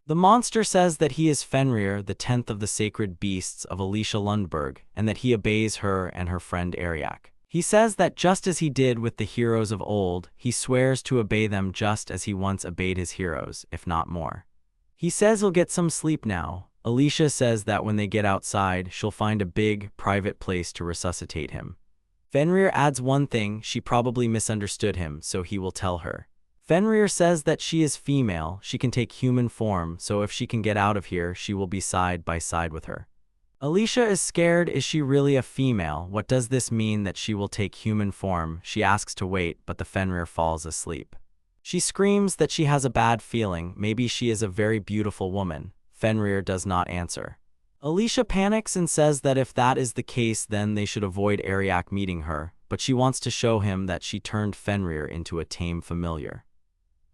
The monster says that he is Fenrir, the 10th of the sacred beasts of Alicia Lundberg, and that he obeys her and her friend Ariak. He says that just as he did with the heroes of old, he swears to obey them just as he once obeyed his heroes, if not more. He says he'll get some sleep now. Alicia says that when they get outside, she'll find a big, private place to resuscitate him. Fenrir adds one thing, she probably misunderstood him, so he will tell her. Fenrir says that she is female, she can take human form, so if she can get out of here, she will be side by side with her. Alicia is scared. Is she really a female? What does this mean that she will take human form? She asks to wait, but the Fenrir falls asleep. She screams that she has a bad feeling, maybe she is a very beautiful woman. Fenrir does not answer. Alicia panics and says that if that is the case, then they should avoid Ariak meeting her, but she wants to show him that she turned Fenrir into a tame familiar.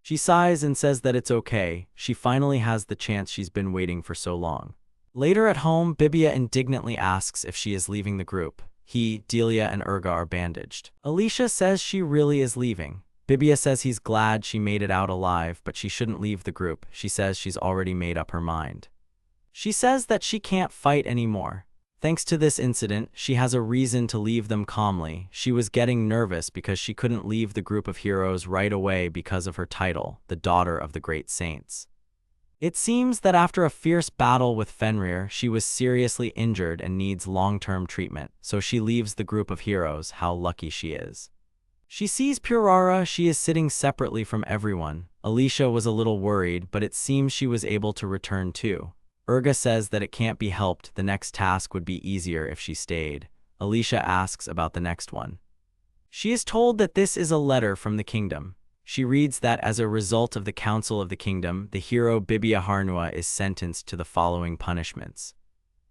She sighs and says that it's okay, she finally has the chance she's been waiting for so long. Later at home, Bibia indignantly asks if she is leaving the group. He, Delia, and Urga are bandaged. Alicia says she really is leaving. Bibia says he's glad she made it out alive, but she shouldn't leave the group. She says she's already made up her mind. She says that she can't fight anymore. Thanks to this incident, she has a reason to leave them calmly. She was getting nervous because she couldn't leave the group of heroes right away because of her title, the daughter of the great saints. It seems that after a fierce battle with Fenrir, she was seriously injured and needs long-term treatment, so she leaves the group of heroes. How lucky she is. She sees Purara. She is sitting separately from everyone. Alicia was a little worried, but it seems she was able to return too. Urga says that it can't be helped, the next task would be easier if she stayed. Alicia asks about the next one. She is told that this is a letter from the kingdom. She reads that as a result of the Council of the Kingdom, the hero Bibia Harnua is sentenced to the following punishments.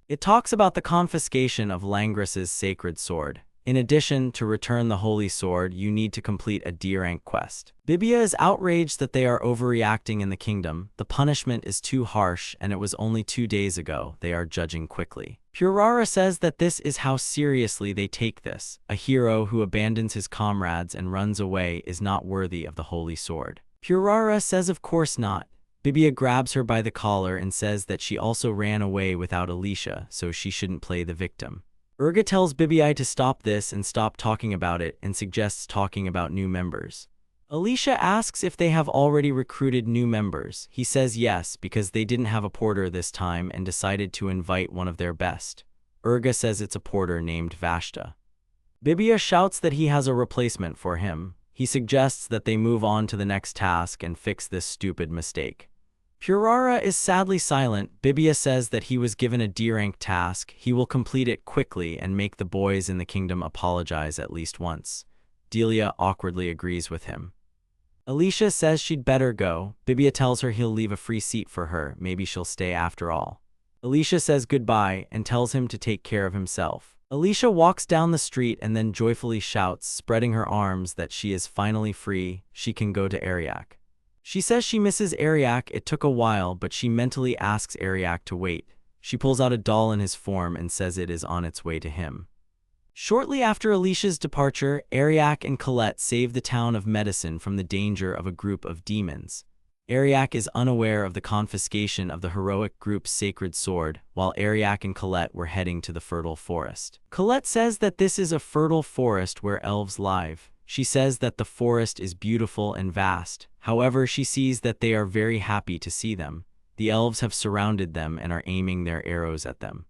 It talks about the confiscation of Langris's sacred sword. In addition, to return the holy sword, you need to complete a D-rank quest. Bibia is outraged that they are overreacting in the kingdom. The punishment is too harsh, and it was only 2 days ago. They are judging quickly. Purara says that this is how seriously they take this. A hero who abandons his comrades and runs away is not worthy of the holy sword. Purara says of course not. Bibia grabs her by the collar and says that she also ran away without Alicia, so she shouldn't play the victim. Urga tells Bibia to stop this and stop talking about it and suggests talking about new members. Alicia asks if they have already recruited new members. He says yes, because they didn't have a porter this time and decided to invite one of their best. Urga says it's a porter named Vashta. Bibia shouts that he has a replacement for him. He suggests that they move on to the next task and fix this stupid mistake. Purara is sadly silent. Bibia says that he was given a D-rank task. He will complete it quickly and make the boys in the kingdom apologize at least once. Delia awkwardly agrees with him. Alicia says she'd better go. Bibia tells her he'll leave a free seat for her. Maybe she'll stay after all. Alicia says goodbye and tells him to take care of himself. Alicia walks down the street and then joyfully shouts, spreading her arms, that she is finally free. She can go to Ariak. She says she misses Ariak. It took a while, but she mentally asks Ariak to wait. She pulls out a doll in his form and says it is on its way to him. Shortly after Alicia's departure, Ariak and Colette save the town of Medicine from the danger of a group of demons. Ariak is unaware of the confiscation of the heroic group's sacred sword, while Ariak and Colette were heading to the fertile forest. Colette says that this is a fertile forest where elves live. She says that the forest is beautiful and vast. However, she sees that they are very happy to see them. The elves have surrounded them and are aiming their arrows at them.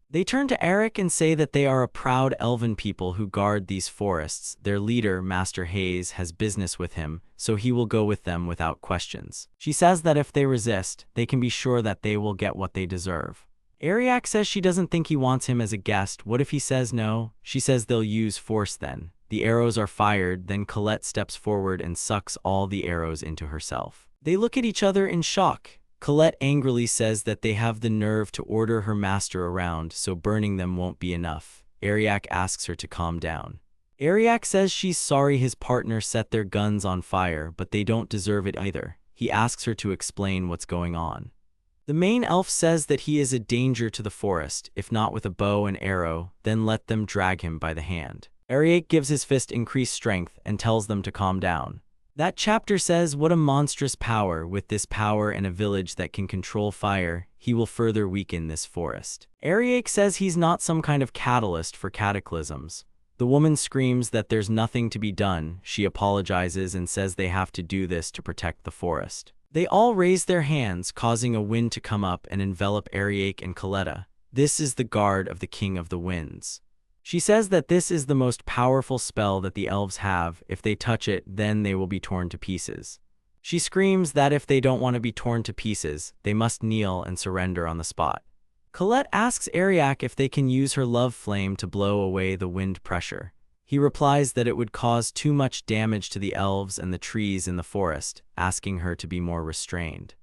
They turn to Ariak and say that they are a proud elven people who guard these forests. Their leader, Master Hayes, has business with him, so he will go with them without questions. She says that if they resist, they can be sure that they will get what they deserve. Ariak says she doesn't think he wants him as a guest. What if he says no? She says they'll use force then. The arrows are fired, then Colette steps forward and sucks all the arrows into herself. They look at each other in shock. Colette angrily says that they have the nerve to order her master around, so burning them won't be enough. Ariak asks her to calm down. Ariak says she's sorry his partner set their guns on fire, but they don't deserve it either. He asks her to explain what's going on. The main elf says that he is a danger to the forest. If not with a bow and arrow, then let them drag him by the hand. Ariak gives his fist increased strength and tells them to calm down. That chapter says, what a monstrous power. With this power and a village that can control fire, he will further weaken this forest. Ariak says he's not some kind of catalyst for cataclysms. The woman screams that there's nothing to be done. She apologizes and says they have to do this to protect the forest. They all raise their hands, causing a wind to come up and envelop Ariak and Coletta. This is the guard of the King of the Winds. She says that this is the most powerful spell that the elves have. If they touch it, then they will be torn to pieces. She screams that if they don't want to be torn to pieces, they must kneel and surrender on the spot. Colette asks Ariak if they can use her love flame to blow away the wind pressure. He replies that it would cause too much damage to the elves and the trees in the forest, asking her to be more restrained.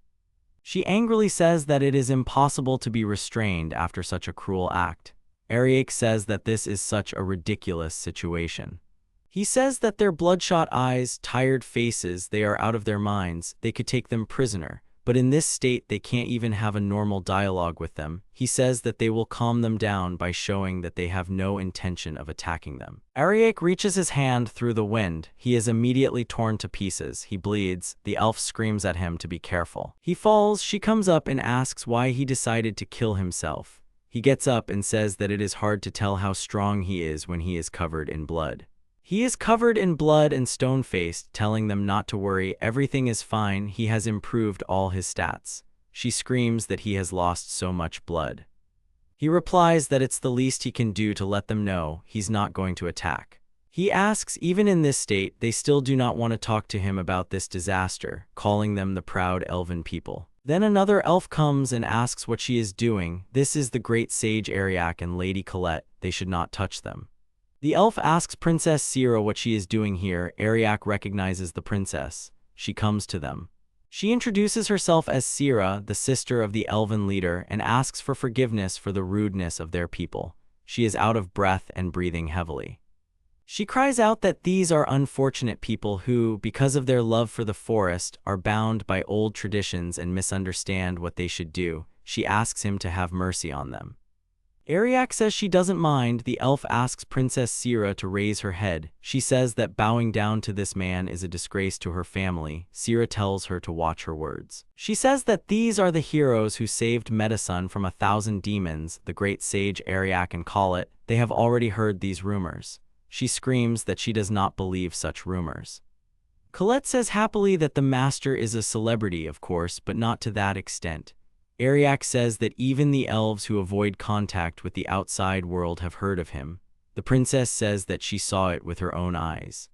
She angrily says that it is impossible to be restrained after such a cruel act. Ariak says that this is such a ridiculous situation. He says that their bloodshot eyes, tired faces, they are out of their minds, they could take them prisoner, but in this state they can't even have a normal dialogue with them. He says that they will calm them down by showing that they have no intention of attacking them. Ariak reaches his hand through the wind. He is immediately torn to pieces. He bleeds. The elf screams at him to be careful. He falls. She comes up and asks why he decided to kill himself. He gets up and says that it is hard to tell how strong he is when he is covered in blood. He is covered in blood and stone-faced, telling them not to worry, everything is fine, he has improved all his stats. She screams that he has lost so much blood. He replies that it's the least he can do to let them know he's not going to attack. He asks, even in this state, they still do not want to talk to him about this disaster, calling them the proud elven people. Then another elf comes and asks what she is doing. This is the great sage Ariak and Lady Colette. They should not touch them. The elf asks Princess Sira what she is doing here. Ariak recognizes the princess. She comes to them. She introduces herself as Sira, the sister of the elven leader, and asks for forgiveness for the rudeness of their people. She is out of breath and breathing heavily. She cries out that these are unfortunate people who, because of their love for the forest, are bound by old traditions and misunderstand what they should do. She asks him to have mercy on them. Ariak says she doesn't mind. The elf asks Princess Sira to raise her head. She says that bowing down to this man is a disgrace to her family. Sira tells her to watch her words. She says that these are the heroes who saved Metasun from 1,000 demons, the great sage Ariak and Colette. They have already heard these rumors. She screams that she does not believe such rumors. Colette says happily that the master is a celebrity, of course, but not to that extent. Ariak says that even the elves who avoid contact with the outside world have heard of him. The princess says that she saw it with her own eyes.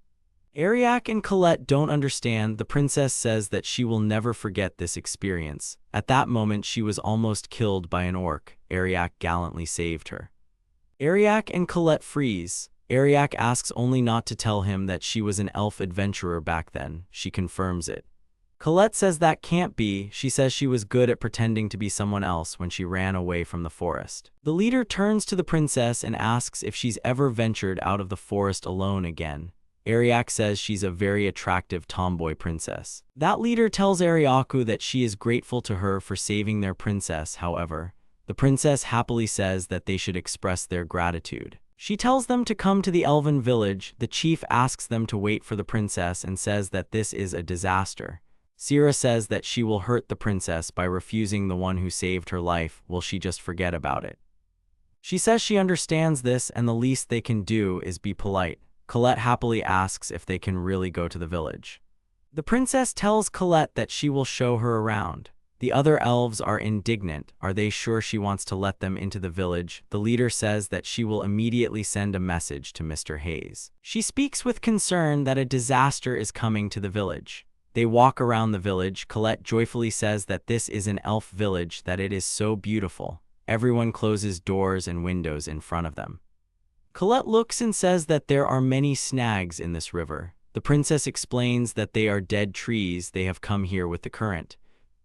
Ariak and Colette don't understand. The princess says that she will never forget this experience. At that moment she was almost killed by an orc. Ariak gallantly saved her. Ariak and Colette freeze. Ariak asks only not to tell him that she was an elf adventurer back then. She confirms it. Colette says that can't be. She says she was good at pretending to be someone else when she ran away from the forest. The leader turns to the princess and asks if she's ever ventured out of the forest alone again. Ariak says she's a very attractive tomboy princess. That leader tells Ariaku that she is grateful to her for saving their princess. However, the princess happily says that they should express their gratitude. She tells them to come to the elven village. The chief asks them to wait for the princess and says that this is a disaster. Sira says that she will hurt the princess by refusing the one who saved her life. Will she just forget about it? She says she understands this and the least they can do is be polite. Colette happily asks if they can really go to the village. The princess tells Colette that she will show her around. The other elves are indignant. Are they sure she wants to let them into the village? The leader says that she will immediately send a message to Mr. Hayes. She speaks with concern that a disaster is coming to the village. They walk around the village. Colette joyfully says that this is an elf village, that it is so beautiful. Everyone closes doors and windows in front of them. Colette looks and says that there are many snags in this river. The princess explains that they are dead trees. They have come here with the current.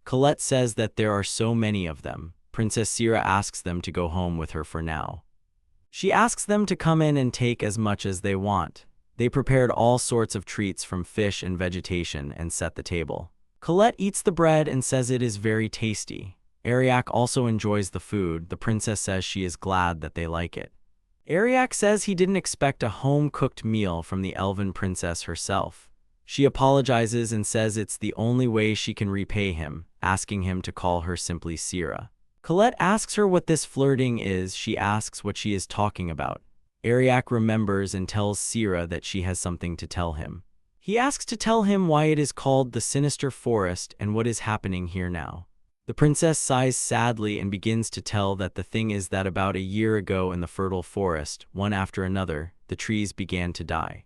Colette says that there are so many of them. Princess Sira asks them to go home with her for now. She asks them to come in and take as much as they want. They prepared all sorts of treats from fish and vegetation and set the table. Colette eats the bread and says it is very tasty. Ariak also enjoys the food. The princess says she is glad that they like it. Ariak says he didn't expect a home-cooked meal from the elven princess herself. She apologizes and says it's the only way she can repay him, asking him to call her simply Sira. Colette asks her what this flirting is. She asks what she is talking about. Ariak remembers and tells Sira that she has something to tell him. He asks to tell him why it is called the Sinister Forest and what is happening here now. The princess sighs sadly and begins to tell that the thing is that about a year ago in the fertile forest, one after another, the trees began to die.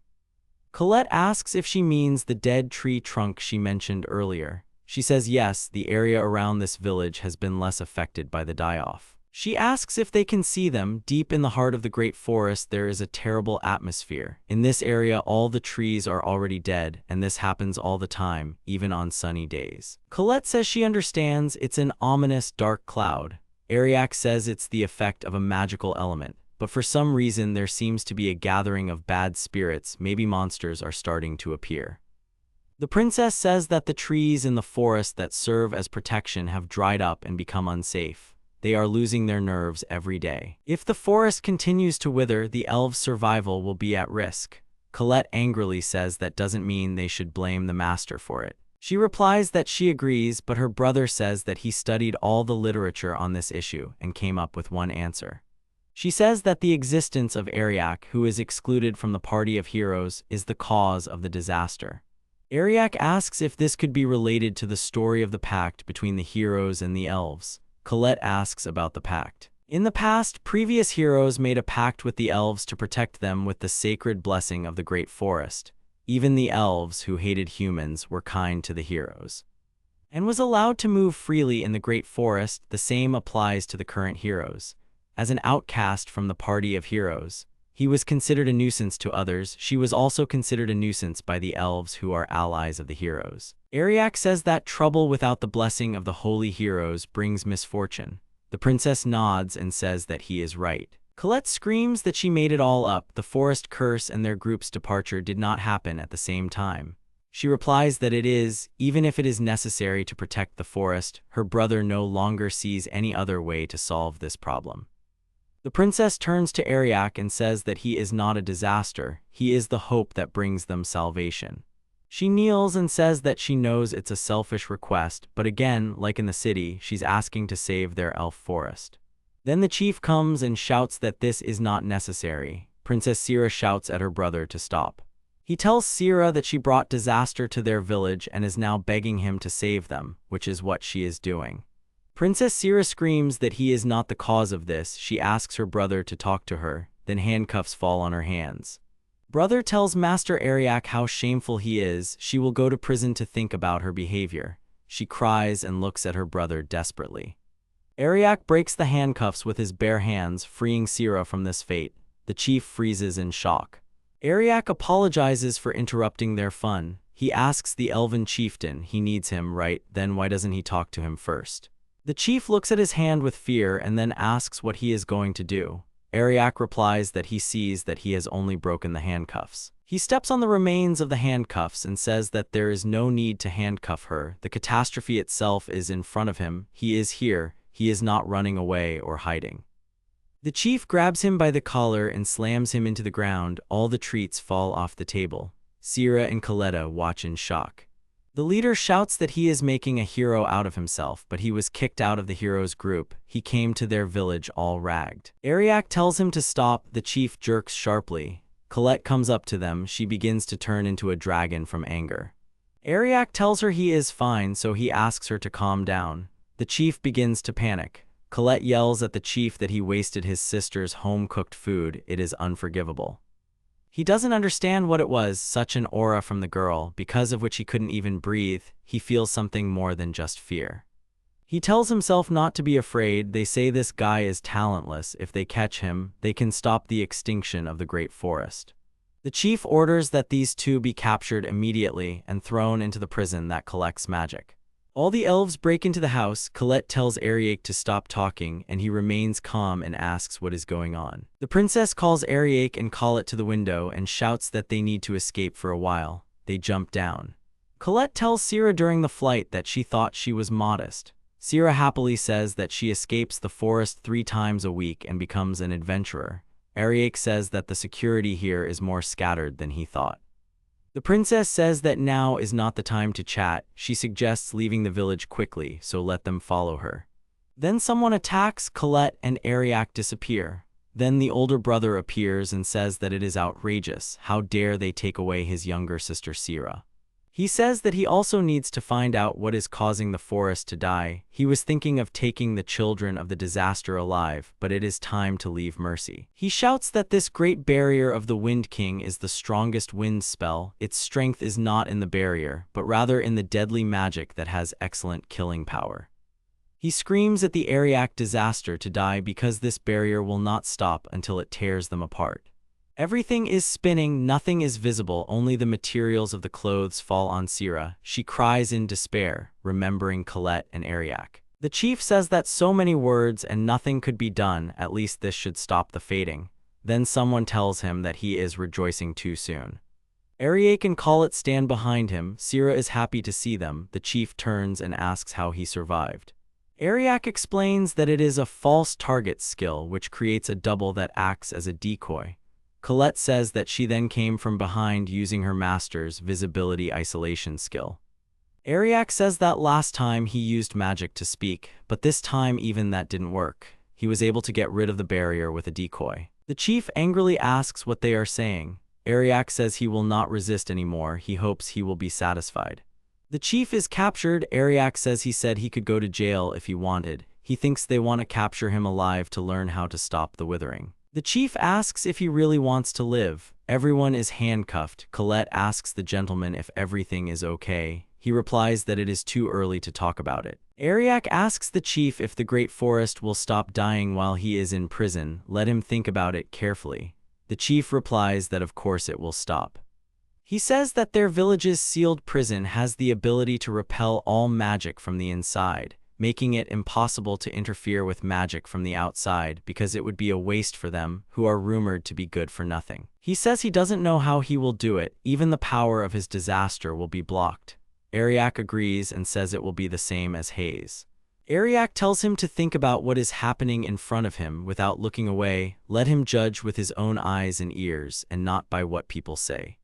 Colette asks if she means the dead tree trunk she mentioned earlier. She says yes, the area around this village has been less affected by the die-off. She asks if they can see them. Deep in the heart of the great forest there is a terrible atmosphere. In this area all the trees are already dead, and this happens all the time, even on sunny days. Colette says she understands it's an ominous dark cloud. Ariak says it's the effect of a magical element, but for some reason there seems to be a gathering of bad spirits. Maybe monsters are starting to appear. The princess says that the trees in the forest that serve as protection have dried up and become unsafe. They are losing their nerves every day. If the forest continues to wither, the elves' survival will be at risk. Colette angrily says that doesn't mean they should blame the master for it. She replies that she agrees, but her brother says that he studied all the literature on this issue and came up with one answer. She says that the existence of Ariak, who is excluded from the party of heroes, is the cause of the disaster. Ariak asks if this could be related to the story of the pact between the heroes and the elves. Colette asks about the pact. In the past, previous heroes made a pact with the elves to protect them with the sacred blessing of the great forest. Even the elves, who hated humans, were kind to the heroes and was allowed to move freely in the great forest. The same applies to the current heroes. As an outcast from the party of heroes, he was considered a nuisance to others. She was also considered a nuisance by the elves, who are allies of the heroes. Ariak says that trouble without the blessing of the holy heroes brings misfortune. The princess nods and says that he is right. Colette screams that she made it all up. The forest curse and their group's departure did not happen at the same time. She replies that it is, even if it is necessary to protect the forest. Her brother no longer sees any other way to solve this problem. The princess turns to Ariak and says that he is not a disaster. He is the hope that brings them salvation. She kneels and says that she knows it's a selfish request, but again, like in the city, she's asking to save their elf forest. Then the chief comes and shouts that this is not necessary. Princess Sira shouts at her brother to stop. He tells Sira that she brought disaster to their village and is now begging him to save them, which is what she is doing. Princess Sira screams that he is not the cause of this. She asks her brother to talk to her, then handcuffs fall on her hands. Brother tells Master Ariak how shameful he is. She will go to prison to think about her behavior. She cries and looks at her brother desperately. Ariak breaks the handcuffs with his bare hands, freeing Sira from this fate. The chief freezes in shock. Ariak apologizes for interrupting their fun. He asks the elven chieftain he needs him, right? Then why doesn't he talk to him first? The chief looks at his hand with fear and then asks what he is going to do. Ariak replies that he sees that he has only broken the handcuffs. He steps on the remains of the handcuffs and says that there is no need to handcuff her. The catastrophe itself is in front of him. He is here. He is not running away or hiding. The chief grabs him by the collar and slams him into the ground. All the treats fall off the table. Sira and Coletta watch in shock. The leader shouts that he is making a hero out of himself, but he was kicked out of the heroes group. He came to their village all ragged. Ariak tells him to stop. The chief jerks sharply. Colette comes up to them. She begins to turn into a dragon from anger. Ariak tells her he is fine, so he asks her to calm down. The chief begins to panic. Colette yells at the chief that he wasted his sister's home-cooked food. It is unforgivable. He doesn't understand what it was, such an aura from the girl, because of which he couldn't even breathe. He feels something more than just fear. He tells himself not to be afraid. They say this guy is talentless. If they catch him, they can stop the extinction of the great forest. The chief orders that these two be captured immediately and thrown into the prison that collects magic. All the elves break into the house. Colette tells Ariak to stop talking, and he remains calm and asks what is going on. The princess calls Ariak and Colette to the window and shouts that they need to escape for a while. They jump down. Colette tells Sira during the flight that she thought she was modest. Sira happily says that she escapes the forest 3 times a week and becomes an adventurer. Ariak says that the security here is more scattered than he thought. The princess says that now is not the time to chat. She suggests leaving the village quickly, so let them follow her. Then someone attacks. Colette and Ariak disappear. Then the older brother appears and says that it is outrageous. How dare they take away his younger sister Sira? He says that he also needs to find out what is causing the forest to die. He was thinking of taking the children of the disaster alive, but it is time to leave mercy. He shouts that this great barrier of the Wind King is the strongest wind spell. Its strength is not in the barrier, but rather in the deadly magic that has excellent killing power. He screams at the Ariak disaster to die because this barrier will not stop until it tears them apart. Everything is spinning, nothing is visible, only the materials of the clothes fall on Sira. She cries in despair, remembering Colette and Ariak. The chief says that so many words and nothing could be done, at least this should stop the fading. Then someone tells him that he is rejoicing too soon. Ariak and Colette stand behind him. Sira is happy to see them. The chief turns and asks how he survived. Ariak explains that it is a false target skill which creates a double that acts as a decoy. Colette says that she then came from behind using her master's visibility isolation skill. Ariak says that last time he used magic to speak, but this time even that didn't work. He was able to get rid of the barrier with a decoy. The chief angrily asks what they are saying. Ariak says he will not resist anymore. He hopes he will be satisfied. The chief is captured. Ariak says he said he could go to jail if he wanted. He thinks they want to capture him alive to learn how to stop the withering. The chief asks if he really wants to live. Everyone is handcuffed. Colette asks the gentleman if everything is okay. He replies that it is too early to talk about it. Ariak asks the chief if the great forest will stop dying while he is in prison. Let him think about it carefully. The chief replies that of course it will stop. He says that their village's sealed prison has the ability to repel all magic from the inside, making it impossible to interfere with magic from the outside because it would be a waste for them, who are rumored to be good for nothing. He says he doesn't know how he will do it. Even the power of his disaster will be blocked. Ariak agrees and says it will be the same as Hayes. Ariak tells him to think about what is happening in front of him without looking away. Let him judge with his own eyes and ears and not by what people say.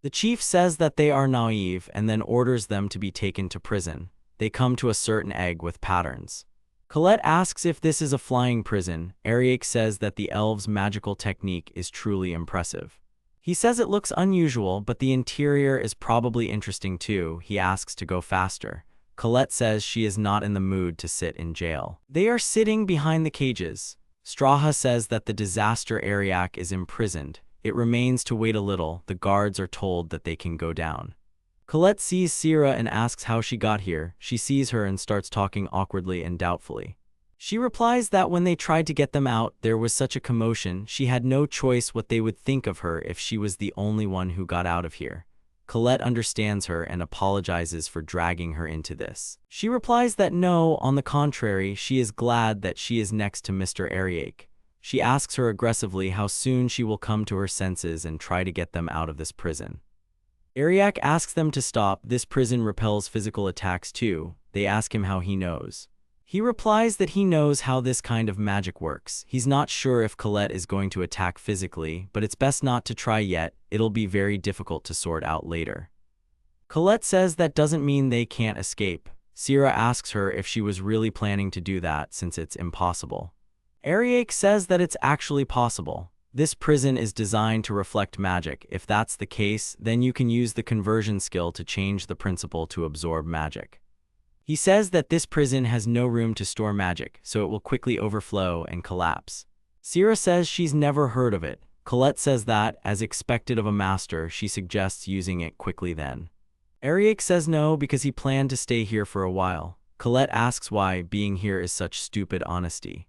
The chief says that they are naive and then orders them to be taken to prison. They come to a certain egg with patterns. Colette asks if this is a flying prison. Ariak says that the elves' magical technique is truly impressive. He says it looks unusual, but the interior is probably interesting too. He asks to go faster. Colette says she is not in the mood to sit in jail. They are sitting behind the cages. Straha says that the disaster Ariak is imprisoned. It remains to wait a little. The guards are told that they can go down. Colette sees Sira and asks how she got here. She sees her and starts talking awkwardly and doubtfully. She replies that when they tried to get them out, there was such a commotion, she had no choice what they would think of her if she was the only one who got out of here. Colette understands her and apologizes for dragging her into this. She replies that no, on the contrary, she is glad that she is next to Mr. Ariak. She asks her aggressively how soon she will come to her senses and try to get them out of this prison. Ariak asks them to stop. This prison repels physical attacks too. They ask him how he knows. He replies that he knows how this kind of magic works. He's not sure if Colette is going to attack physically, but it's best not to try yet. It'll be very difficult to sort out later. Colette says that doesn't mean they can't escape. Sira asks her if she was really planning to do that since it's impossible. Ariak says that it's actually possible. This prison is designed to reflect magic. If that's the case, then you can use the conversion skill to change the principle to absorb magic. He says that this prison has no room to store magic, so it will quickly overflow and collapse. Sira says she's never heard of it. Colette says that, as expected of a master, she suggests using it quickly then. Ariak says no because he planned to stay here for a while. Colette asks why being here is such stupid honesty.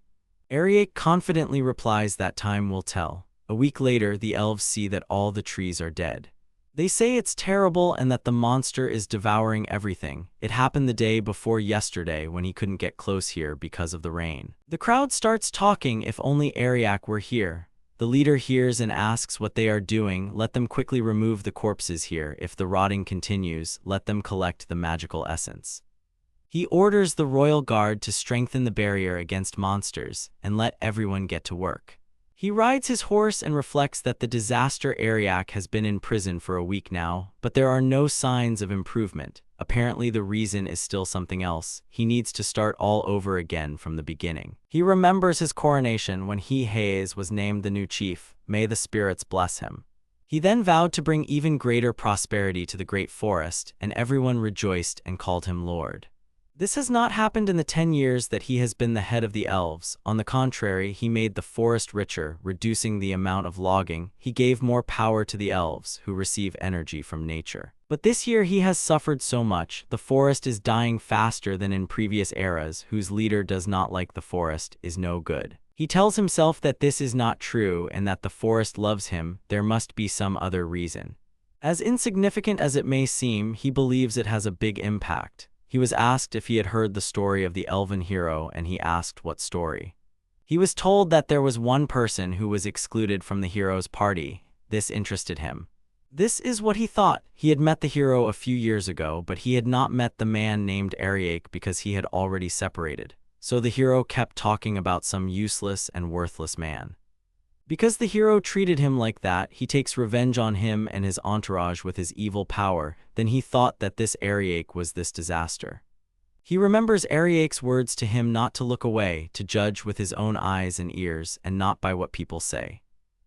Ariak confidently replies that time will tell. A week later, the elves see that all the trees are dead. They say it's terrible and that the monster is devouring everything. It happened the day before yesterday when he couldn't get close here because of the rain. The crowd starts talking. If only Ariak were here. The leader hears and asks what they are doing. Let them quickly remove the corpses here. If the rotting continues, let them collect the magical essence. He orders the royal guard to strengthen the barrier against monsters and let everyone get to work. He rides his horse and reflects that the disaster Ariak has been in prison for a week now, but there are no signs of improvement. Apparently the reason is still something else. He needs to start all over again from the beginning. He remembers his coronation when he, Hayes, was named the new chief. May the spirits bless him. He then vowed to bring even greater prosperity to the great forest, and everyone rejoiced and called him Lord. This has not happened in the 10 years that he has been the head of the elves. On the contrary, he made the forest richer, reducing the amount of logging. He gave more power to the elves, who receive energy from nature. But this year he has suffered so much. The forest is dying faster than in previous eras. Whose leader does not like the forest is no good. He tells himself that this is not true and that the forest loves him. There must be some other reason. As insignificant as it may seem, he believes it has a big impact. He was asked if he had heard the story of the elven hero, and he asked what story. He was told that there was one person who was excluded from the hero's party. This interested him. This is what he thought. He had met the hero a few years ago, but he had not met the man named Ariak because he had already separated. So the hero kept talking about some useless and worthless man. Because the hero treated him like that, he takes revenge on him and his entourage with his evil power. Then he thought that this Ariak was this disaster. He remembers Ariak's words to him not to look away, to judge with his own eyes and ears, and not by what people say.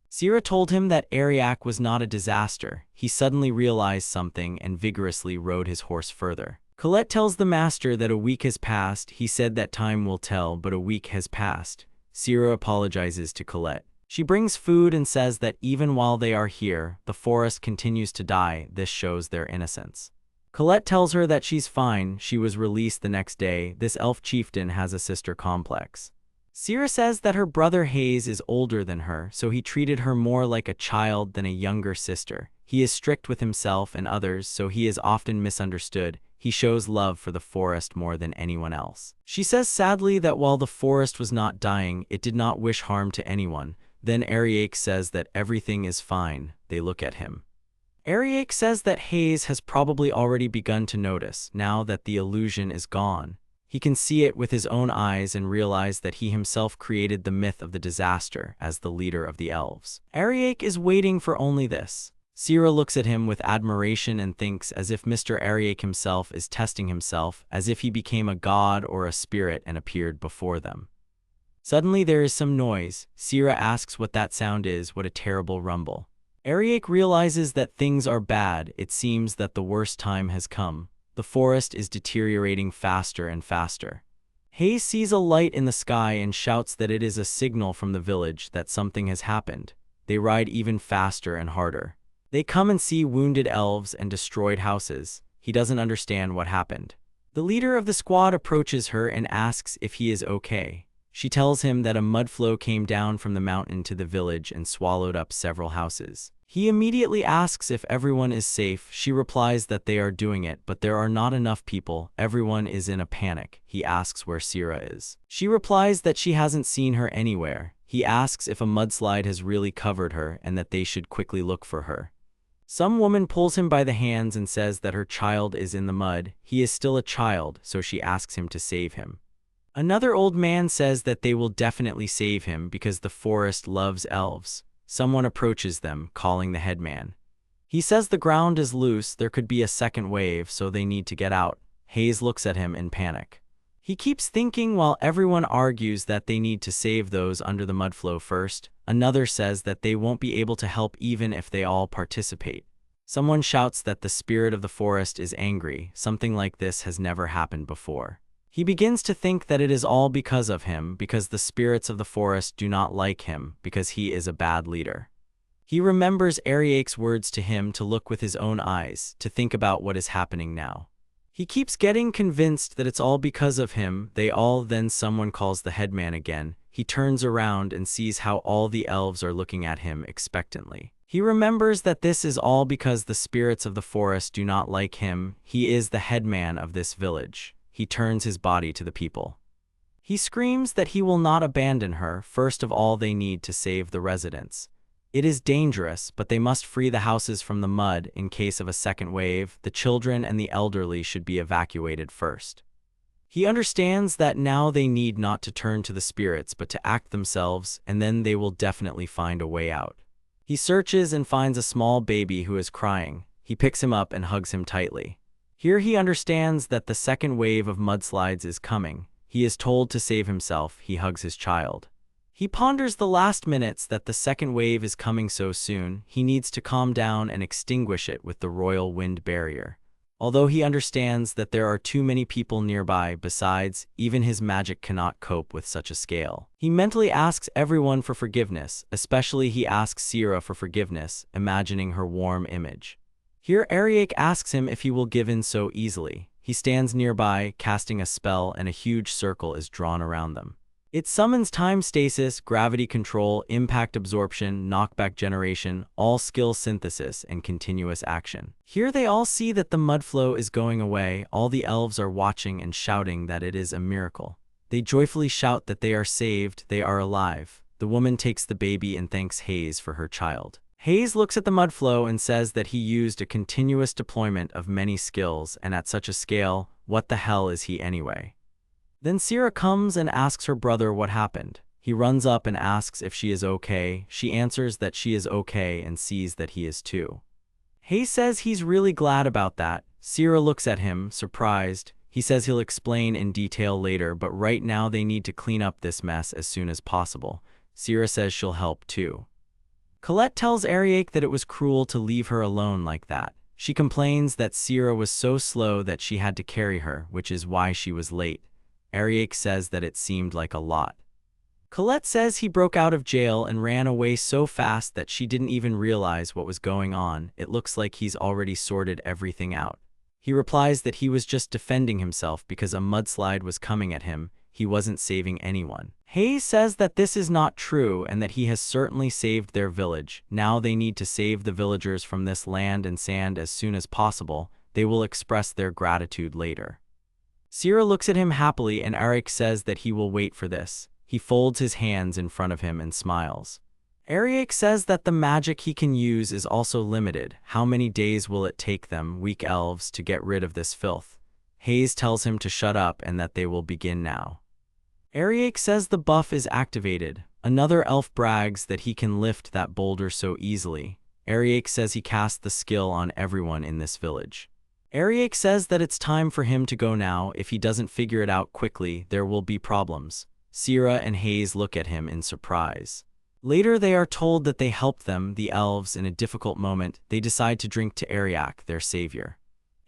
Sareta told him that Ariak was not a disaster. He suddenly realized something and vigorously rode his horse further. Korarete tells the master that a week has passed. He said that time will tell, but a week has passed. Sareta apologizes to Korarete. She brings food and says that even while they are here, the forest continues to die. This shows their innocence. Korarete tells her that she's fine. She was released the next day. This elf chieftain has a sister complex. Sareta says that her brother Hayes is older than her, so he treated her more like a child than a younger sister. He is strict with himself and others, so he is often misunderstood. He shows love for the forest more than anyone else. She says sadly that while the forest was not dying, it did not wish harm to anyone. Then Ariak says that everything is fine. They look at him. Ariak says that Hayes has probably already begun to notice, now that the illusion is gone. He can see it with his own eyes and realize that he himself created the myth of the disaster as the leader of the elves. Ariak is waiting for only this. Sareta looks at him with admiration and thinks as if Mr. Ariak himself is testing himself, as if he became a god or a spirit and appeared before them. Suddenly there is some noise. Sareta asks what that sound is. What a terrible rumble. Ariak realizes that things are bad. It seems that the worst time has come. The forest is deteriorating faster and faster. Hayes sees a light in the sky and shouts that it is a signal from the village that something has happened. They ride even faster and harder. They come and see wounded elves and destroyed houses. He doesn't understand what happened. The leader of the squad approaches her and asks if he is okay. She tells him that a mudflow came down from the mountain to the village and swallowed up several houses. He immediately asks if everyone is safe. She replies that they are doing it, but there are not enough people. Everyone is in a panic. He asks where Sareta is. She replies that she hasn't seen her anywhere. He asks if a mudslide has really covered her and that they should quickly look for her. Some woman pulls him by the hands and says that her child is in the mud. He is still a child, so she asks him to save him. Another old man says that they will definitely save him because the forest loves elves. Someone approaches them, calling the headman. He says the ground is loose, there could be a second wave, so they need to get out. Hayes looks at him in panic. He keeps thinking while everyone argues that they need to save those under the mudflow first. Another says that they won't be able to help even if they all participate. Someone shouts that the spirit of the forest is angry. Something like this has never happened before. He begins to think that it is all because of him, because the spirits of the forest do not like him, because he is a bad leader. He remembers Ariak's words to him to look with his own eyes, to think about what is happening now. He keeps getting convinced that it's all because of him. Then someone calls the headman again. He turns around and sees how all the elves are looking at him expectantly. He remembers that this is all because the spirits of the forest do not like him. He is the headman of this village. He turns his body to the people. He screams that he will not abandon her. First of all, they need to save the residents. It is dangerous, but they must free the houses from the mud in case of a second wave. The children and the elderly should be evacuated first. He understands that now they need not to turn to the spirits but to act themselves, and then they will definitely find a way out. He searches and finds a small baby who is crying. He picks him up and hugs him tightly. Here he understands that the second wave of mudslides is coming. He is told to save himself. He hugs his child. He ponders the last minutes that the second wave is coming so soon. He needs to calm down and extinguish it with the royal wind barrier. Although he understands that there are too many people nearby, besides, even his magic cannot cope with such a scale. He mentally asks everyone for forgiveness, especially he asks Sierra for forgiveness, imagining her warm image. Here Ariak asks him if he will give in so easily. He stands nearby, casting a spell, and a huge circle is drawn around them. It summons time stasis, gravity control, impact absorption, knockback generation, all skill synthesis, and continuous action. Here they all see that the mud flow is going away. All the elves are watching and shouting that it is a miracle. They joyfully shout that they are saved, they are alive. The woman takes the baby and thanks Hayes for her child. Hayes looks at the mud flow and says that he used a continuous deployment of many skills, and at such a scale, what the hell is he anyway? Then Sierra comes and asks her brother what happened. He runs up and asks if she is okay. She answers that she is okay and sees that he is too. Hayes says he's really glad about that. Sierra looks at him, surprised. He says he'll explain in detail later, but right now they need to clean up this mess as soon as possible. Sierra says she'll help too. Colette tells Ariak that it was cruel to leave her alone like that. She complains that Sierra was so slow that she had to carry her, which is why she was late. Ariak says that it seemed like a lot. Colette says he broke out of jail and ran away so fast that she didn't even realize what was going on. It looks like he's already sorted everything out. He replies that he was just defending himself because a mudslide was coming at him. He wasn't saving anyone. Hayes says that this is not true and that he has certainly saved their village. Now they need to save the villagers from this land and sand as soon as possible. They will express their gratitude later. Sierra looks at him happily and Ariak says that he will wait for this. He folds his hands in front of him and smiles. Ariak says that the magic he can use is also limited. How many days will it take them, weak elves, to get rid of this filth? Hayes tells him to shut up and that they will begin now. Ariak says the buff is activated. Another elf brags that he can lift that boulder so easily. Ariak says he cast the skill on everyone in this village. Ariak says that it's time for him to go now. If he doesn't figure it out quickly, there will be problems. Sierra and Hayes look at him in surprise. Later they are told that they helped them, the elves, in a difficult moment. They decide to drink to Ariak, their savior.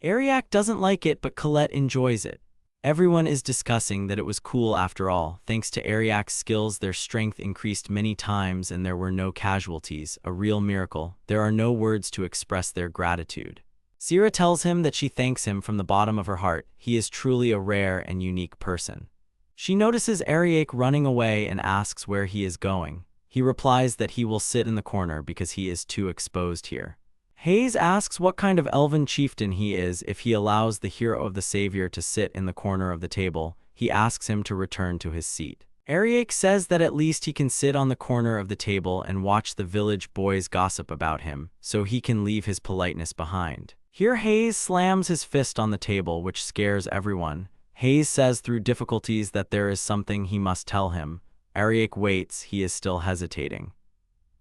Ariak doesn't like it, but Colette enjoys it. Everyone is discussing that it was cool after all. Thanks to Ariak's skills, their strength increased many times and there were no casualties. A real miracle. There are no words to express their gratitude. Sierra tells him that she thanks him from the bottom of her heart. He is truly a rare and unique person. She notices Ariak running away and asks where he is going. He replies that he will sit in the corner because he is too exposed here. Hayes asks what kind of elven chieftain he is if he allows the hero of the savior to sit in the corner of the table. He asks him to return to his seat. Ariak says that at least he can sit on the corner of the table and watch the village boys gossip about him, so he can leave his politeness behind. Here Hayes slams his fist on the table, which scares everyone. Hayes says through difficulties that there is something he must tell him. Ariak waits, he is still hesitating.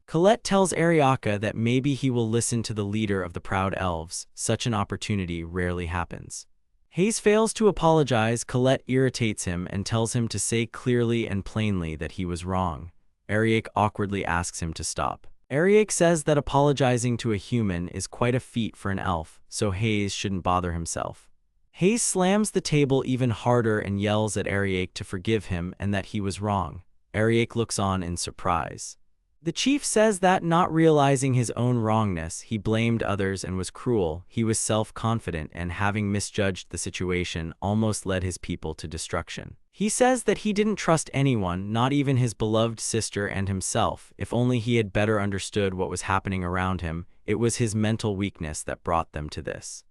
Colette tells Ariaka that maybe he will listen to the leader of the proud elves. Such an opportunity rarely happens. Hayes fails to apologize. Colette irritates him and tells him to say clearly and plainly that he was wrong. Ariak awkwardly asks him to stop. Ariak says that apologizing to a human is quite a feat for an elf, so Hayes shouldn't bother himself. Hayes slams the table even harder and yells at Ariak to forgive him and that he was wrong. Ariak looks on in surprise. The chief says that, not realizing his own wrongness, he blamed others and was cruel. He was self-confident and, having misjudged the situation, almost led his people to destruction. He says that he didn't trust anyone, not even his beloved sister and himself. If only he had better understood what was happening around him. It was his mental weakness that brought them to this.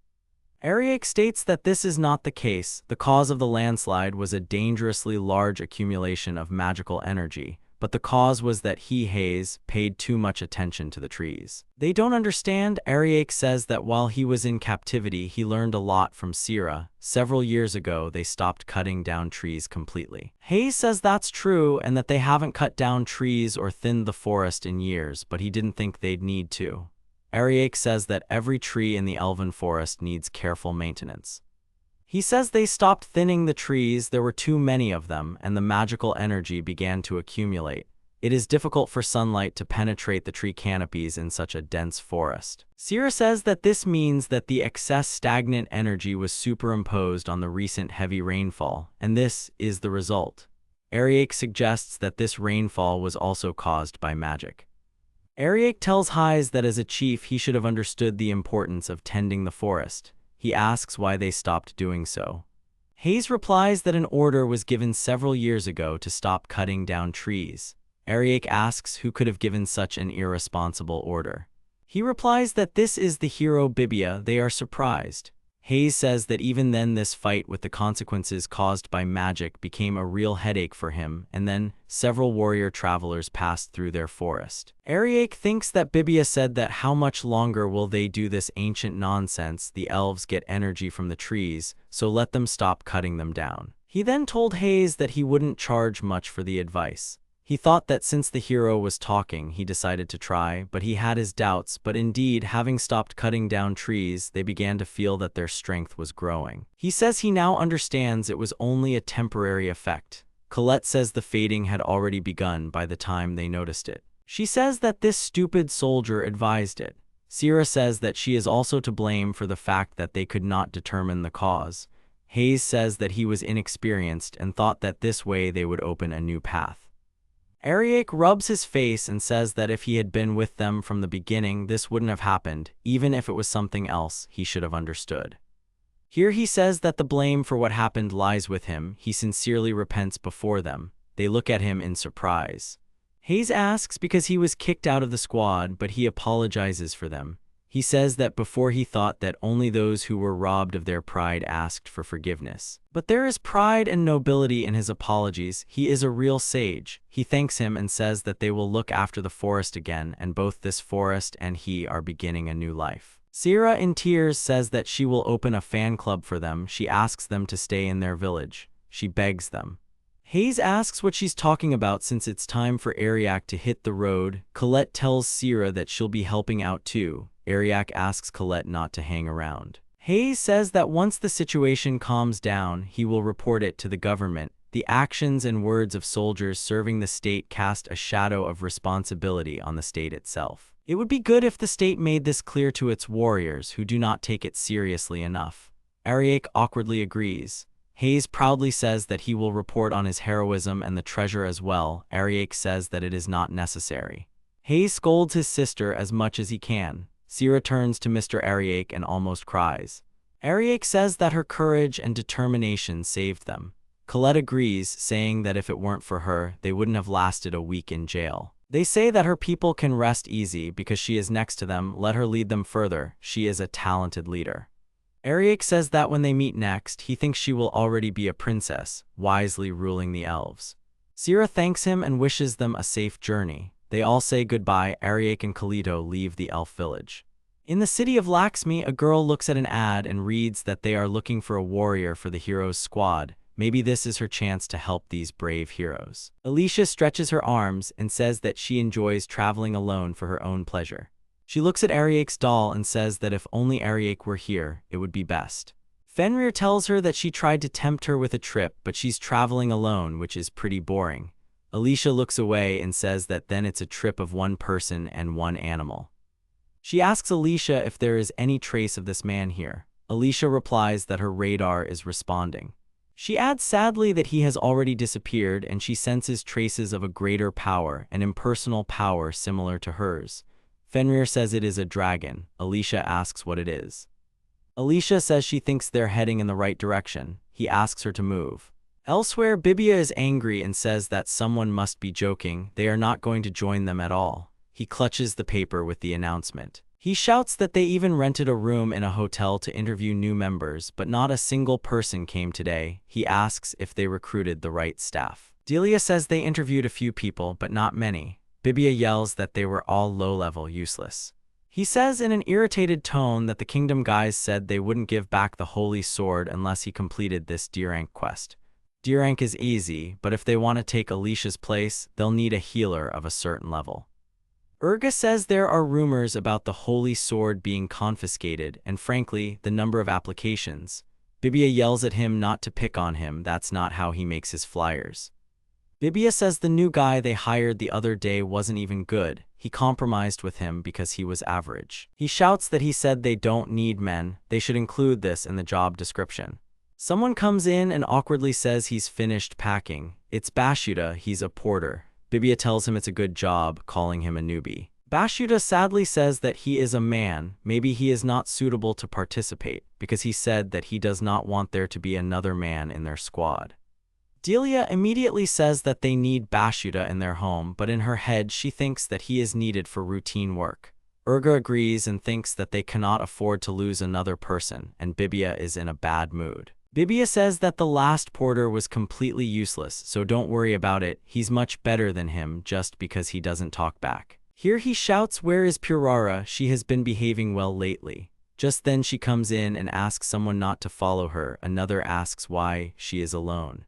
Ariak states that this is not the case. The cause of the landslide was a dangerously large accumulation of magical energy. But the cause was that he, Hayes, paid too much attention to the trees. They don't understand. Ariak says that while he was in captivity, he learned a lot from Sierra. Several years ago, they stopped cutting down trees completely. Hayes says that's true and that they haven't cut down trees or thinned the forest in years, but he didn't think they'd need to. Ariak says that every tree in the elven forest needs careful maintenance. He says they stopped thinning the trees, there were too many of them, and the magical energy began to accumulate. It is difficult for sunlight to penetrate the tree canopies in such a dense forest. Sareta says that this means that the excess stagnant energy was superimposed on the recent heavy rainfall, and this is the result. Ariak suggests that this rainfall was also caused by magic. Ariak tells Hayes that as a chief he should have understood the importance of tending the forest. He asks why they stopped doing so. Hayes replies that an order was given several years ago to stop cutting down trees. Ariak asks who could have given such an irresponsible order. He replies that this is the hero Bibia. They are surprised. Hayes says that even then this fight with the consequences caused by magic became a real headache for him, and then several warrior travelers passed through their forest. Ariak thinks that Bibia said that how much longer will they do this ancient nonsense? The elves get energy from the trees, so let them stop cutting them down. He then told Hayes that he wouldn't charge much for the advice. He thought that since the hero was talking, he decided to try, but he had his doubts. But indeed, having stopped cutting down trees, they began to feel that their strength was growing. He says he now understands it was only a temporary effect. Colette says the fading had already begun by the time they noticed it. She says that this stupid soldier advised it. Sareta says that she is also to blame for the fact that they could not determine the cause. Hayes says that he was inexperienced and thought that this way they would open a new path. Ariak rubs his face and says that if he had been with them from the beginning, this wouldn't have happened. Even if it was something else, he should have understood. Here he says that the blame for what happened lies with him. He sincerely repents before them. They look at him in surprise. Hayes asks because he was kicked out of the squad, but he apologizes for them. He says that before he thought that only those who were robbed of their pride asked for forgiveness. But there is pride and nobility in his apologies. He is a real sage. He thanks him and says that they will look after the forest again, and both this forest and he are beginning a new life. Sareta, in tears, says that she will open a fan club for them. She asks them to stay in their village. She begs them. Hayes asks what she's talking about since it's time for Ariak to hit the road. Colette tells Sareta that she'll be helping out too. Ariak asks Colette not to hang around. Hayes says that once the situation calms down, he will report it to the government. The actions and words of soldiers serving the state cast a shadow of responsibility on the state itself. It would be good if the state made this clear to its warriors who do not take it seriously enough. Ariak awkwardly agrees. Hayes proudly says that he will report on his heroism and the treasure as well. Ariak says that it is not necessary. Hayes scolds his sister as much as he can. Sareta turns to Mr. Ariak and almost cries. Ariak says that her courage and determination saved them. Colette agrees, saying that if it weren't for her, they wouldn't have lasted a week in jail. They say that her people can rest easy because she is next to them. Let her lead them further. She is a talented leader. Ariak says that when they meet next, he thinks she will already be a princess, wisely ruling the elves. Sareta thanks him and wishes them a safe journey. They all say goodbye. Ariak and Kalito leave the elf village. In the city of Laxmi, a girl looks at an ad and reads that they are looking for a warrior for the heroes' squad. Maybe this is her chance to help these brave heroes. Alicia stretches her arms and says that she enjoys traveling alone for her own pleasure. She looks at Ariak's doll and says that if only Ariak were here, it would be best. Fenrir tells her that she tried to tempt her with a trip, but she's traveling alone, which is pretty boring. Alicia looks away and says that then it's a trip of one person and one animal. She asks Alicia if there is any trace of this man here. Alicia replies that her radar is responding. She adds sadly that he has already disappeared, and she senses traces of a greater power, an impersonal power similar to hers. Fenrir says it is a dragon. Alicia asks what it is. Alicia says she thinks they're heading in the right direction. He asks her to move. Elsewhere, Bibia is angry and says that someone must be joking. They are not going to join them at all. He clutches the paper with the announcement. He shouts that they even rented a room in a hotel to interview new members, but not a single person came today. He asks if they recruited the right staff. Delia says they interviewed a few people, but not many. Bibia yells that they were all low-level, useless. He says in an irritated tone that the kingdom guys said they wouldn't give back the holy sword unless he completed this D-rank quest. D-rank is easy, but if they want to take Alicia's place, they'll need a healer of a certain level. Urga says there are rumors about the holy sword being confiscated, and frankly, the number of applications. Bibia yells at him not to pick on him. That's not how he makes his flyers. Bibia says the new guy they hired the other day wasn't even good. He compromised with him because he was average. He shouts that he said they don't need men, they should include this in the job description. Someone comes in and awkwardly says he's finished packing. It's Bashuda, he's a porter. Bibia tells him it's a good job, calling him a newbie. Bashuda sadly says that he is a man, maybe he is not suitable to participate, because he said that he does not want there to be another man in their squad. Delia immediately says that they need Bashuda in their home, but in her head she thinks that he is needed for routine work. Urga agrees and thinks that they cannot afford to lose another person, and Bibia is in a bad mood. Bibia says that the last porter was completely useless, so don't worry about it, he's much better than him just because he doesn't talk back. Here he shouts, "Where is Purara? She has been behaving well lately." Just then she comes in and asks someone not to follow her. Another asks why she is alone.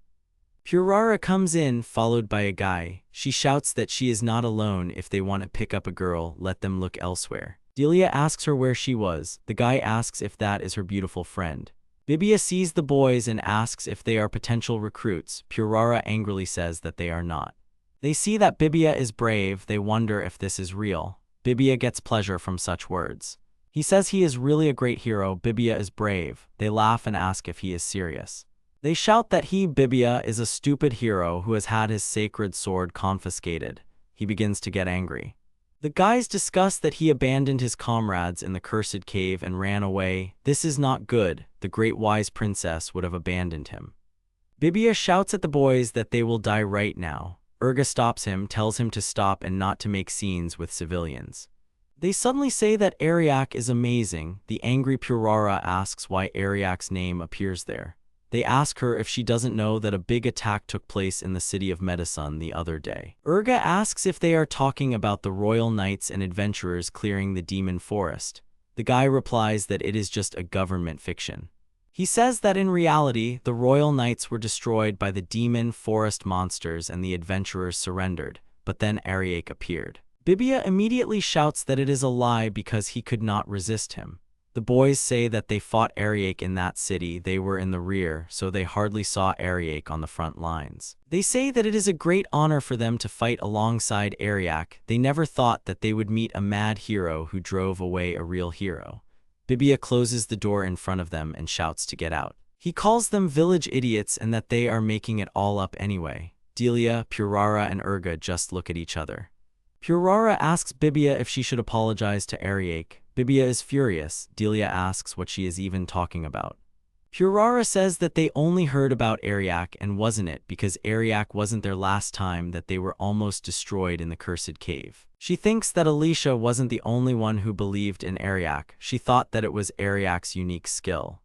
Purara comes in, followed by a guy. She shouts that she is not alone. If they want to pick up a girl, let them look elsewhere. Delia asks her where she was. The guy asks if that is her beautiful friend. Bibia sees the boys and asks if they are potential recruits. Purara angrily says that they are not. They see that Bibia is brave, they wonder if this is real. Bibia gets pleasure from such words. He says he is really a great hero, Bibia is brave. They laugh and ask if he is serious. They shout that he, Bibia, is a stupid hero who has had his sacred sword confiscated. He begins to get angry. The guys discuss that he abandoned his comrades in the cursed cave and ran away. This is not good, the great wise princess would have abandoned him. Bibia shouts at the boys that they will die right now. Urga stops him, tells him to stop and not to make scenes with civilians. They suddenly say that Ariak is amazing. The angry Purara asks why Ariak's name appears there. They ask her if she doesn't know that a big attack took place in the city of Medisun the other day. Urga asks if they are talking about the royal knights and adventurers clearing the demon forest. The guy replies that it is just a government fiction. He says that in reality, the royal knights were destroyed by the demon forest monsters and the adventurers surrendered, but then Ariak appeared. Bibia immediately shouts that it is a lie because he could not resist him. The boys say that they fought Ariak in that city, they were in the rear, so they hardly saw Ariak on the front lines. They say that it is a great honor for them to fight alongside Ariak. They never thought that they would meet a mad hero who drove away a real hero. Bibia closes the door in front of them and shouts to get out. He calls them village idiots and that they are making it all up anyway. Delia, Purara and Urga just look at each other. Purara asks Bibia if she should apologize to Ariak. Bibia is furious. Delia asks what she is even talking about. Purara says that they only heard about Ariak and wasn't it because Ariak wasn't their last time that they were almost destroyed in the cursed cave. She thinks that Alicia wasn't the only one who believed in Ariak. She thought that it was Ariak's unique skill.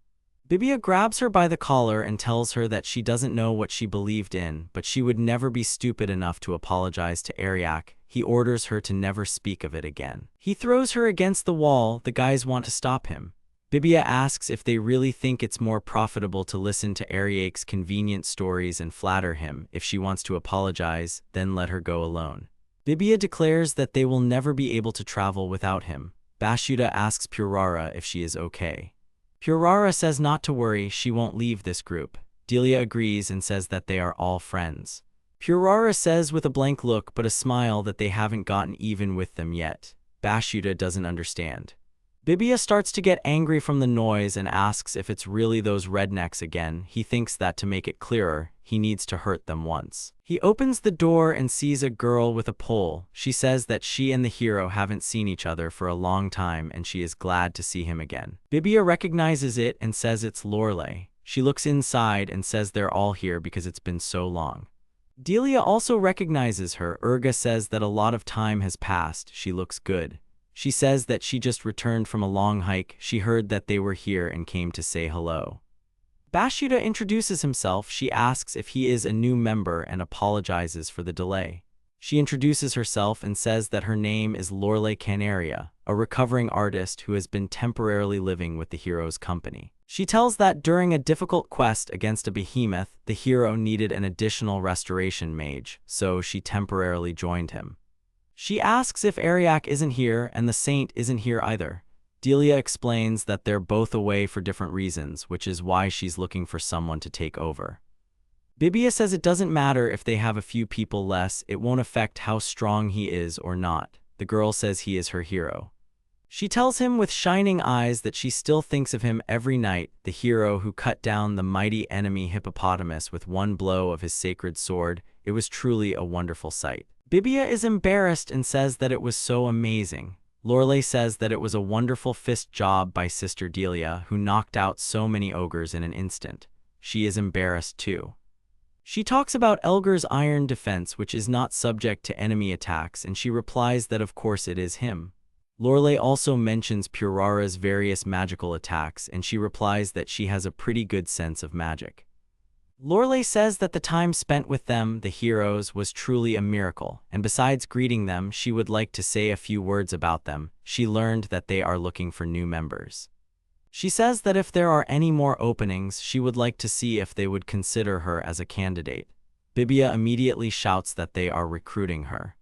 Bibia grabs her by the collar and tells her that she doesn't know what she believed in, but she would never be stupid enough to apologize to Ariak. He orders her to never speak of it again. He throws her against the wall. The guys want to stop him. Bibia asks if they really think it's more profitable to listen to Ariak's convenient stories and flatter him. If she wants to apologize, then let her go alone. Bibia declares that they will never be able to travel without him. Bashuda asks Purara if she is okay. Purara says not to worry, she won't leave this group. Delia agrees and says that they are all friends. Purara says with a blank look but a smile that they haven't gotten even with them yet. Bashuda doesn't understand. Bibia starts to get angry from the noise and asks if it's really those rednecks again. He thinks that to make it clearer, he needs to hurt them once. He opens the door and sees a girl with a pole. She says that she and the hero haven't seen each other for a long time and she is glad to see him again. Bibia recognizes it and says it's Lorelei. She looks inside and says they're all here because it's been so long. Delia also recognizes her. Urga says that a lot of time has passed. She looks good. She says that she just returned from a long hike. She heard that they were here and came to say hello. Bashuda introduces himself. She asks if he is a new member and apologizes for the delay. She introduces herself and says that her name is Lorelei Canaria, a recovering artist who has been temporarily living with the hero's company. She tells that during a difficult quest against a behemoth, the hero needed an additional restoration mage, so she temporarily joined him. She asks if Ariak isn't here and the saint isn't here either. Delia explains that they're both away for different reasons, which is why she's looking for someone to take over. Bibia says it doesn't matter if they have a few people less, it won't affect how strong he is or not. The girl says he is her hero. She tells him with shining eyes that she still thinks of him every night, the hero who cut down the mighty enemy hippopotamus with one blow of his sacred sword. It was truly a wonderful sight. Bibia is embarrassed and says that it was so amazing. Lorelei says that it was a wonderful fist job by Sister Delia, who knocked out so many ogres in an instant. She is embarrassed too. She talks about Elgar's iron defense, which is not subject to enemy attacks, and she replies that of course it is him. Lorelei also mentions Purara's various magical attacks, and she replies that she has a pretty good sense of magic. Lorelei says that the time spent with them, the heroes, was truly a miracle, and besides greeting them, she would like to say a few words about them. She learned that they are looking for new members. She says that if there are any more openings, she would like to see if they would consider her as a candidate. Bibia immediately shouts that they are recruiting her.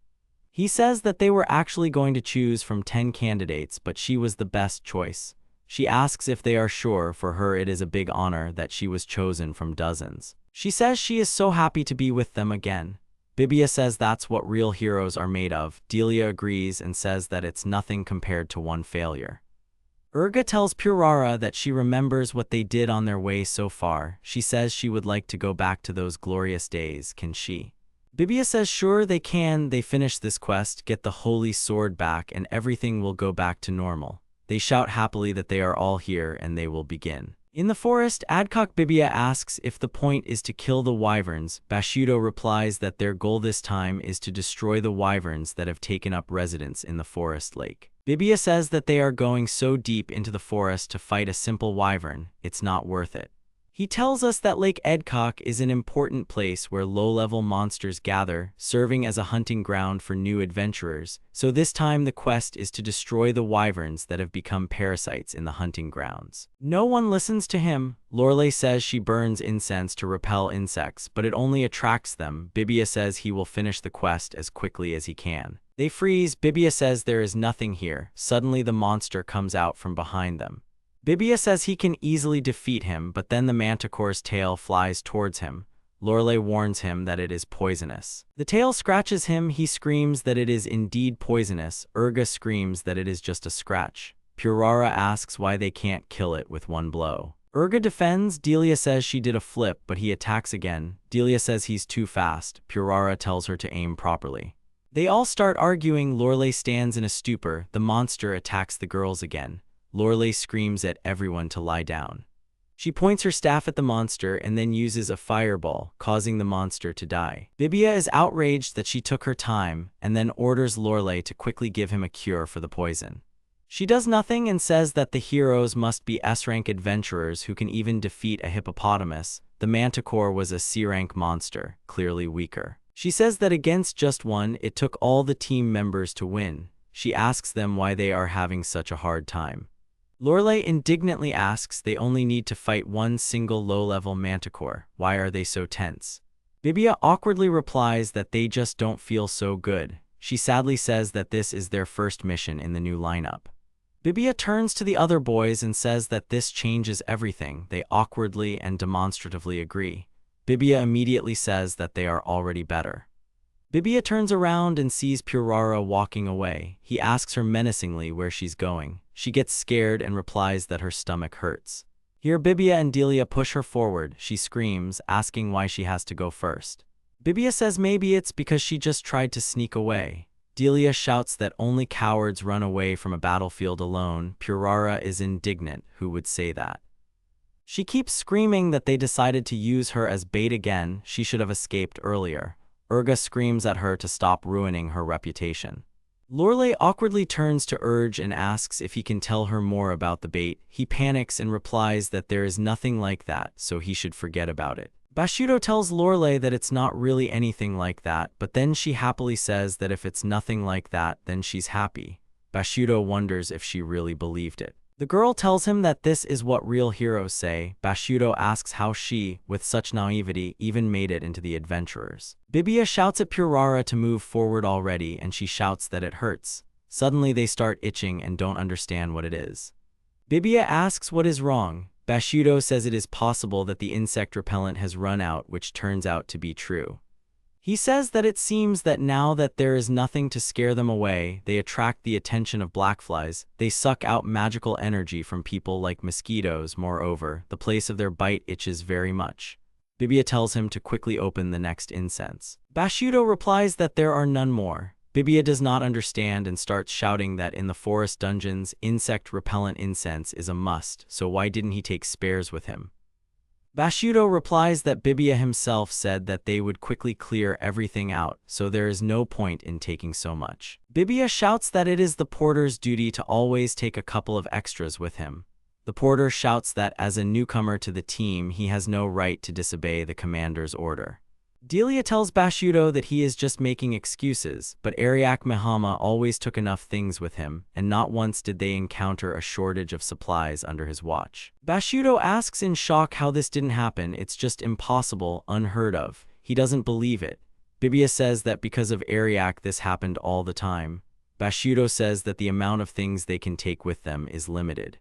He says that they were actually going to choose from 10 candidates, but she was the best choice. She asks if they are sure. For her it is a big honor that she was chosen from dozens. She says she is so happy to be with them again. Bibia says that's what real heroes are made of. Delia agrees and says that it's nothing compared to one failure. Urga tells Purara that she remembers what they did on their way so far. She says she would like to go back to those glorious days. Can she? Bibia says sure they can. They finish this quest, get the holy sword back, and everything will go back to normal. They shout happily that they are all here and they will begin. In the forest, Adcock Bibia asks if the point is to kill the wyverns. Bashudo replies that their goal this time is to destroy the wyverns that have taken up residence in the forest lake. Bibia says that they are going so deep into the forest to fight a simple wyvern, it's not worth it. He tells us that Lake Edcock is an important place where low-level monsters gather, serving as a hunting ground for new adventurers, so this time the quest is to destroy the wyverns that have become parasites in the hunting grounds. No one listens to him. Lorelei says she burns incense to repel insects, but it only attracts them. Bibia says he will finish the quest as quickly as he can. They freeze. Bibia says there is nothing here. Suddenly the monster comes out from behind them. Bibia says he can easily defeat him, but then the manticore's tail flies towards him. Lorelei warns him that it is poisonous. The tail scratches him. He screams that it is indeed poisonous. Urga screams that it is just a scratch. Purara asks why they can't kill it with one blow. Urga defends. Delia says she did a flip, but he attacks again. Delia says he's too fast. Purara tells her to aim properly. They all start arguing. Lorelei stands in a stupor. The monster attacks the girls again. Lorelei screams at everyone to lie down. She points her staff at the monster and then uses a fireball, causing the monster to die. Bibia is outraged that she took her time and then orders Lorelei to quickly give him a cure for the poison. She does nothing and says that the heroes must be S-rank adventurers who can even defeat a hippopotamus. The manticore was a C-rank monster, clearly weaker. She says that against just one, it took all the team members to win. She asks them why they are having such a hard time. Lorelei indignantly asks they only need to fight one single low-level manticore. Why are they so tense? Bibia awkwardly replies that they just don't feel so good. She sadly says that this is their first mission in the new lineup. Bibia turns to the other boys and says that this changes everything. They awkwardly and demonstratively agree. Bibia immediately says that they are already better. Bibia turns around and sees Purara walking away. He asks her menacingly where she's going. She gets scared and replies that her stomach hurts. Here Bibia and Delia push her forward. She screams, asking why she has to go first. Bibia says maybe it's because she just tried to sneak away. Delia shouts that only cowards run away from a battlefield alone. Purara is indignant. Who would say that? She keeps screaming that they decided to use her as bait again. She should have escaped earlier. Urga screams at her to stop ruining her reputation. Lorelei awkwardly turns to Urge and asks if he can tell her more about the bait. He panics and replies that there is nothing like that, so he should forget about it. Bashudo tells Lorelei that it's not really anything like that, but then she happily says that if it's nothing like that, then she's happy. Bashudo wonders if she really believed it. The girl tells him that this is what real heroes say. Bashudo asks how she, with such naivety, even made it into the adventurers. Bibia shouts at Purara to move forward already, and she shouts that it hurts. Suddenly they start itching and don't understand what it is. Bibia asks what is wrong. Bashudo says it is possible that the insect repellent has run out, which turns out to be true. He says that it seems that now that there is nothing to scare them away, they attract the attention of blackflies. They suck out magical energy from people like mosquitoes. Moreover, the place of their bite itches very much. Bibia tells him to quickly open the next incense. Bashudo replies that there are none more. Bibia does not understand and starts shouting that in the forest dungeons, insect repellent incense is a must, so why didn't he take spares with him? Bashudo replies that Bibia himself said that they would quickly clear everything out, so there is no point in taking so much. Bibia shouts that it is the porter's duty to always take a couple of extras with him. The porter shouts that as a newcomer to the team, he has no right to disobey the commander's order. Delia tells Bashudo that he is just making excuses, but Ariak Mihama always took enough things with him, and not once did they encounter a shortage of supplies under his watch. Bashudo asks in shock how this didn't happen. It's just impossible, unheard of. He doesn't believe it. Bibia says that because of Ariak this happened all the time. Bashudo says that the amount of things they can take with them is limited.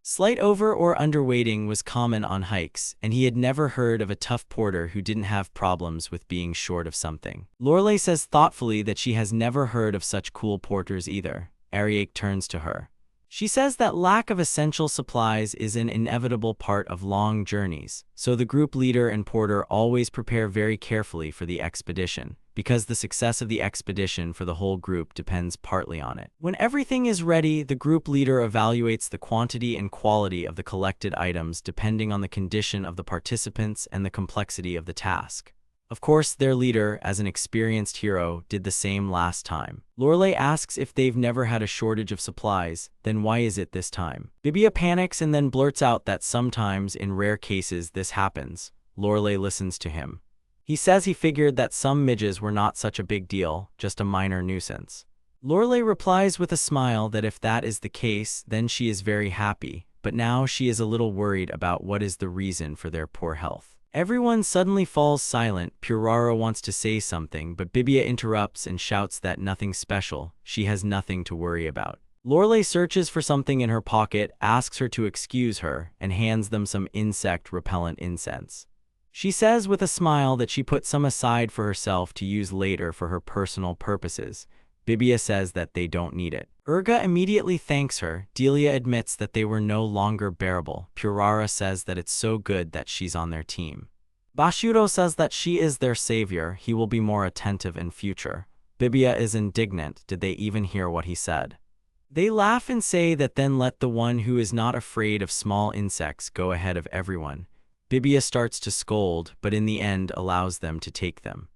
Slight over or underweighting was common on hikes, and he had never heard of a tough porter who didn't have problems with being short of something. Lorelei says thoughtfully that she has never heard of such cool porters either. Ariak turns to her. She says that lack of essential supplies is an inevitable part of long journeys, so the group leader and porter always prepare very carefully for the expedition, because the success of the expedition for the whole group depends partly on it. When everything is ready, the group leader evaluates the quantity and quality of the collected items depending on the condition of the participants and the complexity of the task. Of course, their leader, as an experienced hero, did the same last time. Lorelei asks if they've never had a shortage of supplies, then why is it this time? Bibia panics and then blurts out that sometimes, in rare cases, this happens. Lorelei listens to him. He says he figured that some midges were not such a big deal, just a minor nuisance. Lorelei replies with a smile that if that is the case, then she is very happy, but now she is a little worried about what is the reason for their poor health. Everyone suddenly falls silent. Purara wants to say something, but Bibia interrupts and shouts that nothing special, she has nothing to worry about. Lorelei searches for something in her pocket, asks her to excuse her, and hands them some insect-repellent incense. She says with a smile that she put some aside for herself to use later for her personal purposes. Bibia says that they don't need it. Urga immediately thanks her. Delia admits that they were no longer bearable. Purara says that it's so good that she's on their team. Bashudo says that she is their savior. He will be more attentive in future. Bibia is indignant. Did they even hear what he said? They laugh and say that then let the one who is not afraid of small insects go ahead of everyone. Bibia starts to scold, but in the end allows them to take them.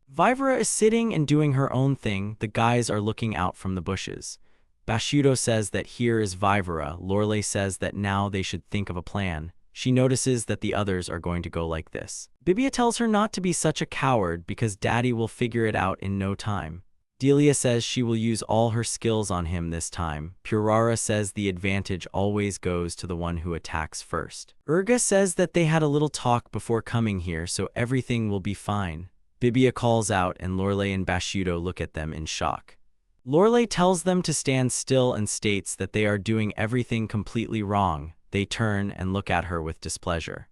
Vivera is sitting and doing her own thing. The guys are looking out from the bushes. Bashudo says that here is Vivera. Lorelei says that now they should think of a plan. She notices that the others are going to go like this. Bibia tells her not to be such a coward because Daddy will figure it out in no time. Delia says she will use all her skills on him this time. Purara says the advantage always goes to the one who attacks first. Urga says that they had a little talk before coming here, so everything will be fine. Bibia calls out and Lorelei and Bashudo look at them in shock. Lorelei tells them to stand still and states that they are doing everything completely wrong. They turn and look at her with displeasure.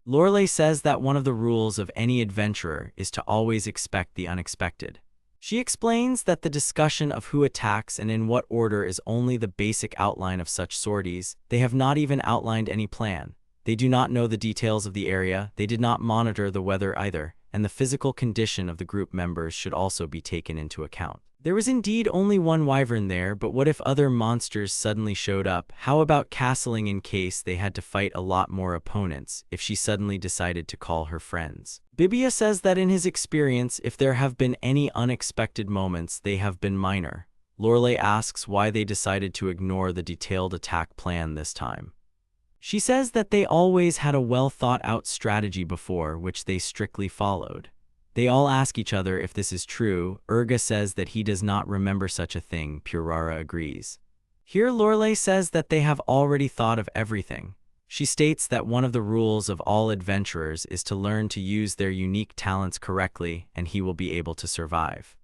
Lorelei says that one of the rules of any adventurer is to always expect the unexpected. She explains that the discussion of who attacks and in what order is only the basic outline of such sorties. They have not even outlined any plan. They do not know the details of the area, they did not monitor the weather either, and the physical condition of the group members should also be taken into account. There was indeed only one wyvern there, but what if other monsters suddenly showed up? How about castling in case they had to fight a lot more opponents if she suddenly decided to call her friends? Bibia says that in his experience, if there have been any unexpected moments, they have been minor. Lorelei asks why they decided to ignore the detailed attack plan this time. She says that they always had a well-thought-out strategy before, which they strictly followed. They all ask each other if this is true. Urga says that he does not remember such a thing. Purara agrees. Here Lorelei says that they have already thought of everything. She states that one of the rules of all adventurers is to learn to use their unique talents correctly, and he will be able to survive.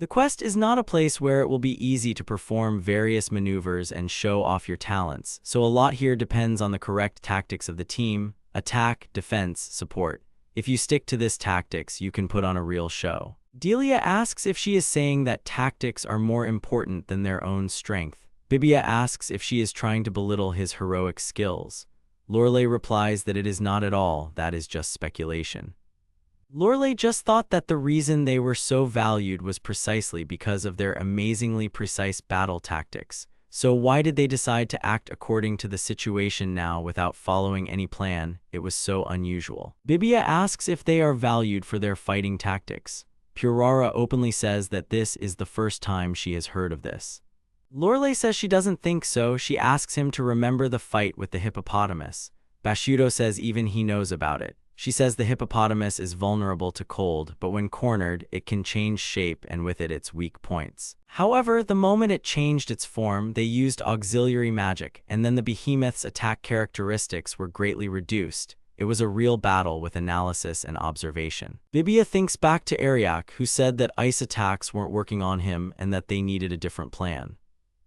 The quest is not a place where it will be easy to perform various maneuvers and show off your talents, so a lot here depends on the correct tactics of the team: attack, defense, support. If you stick to this tactics, you can put on a real show. Delia asks if she is saying that tactics are more important than their own strength. Bibia asks if she is trying to belittle his heroic skills. Lorelei replies that it is not at all, that is just speculation. Lorelei just thought that the reason they were so valued was precisely because of their amazingly precise battle tactics. So why did they decide to act according to the situation now without following any plan? It was so unusual. Bibia asks if they are valued for their fighting tactics. Purara openly says that this is the first time she has heard of this. Lorelei says she doesn't think so. She asks him to remember the fight with the hippopotamus. Bashudo says even he knows about it. She says the hippopotamus is vulnerable to cold, but when cornered, it can change shape and with it its weak points. However, the moment it changed its form, they used auxiliary magic, and then the behemoth's attack characteristics were greatly reduced. It was a real battle with analysis and observation. Bibia thinks back to Ariak, who said that ice attacks weren't working on him and that they needed a different plan.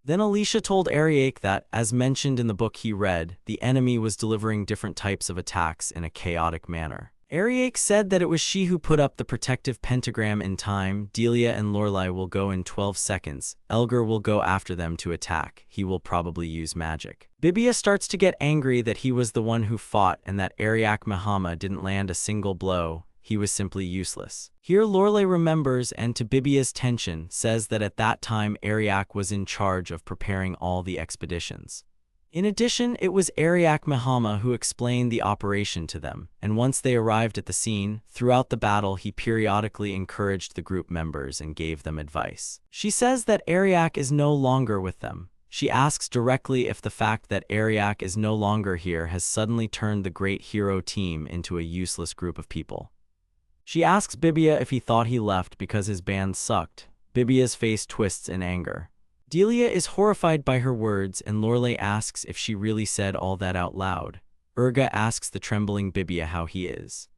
Then Alicia told Ariak that, as mentioned in the book he read, the enemy was delivering different types of attacks in a chaotic manner. Ariak said that it was she who put up the protective pentagram in time. Delia and Lorelei will go in 12 seconds. Elgar will go after them to attack. He will probably use magic. Bibia starts to get angry that he was the one who fought and that Ariak Mihama didn't land a single blow. He was simply useless. Here Lorelei remembers and to Bibia's tension says that at that time Ariak was in charge of preparing all the expeditions. In addition, it was Ariak Mihama who explained the operation to them, and once they arrived at the scene, throughout the battle he periodically encouraged the group members and gave them advice. She says that Ariak is no longer with them. She asks directly if the fact that Ariak is no longer here has suddenly turned the great hero team into a useless group of people. She asks Bibia if he thought he left because his band sucked. Bibia's face twists in anger. Delia is horrified by her words, and Lorelei asks if she really said all that out loud. Urga asks the trembling Bibia how he is.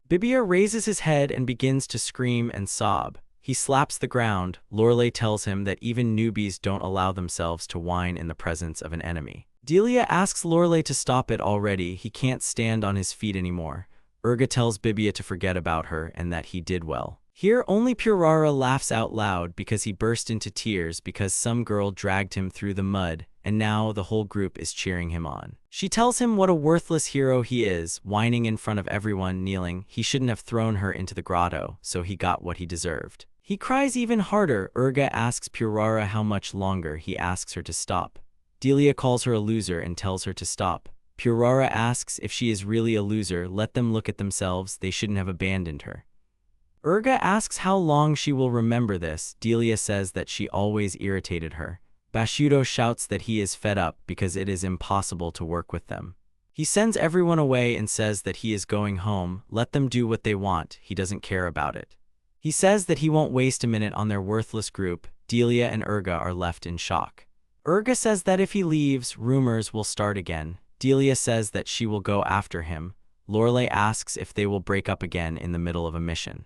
Bibia raises his head and begins to scream and sob. He slaps the ground. Lorelei tells him that even newbies don't allow themselves to whine in the presence of an enemy. Delia asks Lorelei to stop it already. He can't stand on his feet anymore. Urga tells Bibia to forget about her and that he did well. Here only Purara laughs out loud because he burst into tears because some girl dragged him through the mud, and now the whole group is cheering him on. She tells him what a worthless hero he is, whining in front of everyone, kneeling. He shouldn't have thrown her into the grotto, so he got what he deserved. He cries even harder. Urga asks Purara how much longer. He asks her to stop. Delia calls her a loser and tells her to stop. Purara asks if she is really a loser. Let them look at themselves. They shouldn't have abandoned her. Urga asks how long she will remember this. Delia says that she always irritated her. Bashudo shouts that he is fed up because it is impossible to work with them. He sends everyone away and says that he is going home. Let them do what they want. He doesn't care about it. He says that he won't waste a minute on their worthless group. Delia and Urga are left in shock. Urga says that if he leaves, rumors will start again. Delia says that she will go after him. Lorelei asks if they will break up again in the middle of a mission.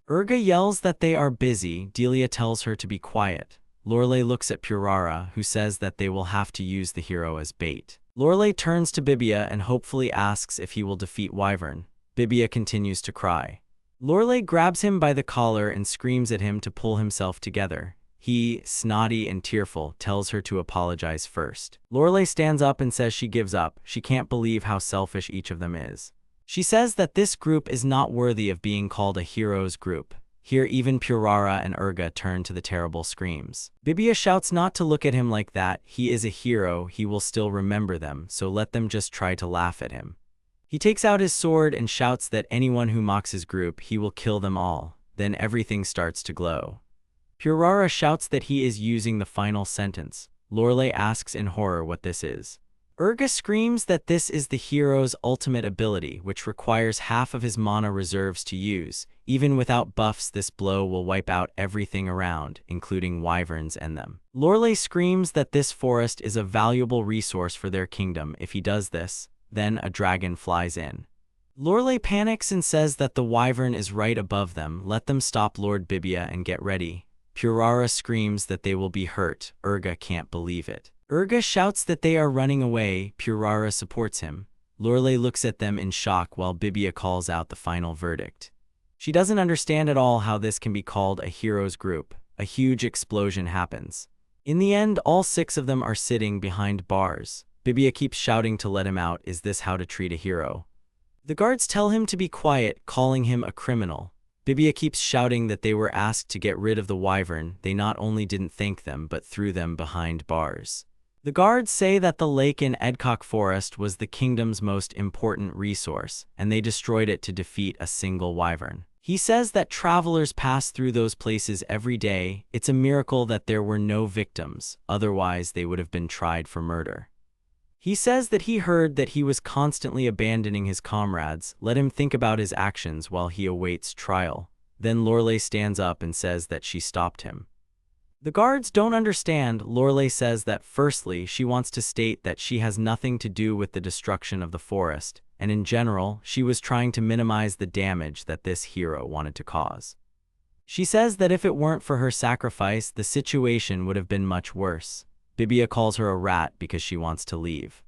Urga yells that they are busy. Delia tells her to be quiet. Lorelei looks at Purara, who says that they will have to use the hero as bait. Lorelei turns to Bibia and hopefully asks if he will defeat Wyvern. Bibia continues to cry. Lorelei grabs him by the collar and screams at him to pull himself together. He, snotty and tearful, tells her to apologize first. Lorelei stands up and says she gives up. She can't believe how selfish each of them is. She says that this group is not worthy of being called a hero's group. Here even Purara and Urga turn to the terrible screams. Bibia shouts not to look at him like that. He is a hero. He will still remember them, so let them just try to laugh at him. He takes out his sword and shouts that anyone who mocks his group, he will kill them all. Then everything starts to glow. Purara shouts that he is using the final sentence. Lorelei asks in horror what this is. Urga screams that this is the hero's ultimate ability, which requires half of his mana reserves to use. Even without buffs, this blow will wipe out everything around, including wyverns and them. Lorelei screams that this forest is a valuable resource for their kingdom. If he does this, then a dragon flies in. Lorelei panics and says that the wyvern is right above them. Let them stop Lord Bibia and get ready. Purara screams that they will be hurt. Urga can't believe it. Urga shouts that they are running away. Purara supports him. Lorelei looks at them in shock while Bibia calls out the final verdict. She doesn't understand at all how this can be called a hero's group. A huge explosion happens. In the end, all 6 of them are sitting behind bars. Bibia keeps shouting to let him out. Is this how to treat a hero? The guards tell him to be quiet, calling him a criminal. Bibia keeps shouting that they were asked to get rid of the wyvern. They not only didn't thank them, but threw them behind bars. The guards say that the lake in Edcock Forest was the kingdom's most important resource, and they destroyed it to defeat a single wyvern. He says that travelers pass through those places every day. It's a miracle that there were no victims, otherwise they would have been tried for murder. He says that he heard that he was constantly abandoning his comrades. Let him think about his actions while he awaits trial. Then Lorelei stands up and says that she stopped him. The guards don't understand. Lorelei says that firstly, she wants to state that she has nothing to do with the destruction of the forest, and in general, she was trying to minimize the damage that this hero wanted to cause. She says that if it weren't for her sacrifice, the situation would have been much worse. Bibia calls her a rat because she wants to leave.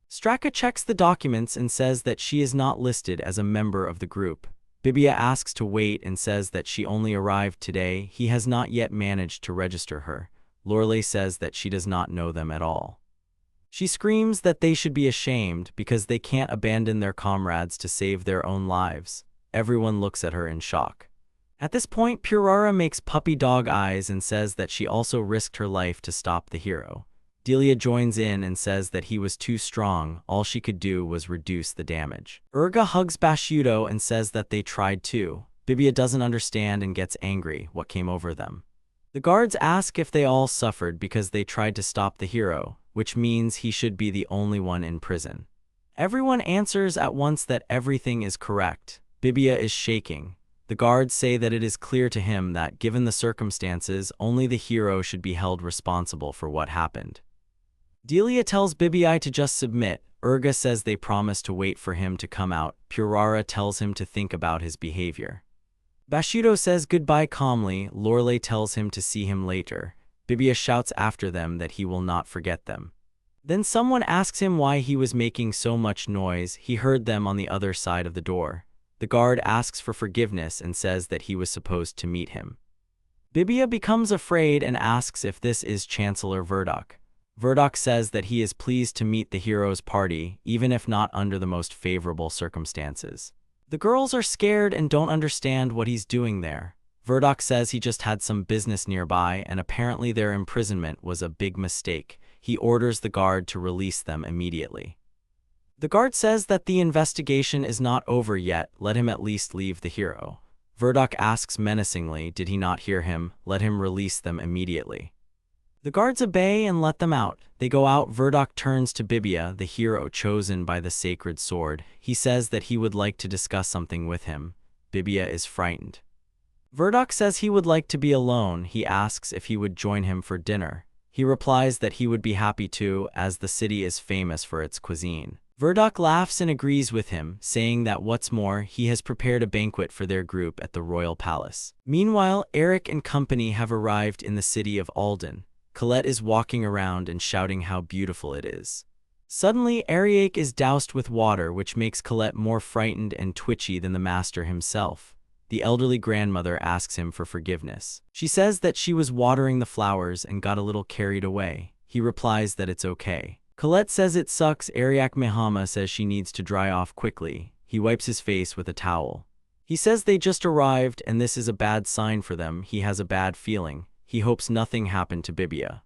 Straka checks the documents and says that she is not listed as a member of the group. Bibia asks to wait and says that she only arrived today. He has not yet managed to register her. Lorelei says that she does not know them at all. She screams that they should be ashamed because they can't abandon their comrades to save their own lives. Everyone looks at her in shock. At this point, Purara makes puppy dog eyes and says that she also risked her life to stop the hero. Delia joins in and says that he was too strong. All she could do was reduce the damage. Urga hugs Bashudo and says that they tried too. Bibia doesn't understand and gets angry. What came over them? The guards ask if they all suffered because they tried to stop the hero, which means he should be the only one in prison. Everyone answers at once that everything is correct. Bibia is shaking. The guards say that it is clear to him that, given the circumstances, only the hero should be held responsible for what happened. Delia tells Bibia to just submit. Urga says they promise to wait for him to come out. Purara tells him to think about his behavior. Bashudo says goodbye calmly. Lorelei tells him to see him later. Bibia shouts after them that he will not forget them. Then someone asks him why he was making so much noise. He heard them on the other side of the door. The guard asks for forgiveness and says that he was supposed to meet him. Bibia becomes afraid and asks if this is Chancellor Verdok. Verdok says that he is pleased to meet the hero's party, even if not under the most favorable circumstances. The girls are scared and don't understand what he's doing there. Verdok says he just had some business nearby and apparently their imprisonment was a big mistake. He orders the guard to release them immediately. The guard says that the investigation is not over yet. Let him at least leave the hero. Verdok asks menacingly, did he not hear him? Let him release them immediately. The guards obey and let them out. They go out. Verdok turns to Bibia, the hero chosen by the sacred sword. He says that he would like to discuss something with him. Bibia is frightened. Verdok says he would like to be alone. He asks if he would join him for dinner. He replies that he would be happy to, as the city is famous for its cuisine. Verdok laughs and agrees with him, saying that what's more, he has prepared a banquet for their group at the royal palace. Meanwhile, Ariak and company have arrived in the city of Alden. Colette is walking around and shouting how beautiful it is. Suddenly, Ariak is doused with water, which makes Colette more frightened and twitchy than the master himself. The elderly grandmother asks him for forgiveness. She says that she was watering the flowers and got a little carried away. He replies that it's okay. Colette says it sucks. Ariak Mihama says she needs to dry off quickly. He wipes his face with a towel. He says they just arrived and this is a bad sign for them. He has a bad feeling. He hopes nothing happened to Bibia.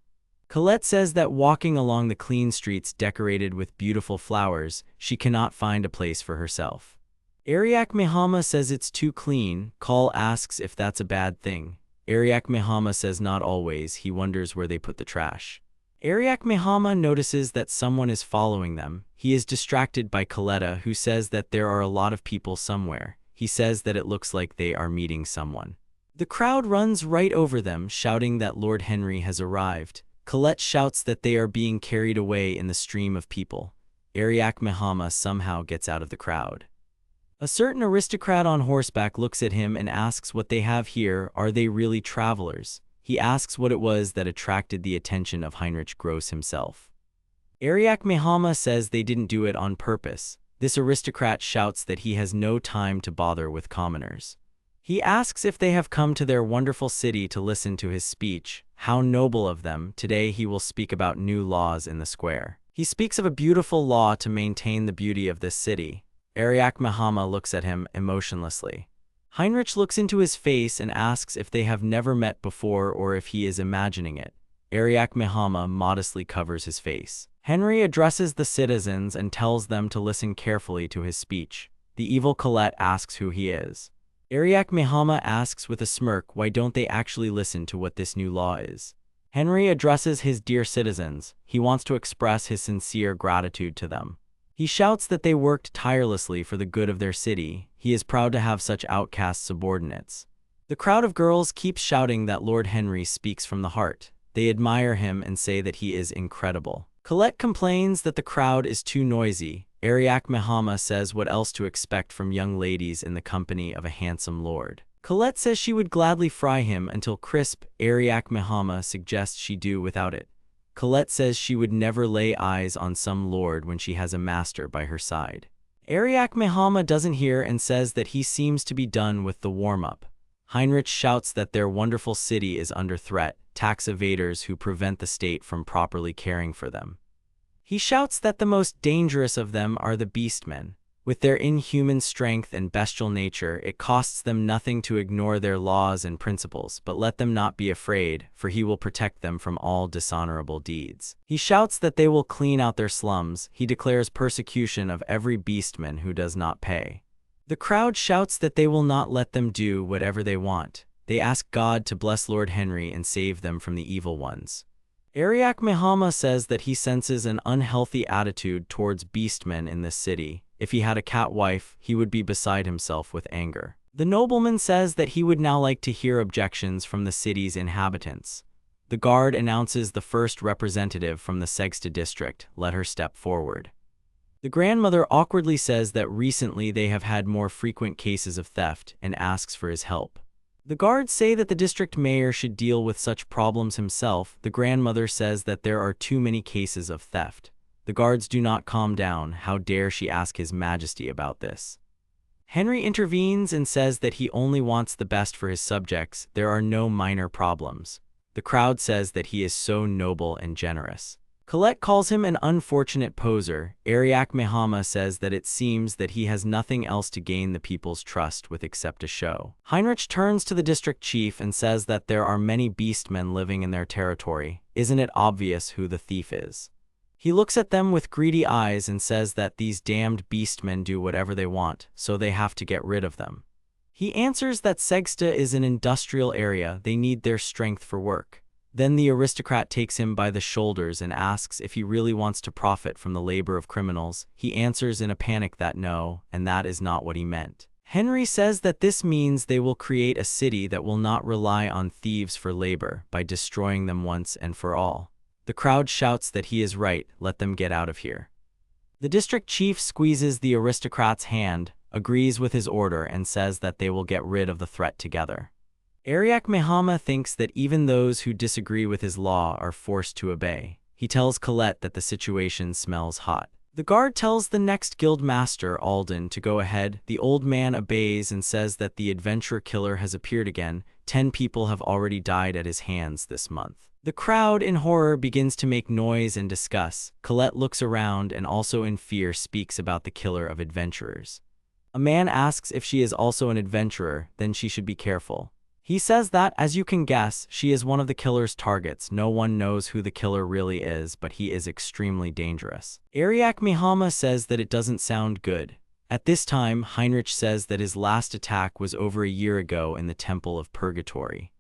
Colette says that walking along the clean streets decorated with beautiful flowers, she cannot find a place for herself. Ariak Mihama says it's too clean. Call asks if that's a bad thing. Ariak Mihama says not always. He wonders where they put the trash. Ariak Mihama notices that someone is following them. He is distracted by Coletta, who says that there are a lot of people somewhere. He says that it looks like they are meeting someone. The crowd runs right over them, shouting that Lord Henry has arrived. Colette shouts that they are being carried away in the stream of people. Ariak Mihama somehow gets out of the crowd. A certain aristocrat on horseback looks at him and asks what they have here. Are they really travelers? He asks what it was that attracted the attention of Heinrich Gross himself. Ariak Mihama says they didn't do it on purpose. This aristocrat shouts that he has no time to bother with commoners. He asks if they have come to their wonderful city to listen to his speech. How noble of them. Today he will speak about new laws in the square. He speaks of a beautiful law to maintain the beauty of this city. Ariak Mihama looks at him emotionlessly. Heinrich looks into his face and asks if they have never met before or if he is imagining it. Ariak Mihama modestly covers his face. Henry addresses the citizens and tells them to listen carefully to his speech. The evil Colette asks who he is. Ariak Mihama asks with a smirk why don't they actually listen to what this new law is. Henry addresses his dear citizens. He wants to express his sincere gratitude to them. He shouts that they worked tirelessly for the good of their city. He is proud to have such outcast subordinates. The crowd of girls keeps shouting that Lord Henry speaks from the heart. They admire him and say that he is incredible. Colette complains that the crowd is too noisy. Ariak Mihama says what else to expect from young ladies in the company of a handsome lord. Colette says she would gladly fry him until crisp. Ariak Mihama suggests she do without it. Colette says she would never lay eyes on some lord when she has a master by her side. Ariak Mihama doesn't hear and says that he seems to be done with the warm-up. Heinrich shouts that their wonderful city is under threat, tax evaders who prevent the state from properly caring for them. He shouts that the most dangerous of them are the beastmen. With their inhuman strength and bestial nature, it costs them nothing to ignore their laws and principles, but let them not be afraid, for he will protect them from all dishonorable deeds. He shouts that they will clean out their slums. He declares persecution of every beastman who does not pay. The crowd shouts that they will not let them do whatever they want. They ask God to bless Lord Henry and save them from the evil ones. Ariak Mihama says that he senses an unhealthy attitude towards beastmen in this city. If he had a cat wife, he would be beside himself with anger. The nobleman says that he would now like to hear objections from the city's inhabitants. The guard announces the first representative from the Segsta district. Let her step forward. The grandmother awkwardly says that recently they have had more frequent cases of theft and asks for his help. The guards say that the district mayor should deal with such problems himself. The grandmother says that there are too many cases of theft. The guards do not calm down. How dare she ask His Majesty about this? Henry intervenes and says that he only wants the best for his subjects. There are no minor problems. The crowd says that he is so noble and generous. Colette calls him an unfortunate poser. Ariak Mihama says that it seems that he has nothing else to gain the people's trust with except a show. Heinrich turns to the district chief and says that there are many beastmen living in their territory. Isn't it obvious who the thief is? He looks at them with greedy eyes and says that these damned beastmen do whatever they want, so they have to get rid of them. He answers that Segsta is an industrial area. They need their strength for work. Then the aristocrat takes him by the shoulders and asks if he really wants to profit from the labor of criminals. He answers in a panic that no, and that is not what he meant. Henry says that this means they will create a city that will not rely on thieves for labor by destroying them once and for all. The crowd shouts that he is right. Let them get out of here. The district chief squeezes the aristocrat's hand, agrees with his order, and says that they will get rid of the threat together. Ariak Mihama thinks that even those who disagree with his law are forced to obey. He tells Colette that the situation smells hot. The guard tells the next guild master, Alden, to go ahead. The old man obeys and says that the adventurer killer has appeared again. 10 people have already died at his hands this month. The crowd in horror begins to make noise and discuss. Colette looks around and also in fear speaks about the killer of adventurers. A man asks if she is also an adventurer, then she should be careful. He says that, as you can guess, she is one of the killer's targets. No one knows who the killer really is, but he is extremely dangerous. Ariak Mihama says that it doesn't sound good. At this time, Heinrich says that his last attack was over a year ago in the Temple of Purgatory.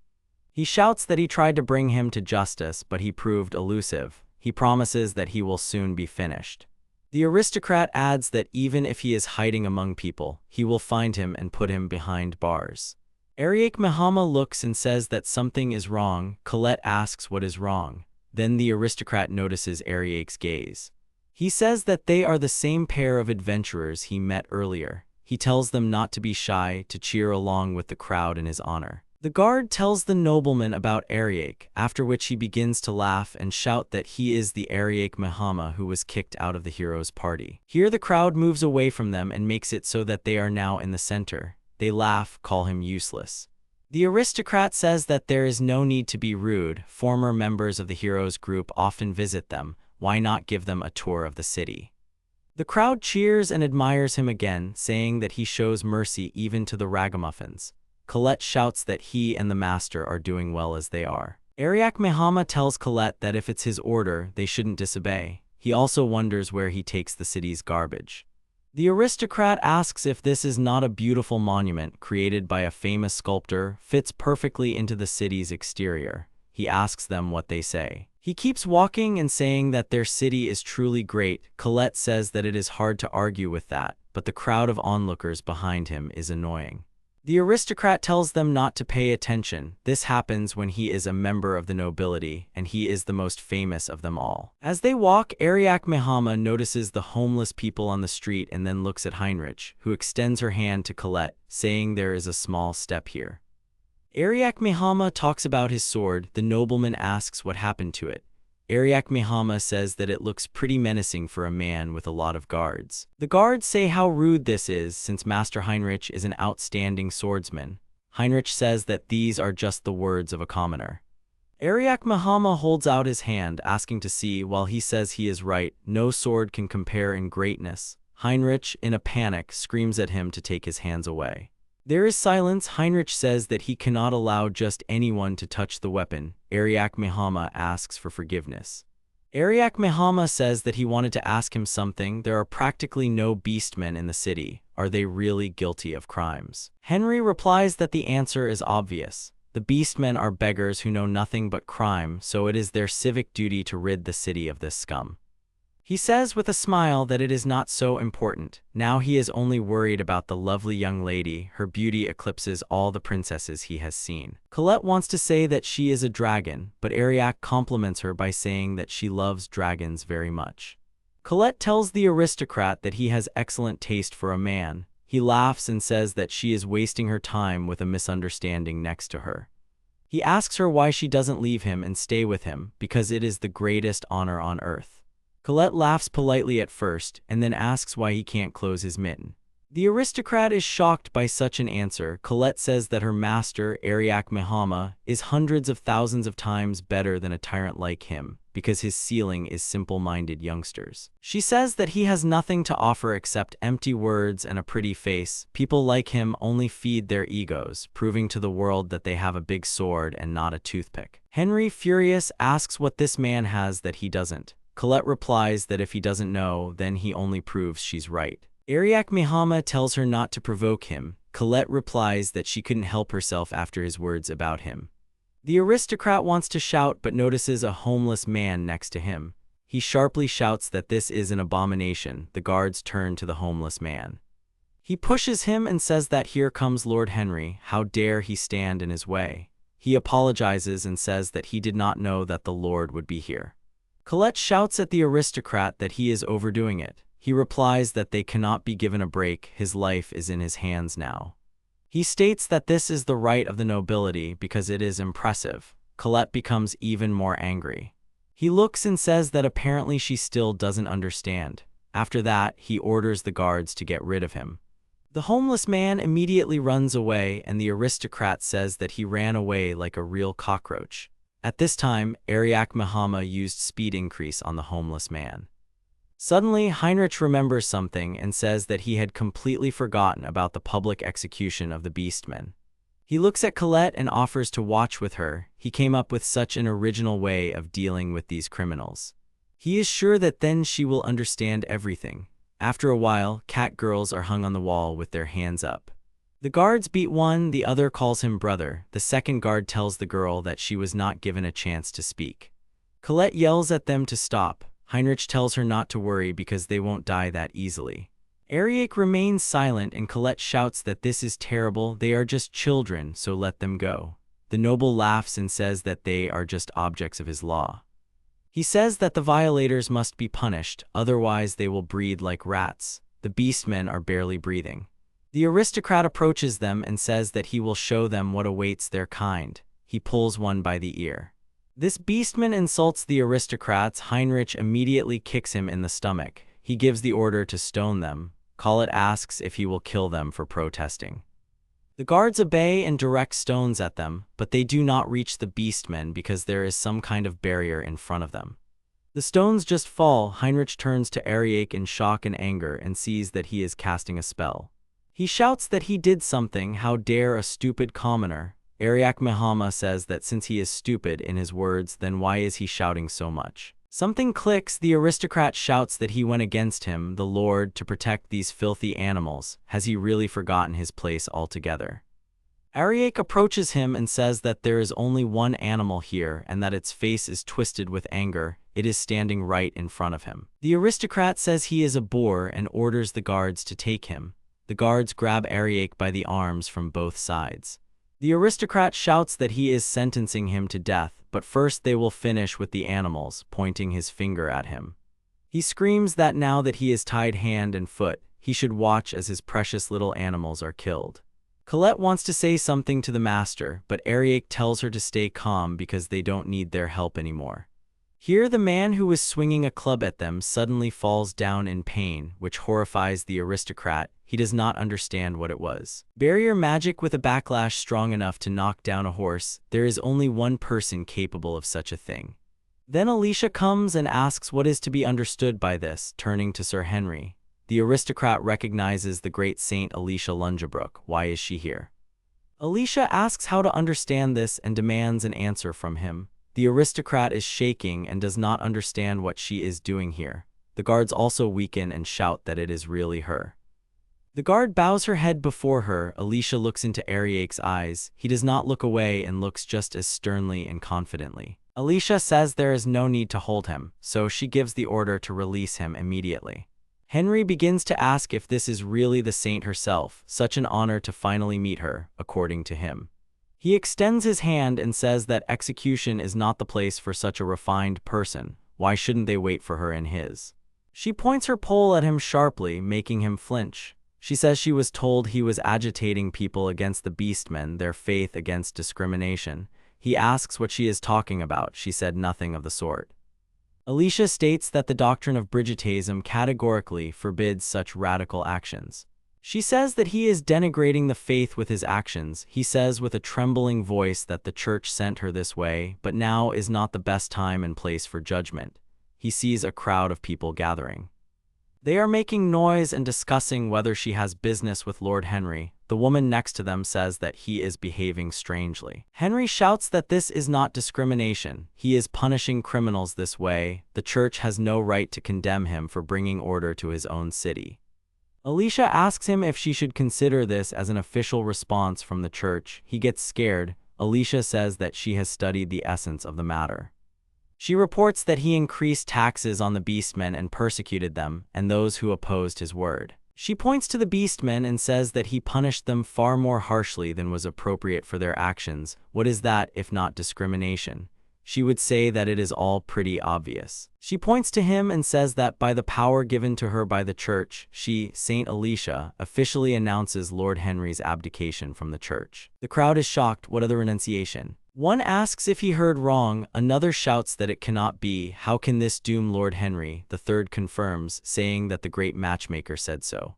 He shouts that he tried to bring him to justice, but he proved elusive. He promises that he will soon be finished. The aristocrat adds that even if he is hiding among people, he will find him and put him behind bars. Ariak Mihama looks and says that something is wrong. Colette asks what is wrong. Then the aristocrat notices Ariak's gaze. He says that they are the same pair of adventurers he met earlier. He tells them not to be shy, to cheer along with the crowd in his honor. The guard tells the nobleman about Ariak, after which he begins to laugh and shout that he is the Ariak Mihama who was kicked out of the hero's party. Here the crowd moves away from them and makes it so that they are now in the center. They laugh, call him useless. The aristocrat says that there is no need to be rude. Former members of the hero's group often visit them. Why not give them a tour of the city? The crowd cheers and admires him again, saying that he shows mercy even to the ragamuffins. Colette shouts that he and the master are doing well as they are. Ariak Mihama tells Colette that if it's his order, they shouldn't disobey. He also wonders where he takes the city's garbage. The aristocrat asks if this is not a beautiful monument created by a famous sculptor, fits perfectly into the city's exterior. He asks them what they say. He keeps walking and saying that their city is truly great. Colette says that it is hard to argue with that, but the crowd of onlookers behind him is annoying. The aristocrat tells them not to pay attention. This happens when he is a member of the nobility, and he is the most famous of them all. As they walk, Ariak Mihama notices the homeless people on the street and then looks at Heinrich, who extends her hand to Colette, saying there is a small step here. Ariak Mihama talks about his sword. The nobleman asks what happened to it. Ariak Mihama says that it looks pretty menacing for a man with a lot of guards. The guards say how rude this is since Master Heinrich is an outstanding swordsman. Heinrich says that these are just the words of a commoner. Ariak Mihama holds out his hand, asking to see. While he says he is right, no sword can compare in greatness. Heinrich, in a panic, screams at him to take his hands away. There is silence. Heinrich says that he cannot allow just anyone to touch the weapon. Ariak Mihama asks for forgiveness. Ariak Mihama says that he wanted to ask him something. There are practically no beastmen in the city. Are they really guilty of crimes? Henry replies that the answer is obvious. The beastmen are beggars who know nothing but crime, so it is their civic duty to rid the city of this scum. He says with a smile that it is not so important. Now he is only worried about the lovely young lady. Her beauty eclipses all the princesses he has seen. Colette wants to say that she is a dragon, but Ariak compliments her by saying that she loves dragons very much. Colette tells the aristocrat that he has excellent taste for a man. He laughs and says that she is wasting her time with a misunderstanding next to her. He asks her why she doesn't leave him and stay with him, because it is the greatest honor on earth. Colette laughs politely at first, and then asks why he can't close his mitten. The aristocrat is shocked by such an answer. Colette says that her master, Ariak Mihama, is hundreds of thousands of times better than a tyrant like him, because his ceiling is simple-minded youngsters. She says that he has nothing to offer except empty words and a pretty face. People like him only feed their egos, proving to the world that they have a big sword and not a toothpick. Henry, furious, asks what this man has that he doesn't. Colette replies that if he doesn't know, then he only proves she's right. Ariak Mihama tells her not to provoke him. Colette replies that she couldn't help herself after his words about him. The aristocrat wants to shout but notices a homeless man next to him. He sharply shouts that this is an abomination. The guards turn to the homeless man. He pushes him and says that here comes Lord Henry. How dare he stand in his way? He apologizes and says that he did not know that the Lord would be here. Colette shouts at the aristocrat that he is overdoing it. He replies that they cannot be given a break. His life is in his hands now. He states that this is the right of the nobility because it is impressive. Colette becomes even more angry. He looks and says that apparently she still doesn't understand. After that, he orders the guards to get rid of him. The homeless man immediately runs away, and the aristocrat says that he ran away like a real cockroach. At this time, Ariak Mihama used speed increase on the homeless man. Suddenly, Heinrich remembers something and says that he had completely forgotten about the public execution of the beastmen. He looks at Colette and offers to watch with her. He came up with such an original way of dealing with these criminals. He is sure that then she will understand everything. After a while, cat girls are hung on the wall with their hands up. The guards beat one, the other calls him brother. The second guard tells the girl that she was not given a chance to speak. Colette yells at them to stop. Heinrich tells her not to worry because they won't die that easily. Ariak remains silent and Colette shouts that this is terrible. They are just children, so let them go. The noble laughs and says that they are just objects of his law. He says that the violators must be punished, otherwise they will breed like rats. The beastmen are barely breathing. The aristocrat approaches them and says that he will show them what awaits their kind. He pulls one by the ear. This beastman insults the aristocrats. Heinrich immediately kicks him in the stomach. He gives the order to stone them. Colette asks if he will kill them for protesting. The guards obey and direct stones at them, but they do not reach the beastmen because there is some kind of barrier in front of them. The stones just fall. Heinrich turns to Ariak in shock and anger and sees that he is casting a spell. He shouts that he did something. How dare a stupid commoner? Ariak Mihama says that since he is stupid in his words, then why is he shouting so much? Something clicks. The aristocrat shouts that he went against him, the Lord, to protect these filthy animals. Has he really forgotten his place altogether? Ariak approaches him and says that there is only one animal here and that its face is twisted with anger. It is standing right in front of him. The aristocrat says he is a boor and orders the guards to take him. The guards grab Ariak by the arms from both sides. The aristocrat shouts that he is sentencing him to death, but first they will finish with the animals, pointing his finger at him. He screams that now that he is tied hand and foot, he should watch as his precious little animals are killed. Colette wants to say something to the master, but Ariak tells her to stay calm because they don't need their help anymore. Here, the man who was swinging a club at them suddenly falls down in pain, which horrifies the aristocrat. He does not understand what it was. Barrier magic with a backlash strong enough to knock down a horse. There is only one person capable of such a thing. Then Alicia comes and asks what is to be understood by this, turning to Sir Henry. The aristocrat recognizes the great saint Alicia Lungebrook. Why is she here? Alicia asks how to understand this and demands an answer from him. The aristocrat is shaking and does not understand what she is doing here. The guards also weaken and shout that it is really her. The guard bows her head before her. Alicia looks into Ariak's eyes. He does not look away and looks just as sternly and confidently. Alicia says there is no need to hold him, so she gives the order to release him immediately. Henry begins to ask if this is really the saint herself, such an honor to finally meet her, according to him. He extends his hand and says that execution is not the place for such a refined person. Why shouldn't they wait for her in his? She points her pole at him sharply, making him flinch. She says she was told he was agitating people against the beastmen, their faith against discrimination. He asks what she is talking about. She said nothing of the sort. Alicia states that the doctrine of Brigitism categorically forbids such radical actions. She says that he is denigrating the faith with his actions. He says with a trembling voice that the church sent her this way, but now is not the best time and place for judgment. He sees a crowd of people gathering. They are making noise and discussing whether she has business with Lord Henry. The woman next to them says that he is behaving strangely. Henry shouts that this is not discrimination. He is punishing criminals this way. The church has no right to condemn him for bringing order to his own city. Alicia asks him if she should consider this as an official response from the church. He gets scared. Alicia says that she has studied the essence of the matter. She reports that he increased taxes on the beastmen and persecuted them, and those who opposed his word. She points to the beastmen and says that he punished them far more harshly than was appropriate for their actions. What is that if not discrimination? She would say that it is all pretty obvious. She points to him and says that by the power given to her by the church, she, Saint Alicia, officially announces Lord Henry's abdication from the church. The crowd is shocked. What other renunciation? One asks if he heard wrong, another shouts that it cannot be. How can this doom Lord Henry? The third confirms, saying that the great matchmaker said so.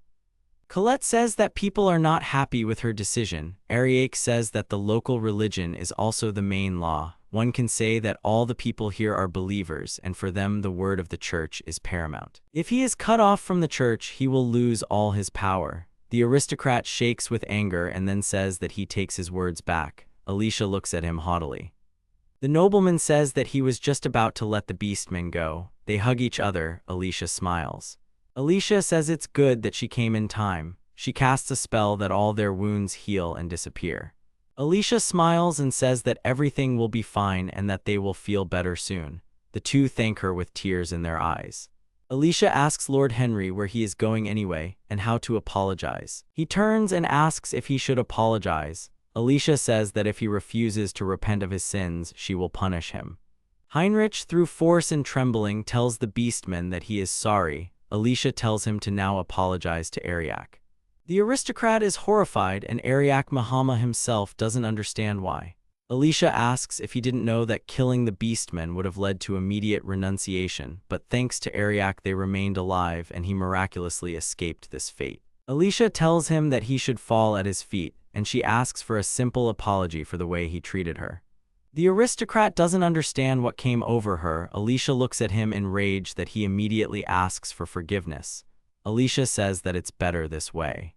Colette says that people are not happy with her decision. Ariak says that the local religion is also the main law. One can say that all the people here are believers, and for them the word of the church is paramount. If he is cut off from the church, he will lose all his power. The aristocrat shakes with anger and then says that he takes his words back. Alicia looks at him haughtily. The nobleman says that he was just about to let the beastmen go. They hug each other. Alicia smiles. Alicia says it's good that she came in time. She casts a spell that all their wounds heal and disappear. Alicia smiles and says that everything will be fine and that they will feel better soon. The two thank her with tears in their eyes. Alicia asks Lord Henry where he is going anyway and how to apologize. He turns and asks if he should apologize. Alicia says that if he refuses to repent of his sins, she will punish him. Heinrich, through force and trembling, tells the beastman that he is sorry. Alicia tells him to now apologize to Ariak. The aristocrat is horrified and Ariak Mihama himself doesn't understand why. Alicia asks if he didn't know that killing the beastmen would have led to immediate renunciation, but thanks to Ariak they remained alive and he miraculously escaped this fate. Alicia tells him that he should fall at his feet, and she asks for a simple apology for the way he treated her. The aristocrat doesn't understand what came over her. Alicia looks at him in rage that he immediately asks for forgiveness. Alicia says that it's better this way.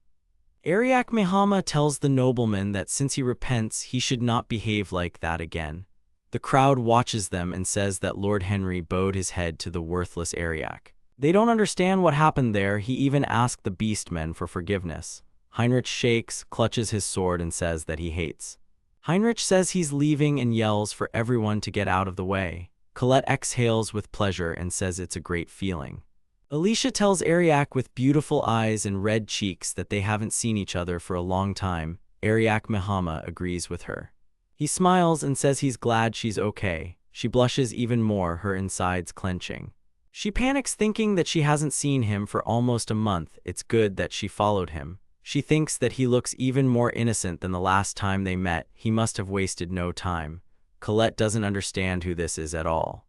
Ariak Mihama tells the nobleman that since he repents, he should not behave like that again. The crowd watches them and says that Lord Henry bowed his head to the worthless Ariak. They don't understand what happened there. He even asked the beastmen for forgiveness. Heinrich shakes, clutches his sword and says that he hates. Heinrich says he's leaving and yells for everyone to get out of the way. Colette exhales with pleasure and says it's a great feeling. Alicia tells Ariak with beautiful eyes and red cheeks that they haven't seen each other for a long time. Ariak Mihama agrees with her. He smiles and says he's glad she's okay. She blushes even more, her insides clenching. She panics thinking that she hasn't seen him for almost a month. It's good that she followed him. She thinks that he looks even more innocent than the last time they met. He must have wasted no time. Colette doesn't understand who this is at all.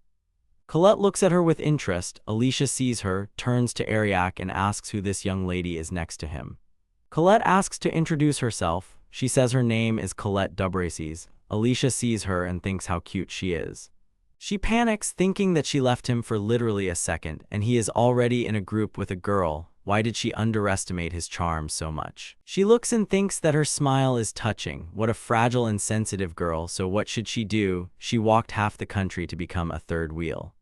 Colette looks at her with interest. Alicia sees her, turns to Ariak and asks who this young lady is next to him. Colette asks to introduce herself. She says her name is Colette Dubracies. Alicia sees her and thinks how cute she is. She panics, thinking that she left him for literally a second, and he is already in a group with a girl. Why did she underestimate his charm so much? She looks and thinks that her smile is touching. What a fragile and sensitive girl, so what should she do? She walked half the country to become a third wheel.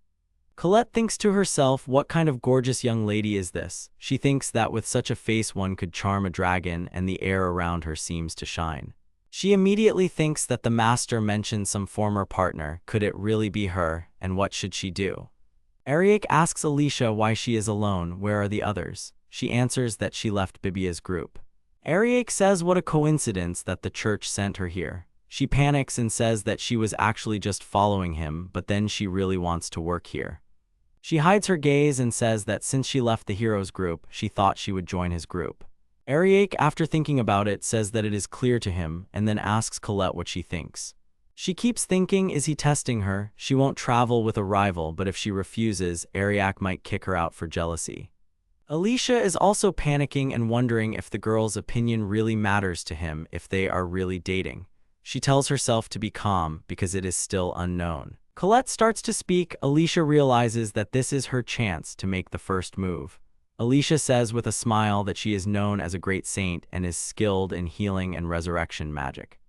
Colette thinks to herself, what kind of gorgeous young lady is this? She thinks that with such a face one could charm a dragon, and the air around her seems to shine. She immediately thinks that the master mentioned some former partner. Could it really be her, and what should she do? Ariak asks Alicia why she is alone. Where are the others? She answers that she left Bibia's group. Ariak says what a coincidence that the church sent her here. She panics and says that she was actually just following him, but then she really wants to work here. She hides her gaze and says that since she left the heroes group, she thought she would join his group. Ariak, after thinking about it, says that it is clear to him, and then asks Colette what she thinks. She keeps thinking, is he testing her? She won't travel with a rival, but if she refuses, Ariak might kick her out for jealousy. Alicia is also panicking and wondering if the girl's opinion really matters to him, if they are really dating. She tells herself to be calm because it is still unknown. Colette starts to speak. Alicia realizes that this is her chance to make the first move. Alicia says with a smile that she is known as a great saint and is skilled in healing and resurrection magic.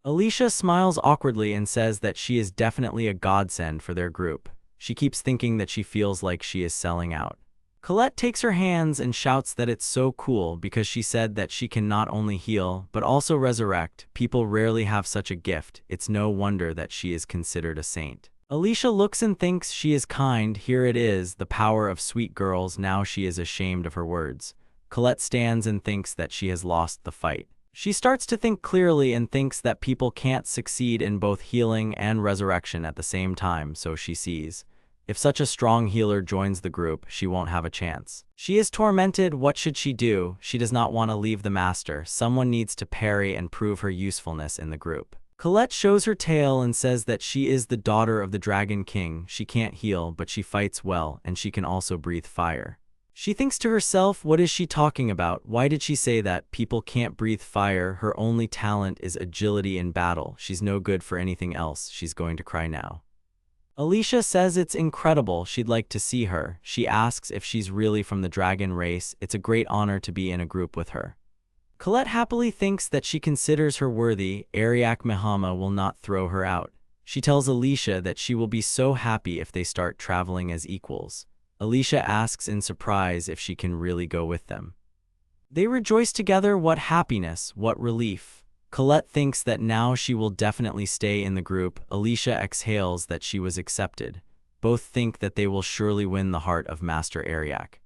Alicia smiles awkwardly and says that she is definitely a godsend for their group. She keeps thinking that she feels like she is selling out. Colette takes her hands and shouts that it's so cool because she said that she can not only heal, but also resurrect. People rarely have such a gift. It's no wonder that she is considered a saint. Alicia looks and thinks she is kind. Here it is, the power of sweet girls. Now she is ashamed of her words. Colette stands and thinks that she has lost the fight. She starts to think clearly and thinks that people can't succeed in both healing and resurrection at the same time, so she sees. If such a strong healer joins the group, she won't have a chance. She is tormented. What should she do? She does not want to leave the master. Someone needs to parry and prove her usefulness in the group. Colette shows her tail and says that she is the daughter of the Dragon King. She can't heal, but she fights well, and she can also breathe fire. She thinks to herself, what is she talking about? Why did she say that? People can't breathe fire. Her only talent is agility in battle. She's no good for anything else. She's going to cry now. Alicia says it's incredible. She'd like to see her. She asks if she's really from the dragon race. It's a great honor to be in a group with her. Colette happily thinks that she considers her worthy. Ariak Mihama will not throw her out. She tells Alicia that she will be so happy if they start traveling as equals. Alicia asks in surprise if she can really go with them. They rejoice together. What happiness, what relief. Colette thinks that now she will definitely stay in the group. Alicia exhales that she was accepted. Both think that they will surely win the heart of Master Ariak.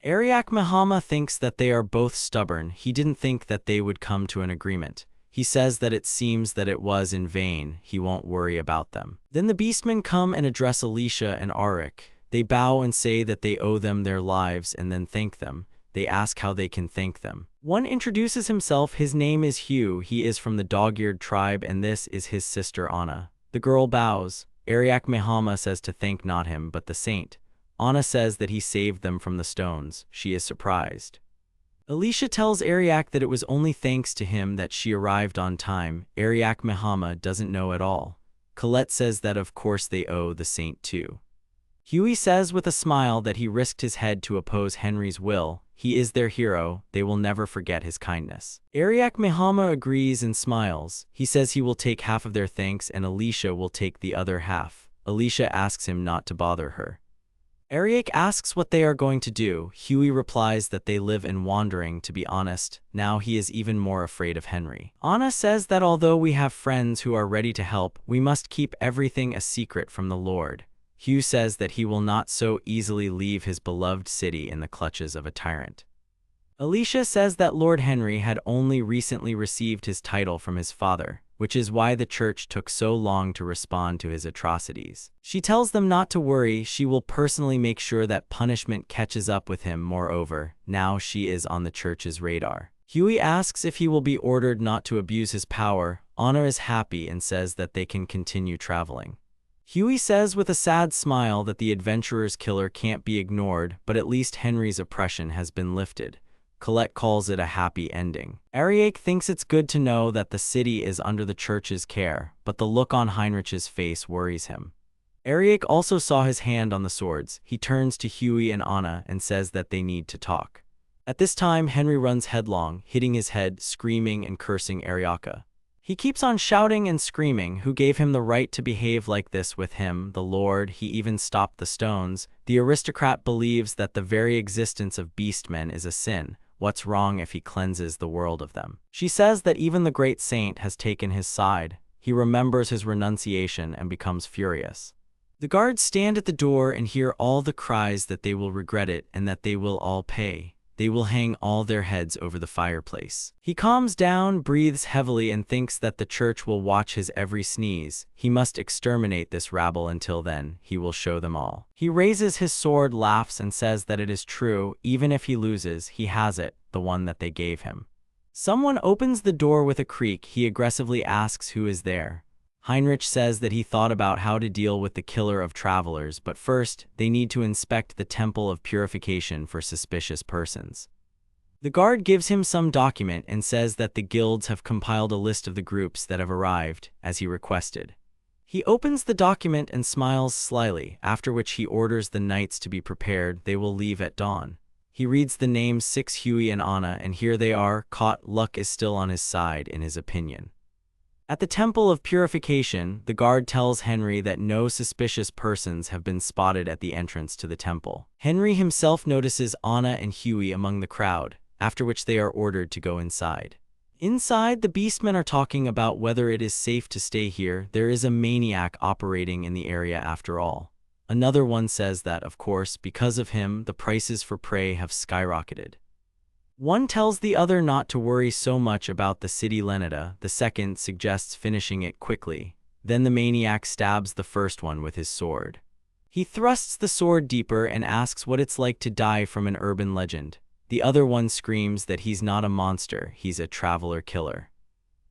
Ariak Mihama thinks that they are both stubborn. He didn't think that they would come to an agreement. He says that it seems that it was in vain. He won't worry about them. Then the beastmen come and address Alicia and Ariak. They bow and say that they owe them their lives and then thank them. They ask how they can thank them. One introduces himself. His name is Hugh. He is from the dog-eared tribe, and this is his sister Anna. The girl bows. Ariak Mihama says to thank not him, but the saint. Anna says that he saved them from the stones. She is surprised. Alicia tells Ariak that it was only thanks to him that she arrived on time. Ariak Mihama doesn't know at all. Colette says that of course they owe the saint too. Huey says with a smile that he risked his head to oppose Henry's will. He is their hero. They will never forget his kindness. Ariak Mihama agrees and smiles. He says he will take half of their thanks and Alicia will take the other half. Alicia asks him not to bother her. Ariak asks what they are going to do. Huey replies that they live in wandering. To be honest, now he is even more afraid of Henry. Anna says that although we have friends who are ready to help, we must keep everything a secret from the Lord. Hugh says that he will not so easily leave his beloved city in the clutches of a tyrant. Alicia says that Lord Henry had only recently received his title from his father, which is why the church took so long to respond to his atrocities. She tells them not to worry. She will personally make sure that punishment catches up with him. Moreover, now she is on the church's radar. Huey asks if he will be ordered not to abuse his power. Anna is happy and says that they can continue traveling. Huey says with a sad smile that the adventurer's killer can't be ignored, but at least Henry's oppression has been lifted. Colette calls it a happy ending. Ariak thinks it's good to know that the city is under the church's care, but the look on Heinrich's face worries him. Ariak also saw his hand on the swords. He turns to Huey and Anna and says that they need to talk. At this time, Henry runs headlong, hitting his head, screaming and cursing Ariaka. He keeps on shouting and screaming. Who gave him the right to behave like this with him? The Lord. He even stopped the stones. The aristocrat believes that the very existence of beastmen is a sin. What's wrong if he cleanses the world of them? She says that even the great saint has taken his side. He remembers his renunciation and becomes furious. The guards stand at the door and hear all the cries that they will regret it and that they will all pay. They will hang all their heads over the fireplace. He calms down, breathes heavily, and thinks that the church will watch his every sneeze. He must exterminate this rabble. Until then, he will show them all. He raises his sword, laughs, and says that it is true. Even if he loses, he has it, the one that they gave him. Someone opens the door with a creak. He aggressively asks who is there. Heinrich says that he thought about how to deal with the killer of travelers, but first, they need to inspect the Temple of Purification for suspicious persons. The guard gives him some document and says that the guilds have compiled a list of the groups that have arrived, as he requested. He opens the document and smiles slyly, after which he orders the knights to be prepared. They will leave at dawn. He reads the names 6 Huey and Anna, and here they are, caught. Luck is still on his side, in his opinion. At the Temple of Purification, the guard tells Henry that no suspicious persons have been spotted at the entrance to the temple. Henry himself notices Anna and Huey among the crowd, after which they are ordered to go inside. Inside, the beastmen are talking about whether it is safe to stay here. There is a maniac operating in the area after all. Another one says that, of course, because of him, the prices for prey have skyrocketed. One tells the other not to worry so much about the city Nanode. The second suggests finishing it quickly. Then the maniac stabs the first one with his sword. He thrusts the sword deeper and asks what it's like to die from an urban legend. The other one screams that he's not a monster, he's a traveler killer.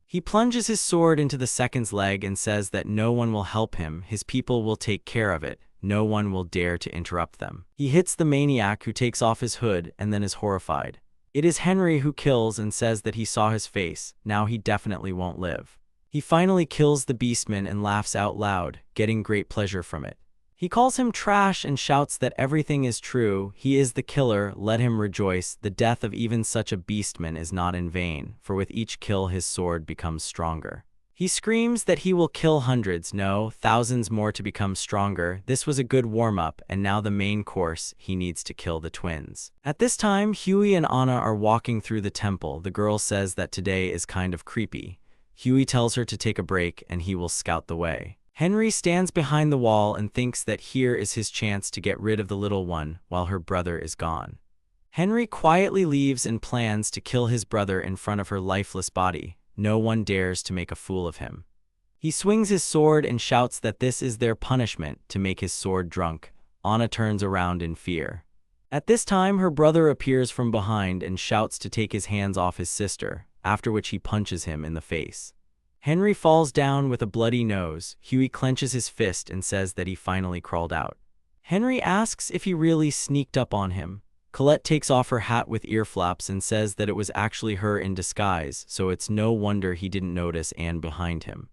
He plunges his sword into the second's leg and says that no one will help him, his people will take care of it, no one will dare to interrupt them. He hits the maniac, who takes off his hood and then is horrified. It is Henry who kills and says that he saw his face. Now he definitely won't live. He finally kills the beastman and laughs out loud, getting great pleasure from it. He calls him trash and shouts that everything is true. He is the killer, let him rejoice. The death of even such a beastman is not in vain, for with each kill his sword becomes stronger. He screams that he will kill hundreds, no, thousands more to become stronger. This was a good warm-up, and now the main course, he needs to kill the twins. At this time, Huey and Anna are walking through the temple. The girl says that today is kind of creepy. Huey tells her to take a break, and he will scout the way. Henry stands behind the wall and thinks that here is his chance to get rid of the little one while her brother is gone. Henry quietly leaves and plans to kill his brother in front of her lifeless body. No one dares to make a fool of him. He swings his sword and shouts that this is their punishment, to make his sword drunk. Anna turns around in fear. At this time, her brother appears from behind and shouts to take his hands off his sister, after which he punches him in the face. Henry falls down with a bloody nose. Huey clenches his fist and says that he finally crawled out. Henry asks if he really sneaked up on him. Colette takes off her hat with ear flaps and says that it was actually her in disguise, so it's no wonder he didn't notice Anne behind him.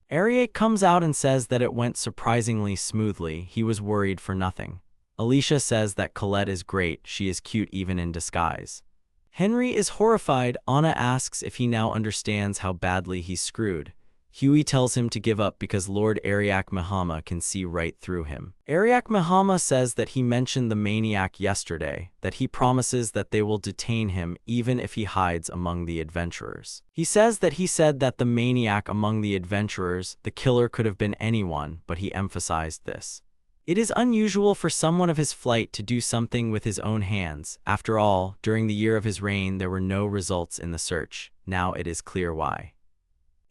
Ariak comes out and says that it went surprisingly smoothly. He was worried for nothing. Alicia says that Colette is great, she is cute even in disguise. Henry is horrified. Anna asks if he now understands how badly he's screwed. Huey tells him to give up because Lord Ariak Mihama can see right through him. Ariak Mihama says that he mentioned the maniac yesterday, that he promises that they will detain him even if he hides among the adventurers. He says that he said that the maniac among the adventurers, the killer could have been anyone, but he emphasized this. It is unusual for someone of his flight to do something with his own hands. After all, during the year of his reign there were no results in the search. Now it is clear why.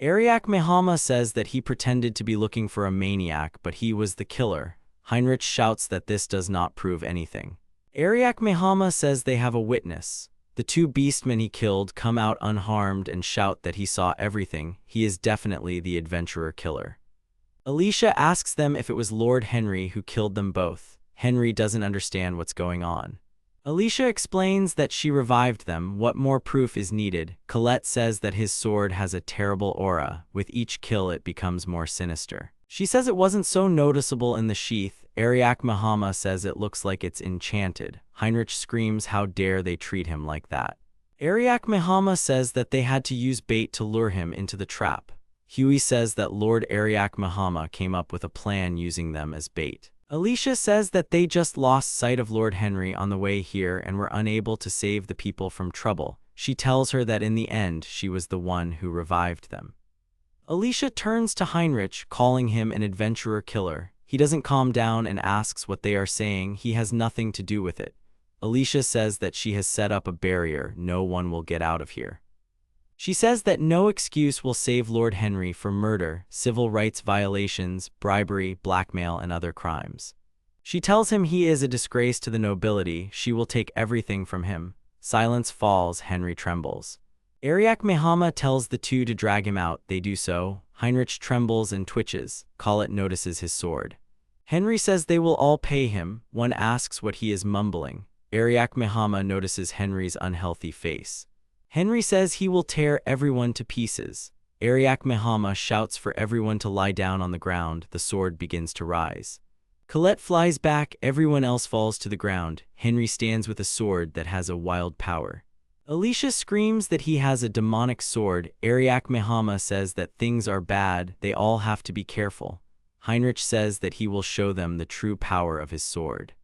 Ariak Mihama says that he pretended to be looking for a maniac, but he was the killer. Heinrich shouts that this does not prove anything. Ariak Mihama says they have a witness. The two beastmen he killed come out unharmed and shout that he saw everything. He is definitely the adventurer killer. Alicia asks them if it was Lord Henry who killed them both. Henry doesn't understand what's going on. Alicia explains that she revived them. What more proof is needed? Colette says that his sword has a terrible aura. With each kill it becomes more sinister. She says it wasn't so noticeable in the sheath. Ariak Mihama says it looks like it's enchanted. Heinrich screams how dare they treat him like that. Ariak Mihama says that they had to use bait to lure him into the trap. Huey says that Lord Ariak Mihama came up with a plan using them as bait. Alicia says that they just lost sight of Lord Henry on the way here and were unable to save the people from trouble. She tells her that in the end she was the one who revived them. Alicia turns to Heinrich, calling him an adventurer killer. He doesn't calm down and asks what they are saying. He has nothing to do with it. Alicia says that she has set up a barrier. No one will get out of here. She says that no excuse will save Lord Henry for murder, civil rights violations, bribery, blackmail, and other crimes. She tells him he is a disgrace to the nobility. She will take everything from him. Silence falls. Henry trembles. Ariak Mihama tells the two to drag him out. They do so. Heinrich trembles and twitches. Colette notices his sword. Henry says they will all pay him. One asks what he is mumbling. Ariak Mihama notices Henry's unhealthy face. Henry says he will tear everyone to pieces. Ariak Mihama shouts for everyone to lie down on the ground. The sword begins to rise. Colette flies back. Everyone else falls to the ground. Henry stands with a sword that has a wild power. Alicia screams that he has a demonic sword. Ariak Mihama says that things are bad. They all have to be careful. Heinrich says that he will show them the true power of his sword.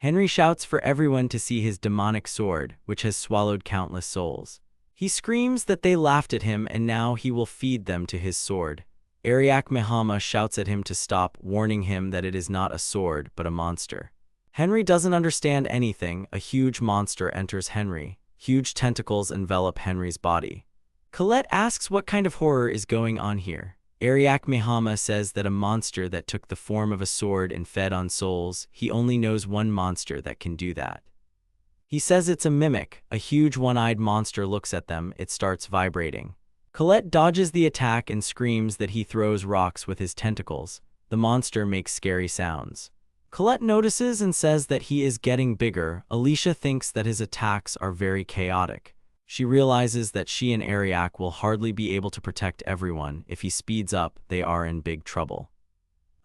Henry shouts for everyone to see his demonic sword, which has swallowed countless souls. He screams that they laughed at him and now he will feed them to his sword. Ariak Mihama shouts at him to stop, warning him that it is not a sword but a monster. Henry doesn't understand anything. A huge monster enters Henry. Huge tentacles envelop Henry's body. Colette asks what kind of horror is going on here. Ariak Mihama says that a monster that took the form of a sword and fed on souls. He only knows one monster that can do that. He says it's a mimic. A huge one-eyed monster looks at them. It starts vibrating. Colette dodges the attack and screams that he throws rocks with his tentacles. The monster makes scary sounds. Colette notices and says that he is getting bigger. Alicia thinks that his attacks are very chaotic. She realizes that she and Ariak will hardly be able to protect everyone. If he speeds up, they are in big trouble.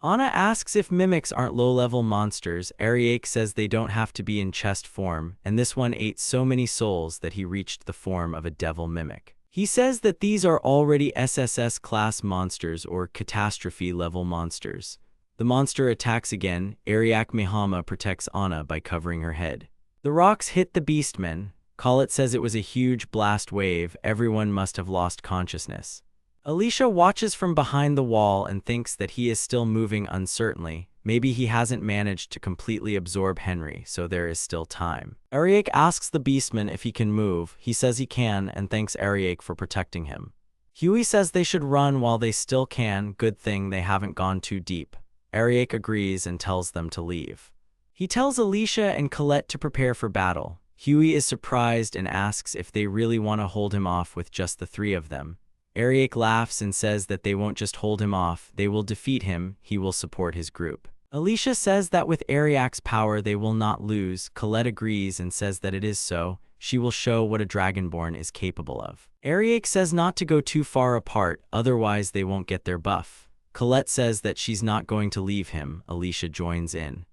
Anna asks if mimics aren't low-level monsters. Ariak says they don't have to be in chest form, and this one ate so many souls that he reached the form of a devil mimic. He says that these are already SSS-class monsters or catastrophe-level monsters. The monster attacks again. Ariak Mihama protects Anna by covering her head. The rocks hit the beastmen. Colette says it was a huge blast wave. Everyone must have lost consciousness. Alicia watches from behind the wall and thinks that he is still moving uncertainly. Maybe he hasn't managed to completely absorb Henry, so there is still time. Ariak asks the beastman if he can move. He says he can and thanks Ariak for protecting him. Huey says they should run while they still can. Good thing they haven't gone too deep. Ariak agrees and tells them to leave. He tells Alicia and Colette to prepare for battle. Huey is surprised and asks if they really want to hold him off with just the three of them. Ariak laughs and says that they won't just hold him off, they will defeat him, he will support his group. Alicia says that with Ariak's power they will not lose. Colette agrees and says that it is so. She will show what a Dragonborn is capable of. Ariak says not to go too far apart, otherwise they won't get their buff. Colette says that she's not going to leave him. Alicia joins in.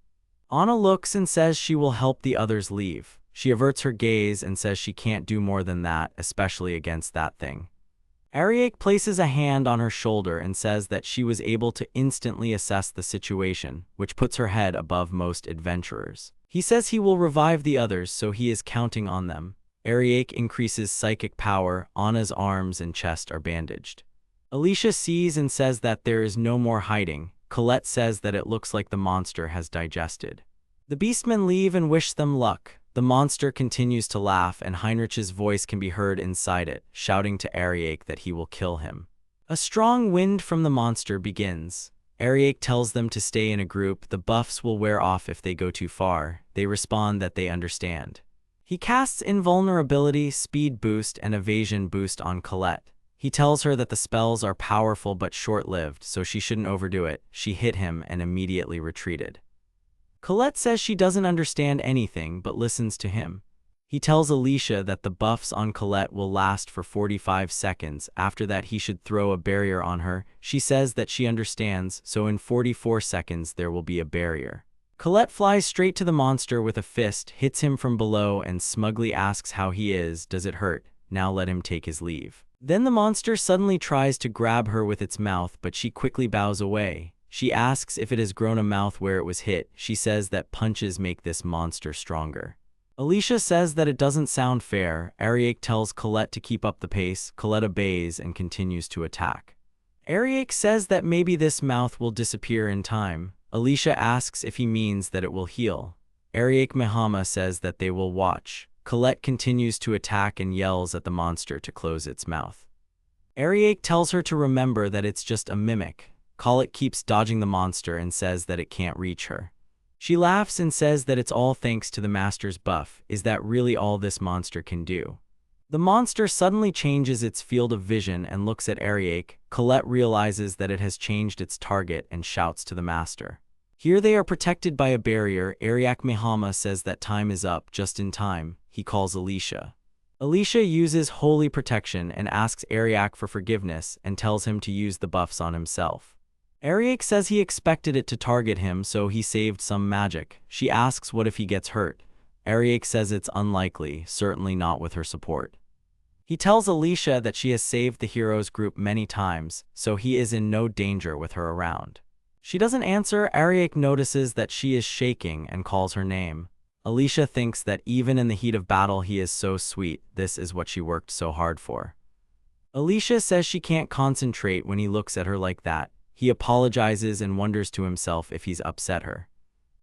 Anna looks and says she will help the others leave. She averts her gaze and says she can't do more than that, especially against that thing. Ariak places a hand on her shoulder and says that she was able to instantly assess the situation, which puts her head above most adventurers. He says he will revive the others, so he is counting on them. Ariak increases psychic power. Anna's arms and chest are bandaged. Alicia sees and says that there is no more hiding. Colette says that it looks like the monster has digested. The beastmen leave and wish them luck. The monster continues to laugh, and Heinrich's voice can be heard inside it, shouting to Ariak that he will kill him. A strong wind from the monster begins. Ariak tells them to stay in a group. The buffs will wear off if they go too far. They respond that they understand. He casts invulnerability, speed boost, and evasion boost on Colette. He tells her that the spells are powerful but short-lived, so she shouldn't overdo it. She hit him and immediately retreated. Colette says she doesn't understand anything but listens to him. He tells Alicia that the buffs on Colette will last for 45 seconds. After that he should throw a barrier on her. She says that she understands, so in 44 seconds there will be a barrier. Colette flies straight to the monster with a fist, hits him from below, and smugly asks how he is. Does it hurt? Now let him take his leave. Then the monster suddenly tries to grab her with its mouth, but she quickly bows away. She asks if it has grown a mouth where it was hit. She says that punches make this monster stronger. Alicia says that it doesn't sound fair. Ariak tells Colette to keep up the pace. Colette obeys and continues to attack. Ariak says that maybe this mouth will disappear in time. Alicia asks if he means that it will heal. Ariak Mihama says that they will watch. Colette continues to attack and yells at the monster to close its mouth. Ariak tells her to remember that it's just a mimic. Colette keeps dodging the monster and says that it can't reach her. She laughs and says that it's all thanks to the master's buff. Is that really all this monster can do? The monster suddenly changes its field of vision and looks at Ariak. Colette realizes that it has changed its target and shouts to the master. Here they are protected by a barrier. Ariak Mihama says that time is up. Just in time, he calls Alicia. Alicia uses holy protection and asks Ariak for forgiveness and tells him to use the buffs on himself. Ariak says he expected it to target him, so he saved some magic. She asks what if he gets hurt. Ariak says it's unlikely, certainly not with her support. He tells Alicia that she has saved the heroes group many times, so he is in no danger with her around. She doesn't answer. Ariak notices that she is shaking and calls her name. Alicia thinks that even in the heat of battle he is so sweet. This is what she worked so hard for. Alicia says she can't concentrate when he looks at her like that. He apologizes and wonders to himself if he's upset her.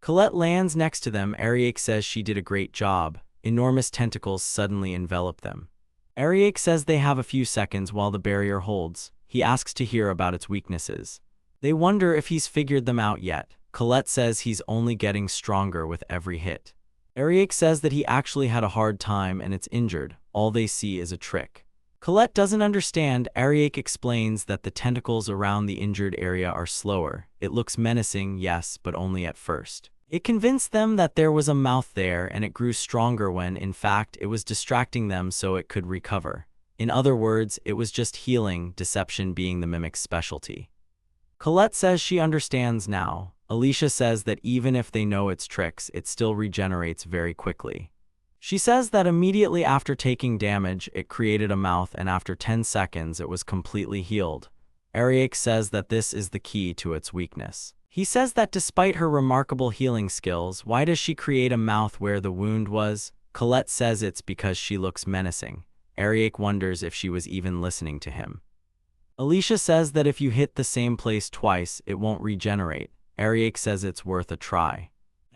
Colette lands next to them. Ariak says she did a great job. Enormous tentacles suddenly envelop them. Ariak says they have a few seconds while the barrier holds. He asks to hear about its weaknesses. They wonder if he's figured them out yet. Colette says he's only getting stronger with every hit. Ariak says that he actually had a hard time and it's injured. All they see is a trick. Colette doesn't understand. Ariak explains that the tentacles around the injured area are slower. It looks menacing, yes, but only at first. It convinced them that there was a mouth there and it grew stronger when, in fact, it was distracting them so it could recover. In other words, it was just healing, deception being the mimic's specialty. Colette says she understands now. Alicia says that even if they know its tricks, it still regenerates very quickly. She says that immediately after taking damage, it created a mouth and after 10 seconds it was completely healed. Ariak says that this is the key to its weakness. He says that despite her remarkable healing skills, why does she create a mouth where the wound was? Colette says it's because she looks menacing. Ariak wonders if she was even listening to him. Alicia says that if you hit the same place twice, it won't regenerate. Ariak says it's worth a try.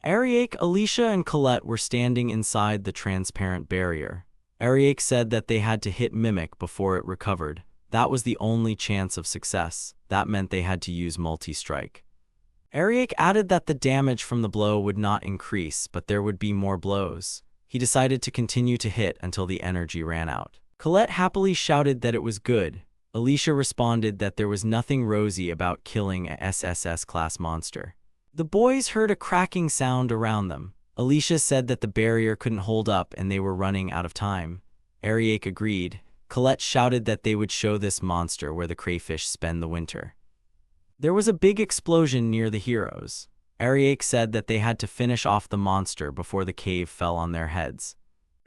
Ariak, Alicia, and Colette were standing inside the transparent barrier. Ariak said that they had to hit Mimic before it recovered. That was the only chance of success. That meant they had to use multi-strike. Ariak added that the damage from the blow would not increase, but there would be more blows. He decided to continue to hit until the energy ran out. Colette happily shouted that it was good. Alicia responded that there was nothing rosy about killing a SSS-class monster. The boys heard a cracking sound around them. Alicia said that the barrier couldn't hold up and they were running out of time. Ariak agreed. Colette shouted that they would show this monster where the crayfish spend the winter. There was a big explosion near the heroes. Ariak said that they had to finish off the monster before the cave fell on their heads.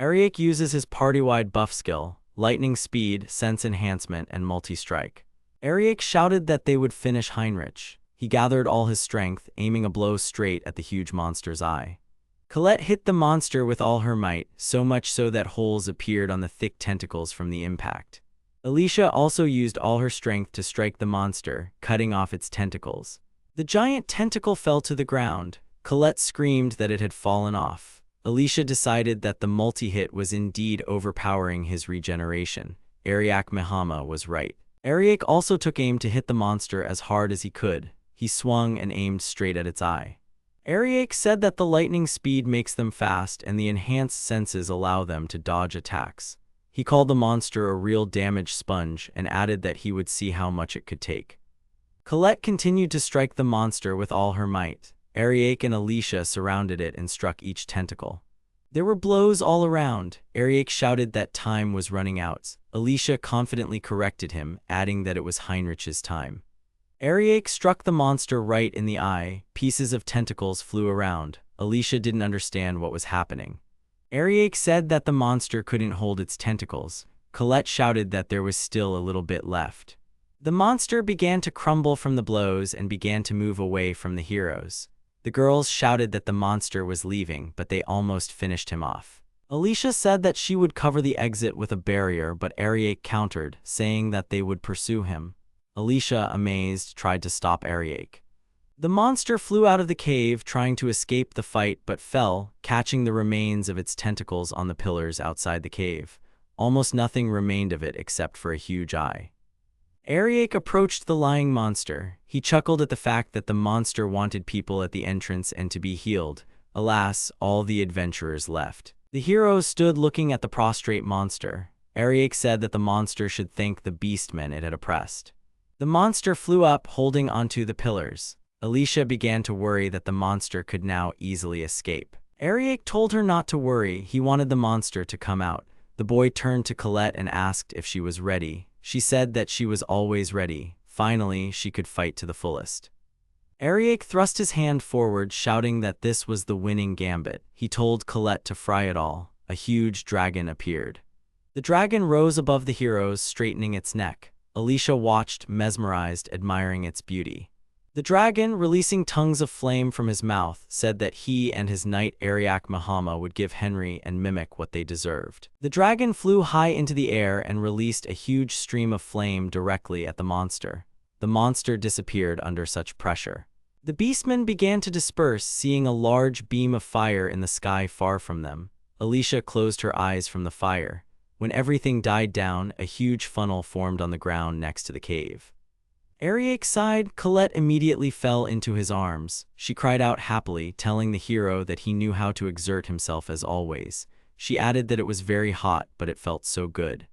Ariak uses his party-wide buff skill, lightning speed, sense enhancement, and multi-strike. Ariak shouted that they would finish Heinrich. He gathered all his strength, aiming a blow straight at the huge monster's eye. Colette hit the monster with all her might, so much so that holes appeared on the thick tentacles from the impact. Alicia also used all her strength to strike the monster, cutting off its tentacles. The giant tentacle fell to the ground. Colette screamed that it had fallen off. Alicia decided that the multi-hit was indeed overpowering his regeneration. Ariak Mihama was right. Ariak also took aim to hit the monster as hard as he could. He swung and aimed straight at its eye. Ariak said that the lightning speed makes them fast and the enhanced senses allow them to dodge attacks. He called the monster a real damage sponge and added that he would see how much it could take. Colette continued to strike the monster with all her might. Ariak and Alicia surrounded it and struck each tentacle. There were blows all around. Ariak shouted that time was running out. Alicia confidently corrected him, adding that it was Heinrich's time. Ariak struck the monster right in the eye. Pieces of tentacles flew around. Alicia didn't understand what was happening. Ariak said that the monster couldn't hold its tentacles. Colette shouted that there was still a little bit left. The monster began to crumble from the blows and began to move away from the heroes. The girls shouted that the monster was leaving, but they almost finished him off. Alicia said that she would cover the exit with a barrier, but Ariak countered, saying that they would pursue him. Alicia, amazed, tried to stop Ariak. The monster flew out of the cave, trying to escape the fight, but fell, catching the remains of its tentacles on the pillars outside the cave. Almost nothing remained of it except for a huge eye. Ariak approached the lying monster. He chuckled at the fact that the monster wanted people at the entrance and to be healed. Alas, all the adventurers left. The heroes stood looking at the prostrate monster. Ariak said that the monster should thank the beastmen it had oppressed. The monster flew up, holding onto the pillars. Alicia began to worry that the monster could now easily escape. Ariak told her not to worry. He wanted the monster to come out. The boy turned to Colette and asked if she was ready. She said that she was always ready. Finally, she could fight to the fullest. Ariak thrust his hand forward, shouting that this was the winning gambit. He told Colette to fry it all. A huge dragon appeared. The dragon rose above the heroes, straightening its neck. Alicia watched, mesmerized, admiring its beauty. The dragon, releasing tongues of flame from his mouth, said that he and his knight Ariak Mihama would give Henry and Mimic what they deserved. The dragon flew high into the air and released a huge stream of flame directly at the monster. The monster disappeared under such pressure. The beastmen began to disperse, seeing a large beam of fire in the sky far from them. Alicia closed her eyes from the fire. When everything died down, a huge funnel formed on the ground next to the cave. Ariak sighed. Colette immediately fell into his arms. She cried out happily, telling the hero that he knew how to exert himself as always. She added that it was very hot, but it felt so good.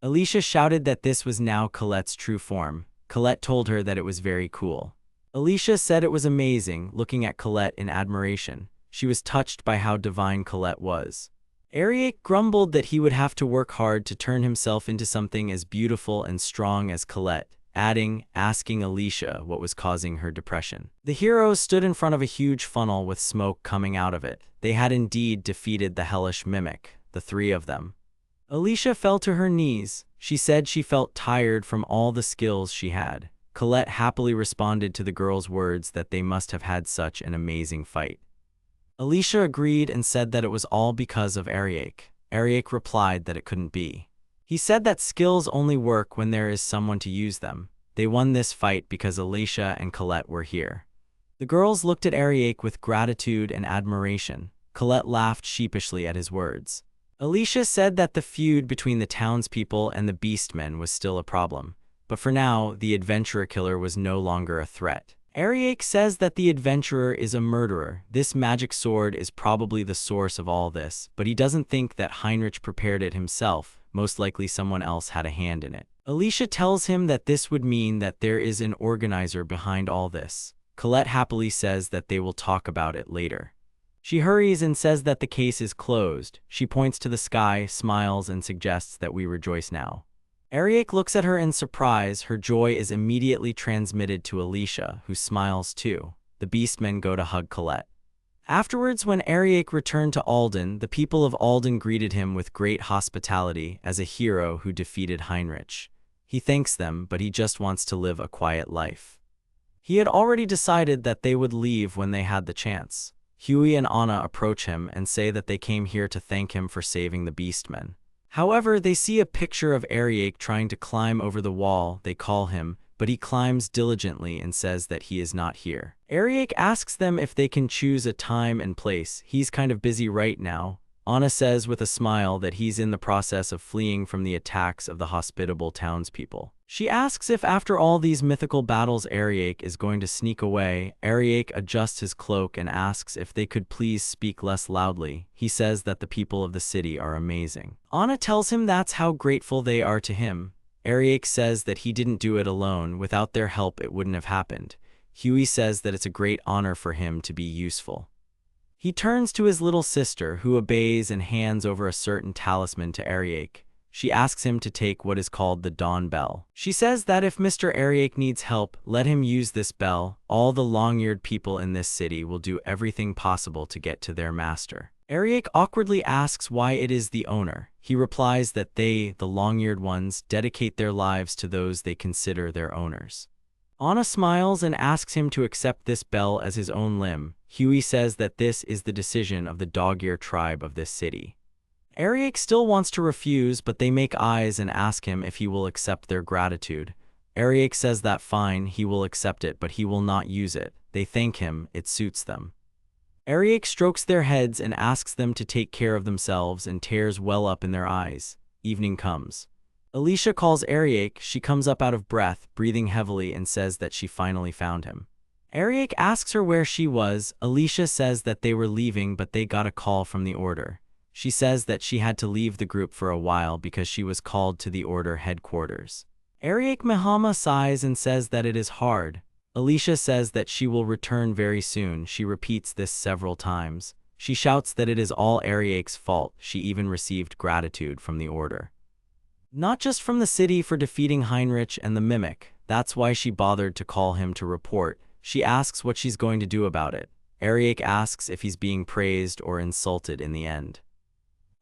Alicia shouted that this was now Colette's true form. Colette told her that it was very cool. Alicia said it was amazing, looking at Colette in admiration. She was touched by how divine Colette was. Ariak grumbled that he would have to work hard to turn himself into something as beautiful and strong as Colette, asking Alicia what was causing her depression. The heroes stood in front of a huge funnel with smoke coming out of it. They had indeed defeated the hellish mimic, the three of them. Alicia fell to her knees. She said she felt tired from all the skills she had. Colette happily responded to the girls' words that they must have had such an amazing fight. Alicia agreed and said that it was all because of Ariak. Ariak replied that it couldn't be. He said that skills only work when there is someone to use them. They won this fight because Alicia and Colette were here. The girls looked at Ariak with gratitude and admiration. Colette laughed sheepishly at his words. Alicia said that the feud between the townspeople and the beastmen was still a problem. But for now, the adventurer killer was no longer a threat. Ariak says that the adventurer is a murderer. This magic sword is probably the source of all this, but he doesn't think that Heinrich prepared it himself. Most likely someone else had a hand in it. Alicia tells him that this would mean that there is an organizer behind all this. Colette happily says that they will talk about it later. She hurries and says that the case is closed. She points to the sky, smiles, and suggests that we rejoice now. Ariak looks at her in surprise. Her joy is immediately transmitted to Alicia, who smiles too. The beastmen go to hug Colette. Afterwards, when Ariak returned to Alden, the people of Alden greeted him with great hospitality as a hero who defeated Heinrich. He thanks them, but he just wants to live a quiet life. He had already decided that they would leave when they had the chance. Huey and Anna approach him and say that they came here to thank him for saving the beastmen. However, they see a picture of Ariak trying to climb over the wall. They call him, but he climbs diligently and says that he is not here. Ariak asks them if they can choose a time and place. He's kind of busy right now. Anna says with a smile that he's in the process of fleeing from the attacks of the hospitable townspeople. She asks if after all these mythical battles Ariak is going to sneak away. Ariak adjusts his cloak and asks if they could please speak less loudly. He says that the people of the city are amazing. Anna tells him that's how grateful they are to him. Ariak says that he didn't do it alone. Without their help it wouldn't have happened. Huey says that it's a great honor for him to be useful. He turns to his little sister, who obeys and hands over a certain talisman to Ariak. She asks him to take what is called the Dawn Bell. She says that if Mr. Ariak needs help, let him use this bell. All the long-eared people in this city will do everything possible to get to their master. Ariak awkwardly asks why it is the owner. He replies that they, the long-eared ones, dedicate their lives to those they consider their owners. Anna smiles and asks him to accept this bell as his own limb. Huey says that this is the decision of the dog-ear tribe of this city. Ariak still wants to refuse, but they make eyes and ask him if he will accept their gratitude. Ariak says that fine, he will accept it, but he will not use it. They thank him, it suits them. Ariak strokes their heads and asks them to take care of themselves, and tears well up in their eyes. Evening comes. Alicia calls Ariak. She comes up out of breath, breathing heavily, and says that she finally found him. Ariak asks her where she was. Alicia says that they were leaving, but they got a call from the Order. She says that she had to leave the group for a while because she was called to the Order headquarters. Ariak Mihama sighs and says that it is hard. Alicia says that she will return very soon. She repeats this several times. She shouts that it is all Ariak's fault. She even received gratitude from the Order. Not just from the city for defeating Heinrich and the Mimic. That's why she bothered to call him to report. She asks what she's going to do about it. Ariak asks if he's being praised or insulted in the end.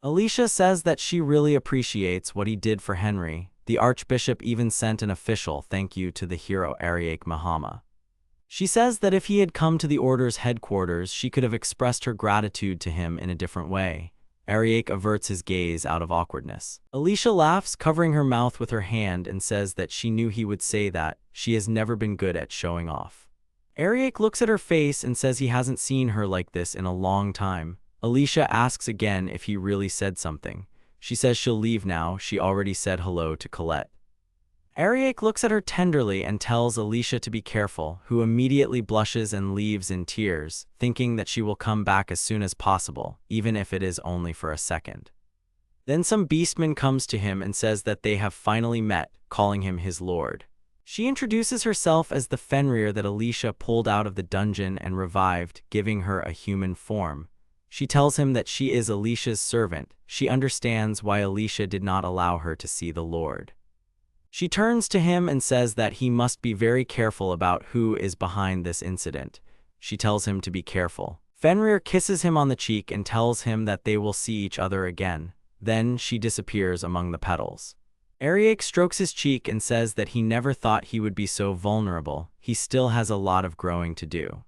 Alicia says that she really appreciates what he did for Henry. The Archbishop even sent an official thank you to the hero Ariak Mihama. She says that if he had come to the Order's headquarters, she could have expressed her gratitude to him in a different way. Ariak averts his gaze out of awkwardness. Alicia laughs, covering her mouth with her hand, and says that she knew he would say that. She has never been good at showing off. Ariak looks at her face and says he hasn't seen her like this in a long time. Alicia asks again if he really said something. She says she'll leave now. She already said hello to Colette. Ariak looks at her tenderly and tells Alicia to be careful, who immediately blushes and leaves in tears, thinking that she will come back as soon as possible, even if it is only for a second. Then some beastman comes to him and says that they have finally met, calling him his lord. She introduces herself as the Fenrir that Alicia pulled out of the dungeon and revived, giving her a human form. She tells him that she is Alicia's servant. She understands why Alicia did not allow her to see the Lord. She turns to him and says that he must be very careful about who is behind this incident. She tells him to be careful. Fenrir kisses him on the cheek and tells him that they will see each other again. Then she disappears among the petals. Ariak strokes his cheek and says that he never thought he would be so vulnerable. He still has a lot of growing to do.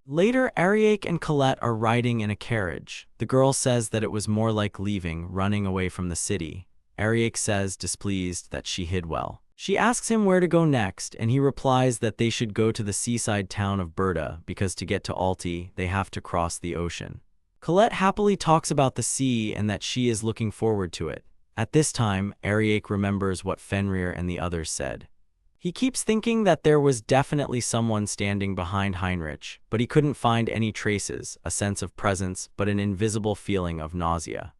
Later, Ariak and Colette are riding in a carriage. The girl says that it was more like leaving, running away from the city. Ariak says, displeased, that she hid well. She asks him where to go next, and he replies that they should go to the seaside town of Berta, because to get to Otte, they have to cross the ocean. Colette happily talks about the sea and that she is looking forward to it. At this time, Ariak remembers what Fenrir and the others said. He keeps thinking that there was definitely someone standing behind Heinrich, but he couldn't find any traces, a sense of presence, but an invisible feeling of nausea.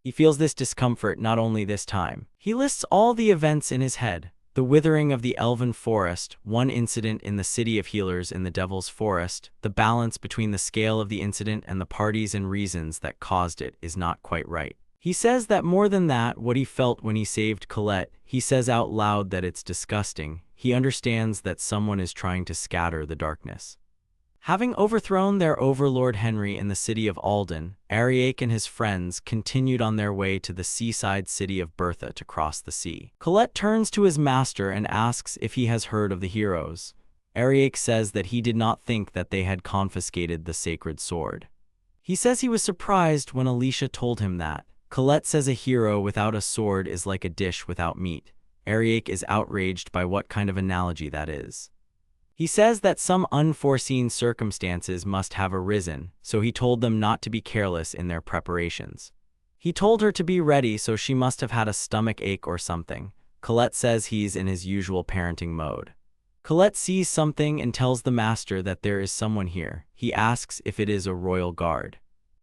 He feels this discomfort not only this time. He lists all the events in his head. The withering of the elven forest, one incident in the city of healers in the devil's forest, the balance between the scale of the incident and the parties and reasons that caused it is not quite right. He says that more than that, what he felt when he saved Colette, he says out loud that it's disgusting. He understands that someone is trying to scatter the darkness. Having overthrown their overlord Henry in the city of Alden, Ariak and his friends continued on their way to the seaside city of Bertha to cross the sea. Colette turns to his master and asks if he has heard of the heroes. Ariak says that he did not think that they had confiscated the sacred sword. He says he was surprised when Alicia told him that. Colette says a hero without a sword is like a dish without meat. Ariak is outraged by what kind of analogy that is. He says that some unforeseen circumstances must have arisen, so he told them not to be careless in their preparations. He told her to be ready, so she must have had a stomach ache or something. Colette says he's in his usual parenting mode. Colette sees something and tells the master that there is someone here. He asks if it is a royal guard.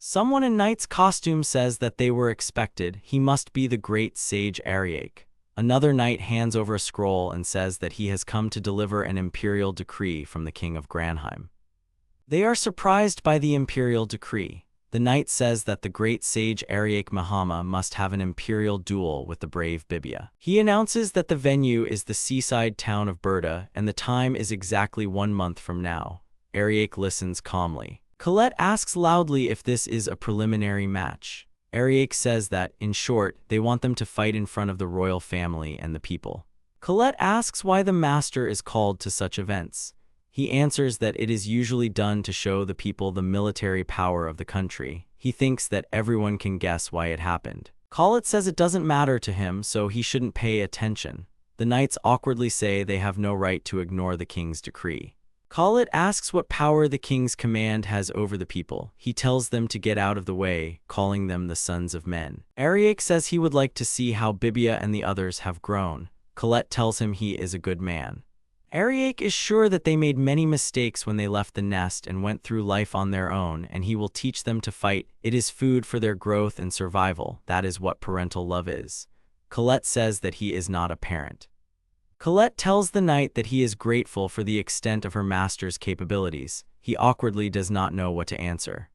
Someone in knight's costume says that they were expected. He must be the great sage Ariak. Another knight hands over a scroll and says that he has come to deliver an imperial decree from the king of Granheim. They are surprised by the imperial decree. The knight says that the great sage Ariak Mihama must have an imperial duel with the brave Bibia. He announces that the venue is the seaside town of Berta and the time is exactly 1 month from now. Ariak listens calmly. Colette asks loudly if this is a preliminary match. Ariak says that, in short, they want them to fight in front of the royal family and the people. Colette asks why the master is called to such events. He answers that it is usually done to show the people the military power of the country. He thinks that everyone can guess why it happened. Colette says it doesn't matter to him, so he shouldn't pay attention. The knights awkwardly say they have no right to ignore the king's decree. Colette asks what power the king's command has over the people. He tells them to get out of the way, calling them the sons of men. Ariak says he would like to see how Bibia and the others have grown. Colette tells him he is a good man. Ariak is sure that they made many mistakes when they left the nest and went through life on their own, and he will teach them to fight. It is food for their growth and survival. That is what parental love is. Colette says that he is not a parent. Colette tells the knight that he is grateful for the extent of her master's capabilities. He awkwardly does not know what to answer.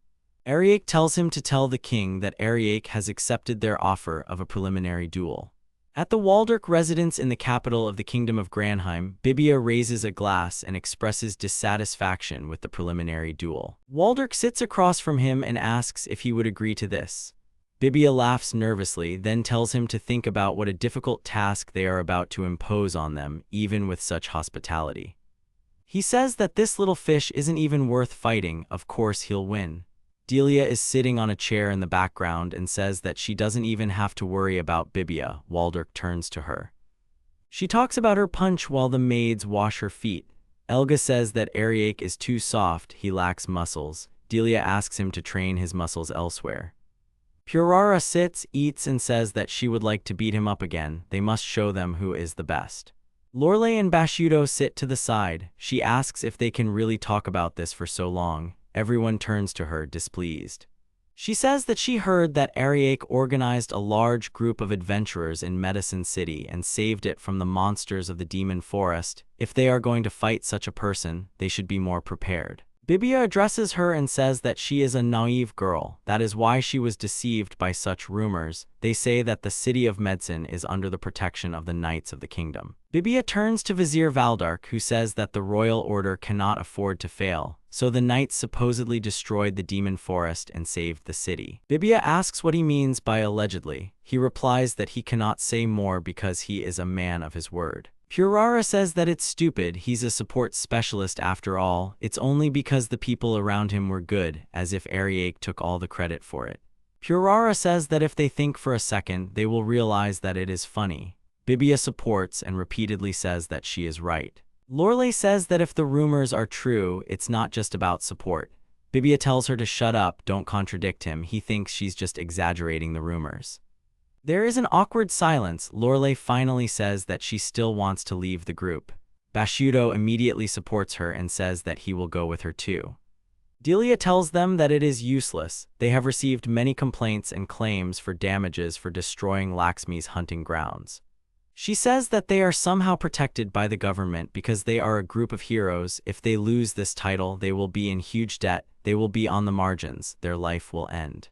Ariak tells him to tell the king that Ariak has accepted their offer of a preliminary duel. At the Waldurk residence in the capital of the Kingdom of Granheim, Bibia raises a glass and expresses dissatisfaction with the preliminary duel. Waldurk sits across from him and asks if he would agree to this. Bibia laughs nervously, then tells him to think about what a difficult task they are about to impose on them, even with such hospitality. He says that this little fish isn't even worth fighting. Of course he'll win. Delia is sitting on a chair in the background and says that she doesn't even have to worry about Bibia. Waldurk turns to her. She talks about her punch while the maids wash her feet. Elga says that Ariak is too soft, he lacks muscles. Delia asks him to train his muscles elsewhere. Purara sits, eats, and says that she would like to beat him up again. They must show them who is the best. Lorelei and Bashudo sit to the side. She asks if they can really talk about this for so long. Everyone turns to her, displeased. She says that she heard that Ariak organized a large group of adventurers in Medicine City and saved it from the monsters of the demon forest. If they are going to fight such a person, they should be more prepared. Bibia addresses her and says that she is a naive girl. That is why she was deceived by such rumors. They say that the city of Medicine is under the protection of the Knights of the Kingdom. Bibia turns to Vizier Valdark, who says that the royal order cannot afford to fail. So the knights supposedly destroyed the demon forest and saved the city. Bibia asks what he means by allegedly. He replies that he cannot say more because he is a man of his word. Purara says that it's stupid, he's a support specialist after all. It's only because the people around him were good, as if Ariak took all the credit for it. Purara says that if they think for a second, they will realize that it is funny. Bibia supports and repeatedly says that she is right. Lorelei says that if the rumors are true, it's not just about support. Bibia tells her to shut up, don't contradict him. He thinks she's just exaggerating the rumors. There is an awkward silence. Lorelei finally says that she still wants to leave the group. Bashudo immediately supports her and says that he will go with her too. Delia tells them that it is useless. They have received many complaints and claims for damages for destroying Laxmi's hunting grounds. She says that they are somehow protected by the government because they are a group of heroes. If they lose this title, they will be in huge debt, they will be on the margins, their life will end.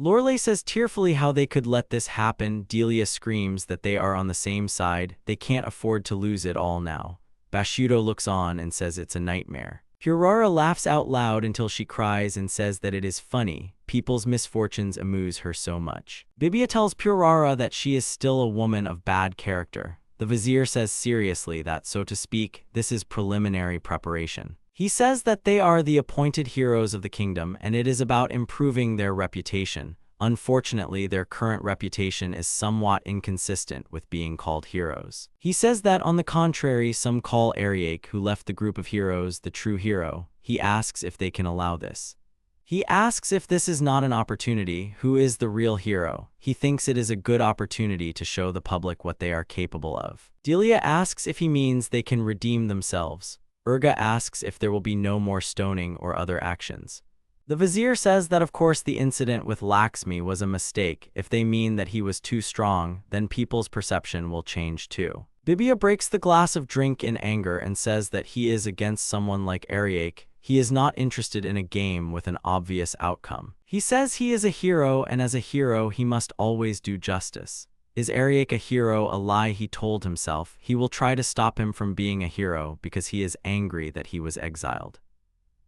Lorelei says tearfully how they could let this happen. Delia screams that they are on the same side, they can't afford to lose it all now. Bashudo looks on and says it's a nightmare. Purara laughs out loud until she cries and says that it is funny. People's misfortunes amuse her so much. Bibia tells Purara that she is still a woman of bad character. The vizier says seriously that, so to speak, this is preliminary preparation. He says that they are the appointed heroes of the kingdom and it is about improving their reputation. Unfortunately, their current reputation is somewhat inconsistent with being called heroes. He says that on the contrary, some call Ariak, who left the group of heroes, the true hero. He asks if they can allow this. He asks if this is not an opportunity, who is the real hero. He thinks it is a good opportunity to show the public what they are capable of. Delia asks if he means they can redeem themselves. Urga asks if there will be no more stoning or other actions. The vizier says that of course the incident with Laxmi was a mistake. If they mean that he was too strong, then people's perception will change too. Bibia breaks the glass of drink in anger and says that he is against someone like Ariak. He is not interested in a game with an obvious outcome. He says he is a hero and as a hero he must always do justice. Is Ariak a hero? A lie, he told himself. He will try to stop him from being a hero because he is angry that he was exiled.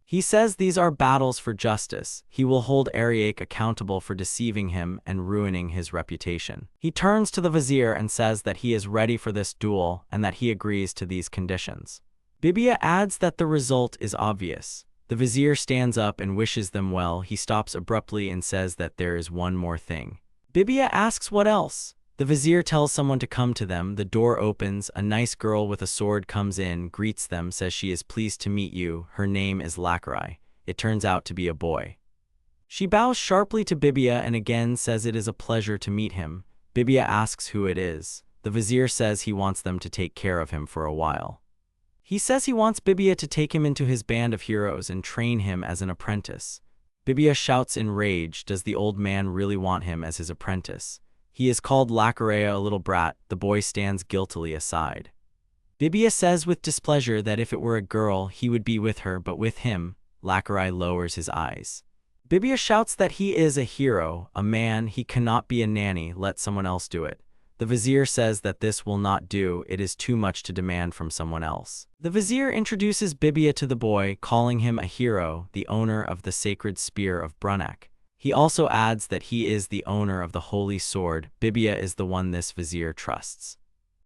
He says these are battles for justice. He will hold Ariak accountable for deceiving him and ruining his reputation. He turns to the vizier and says that he is ready for this duel and that he agrees to these conditions. Bibia adds that the result is obvious. The vizier stands up and wishes them well. He stops abruptly and says that there is one more thing. Bibia asks what else. The vizier tells someone to come to them. The door opens. A nice girl with a sword comes in, greets them, says she is pleased to meet you. Her name is Lakurai. It turns out to be a boy. She bows sharply to Bibia and again says it is a pleasure to meet him. Bibia asks who it is. The vizier says he wants them to take care of him for a while. He says he wants Bibia to take him into his band of heroes and train him as an apprentice. Bibia shouts in rage, does the old man really want him as his apprentice? He is called Lakurai a little brat. The boy stands guiltily aside. Bibia says with displeasure that if it were a girl, he would be with her, but with him, Lakurai lowers his eyes. Bibia shouts that he is a hero, a man, he cannot be a nanny, let someone else do it. The vizier says that this will not do, it is too much to demand from someone else. The vizier introduces Bibia to the boy, calling him a hero, the owner of the sacred spear of Brunak. He also adds that he is the owner of the holy sword. Bibia is the one this vizier trusts.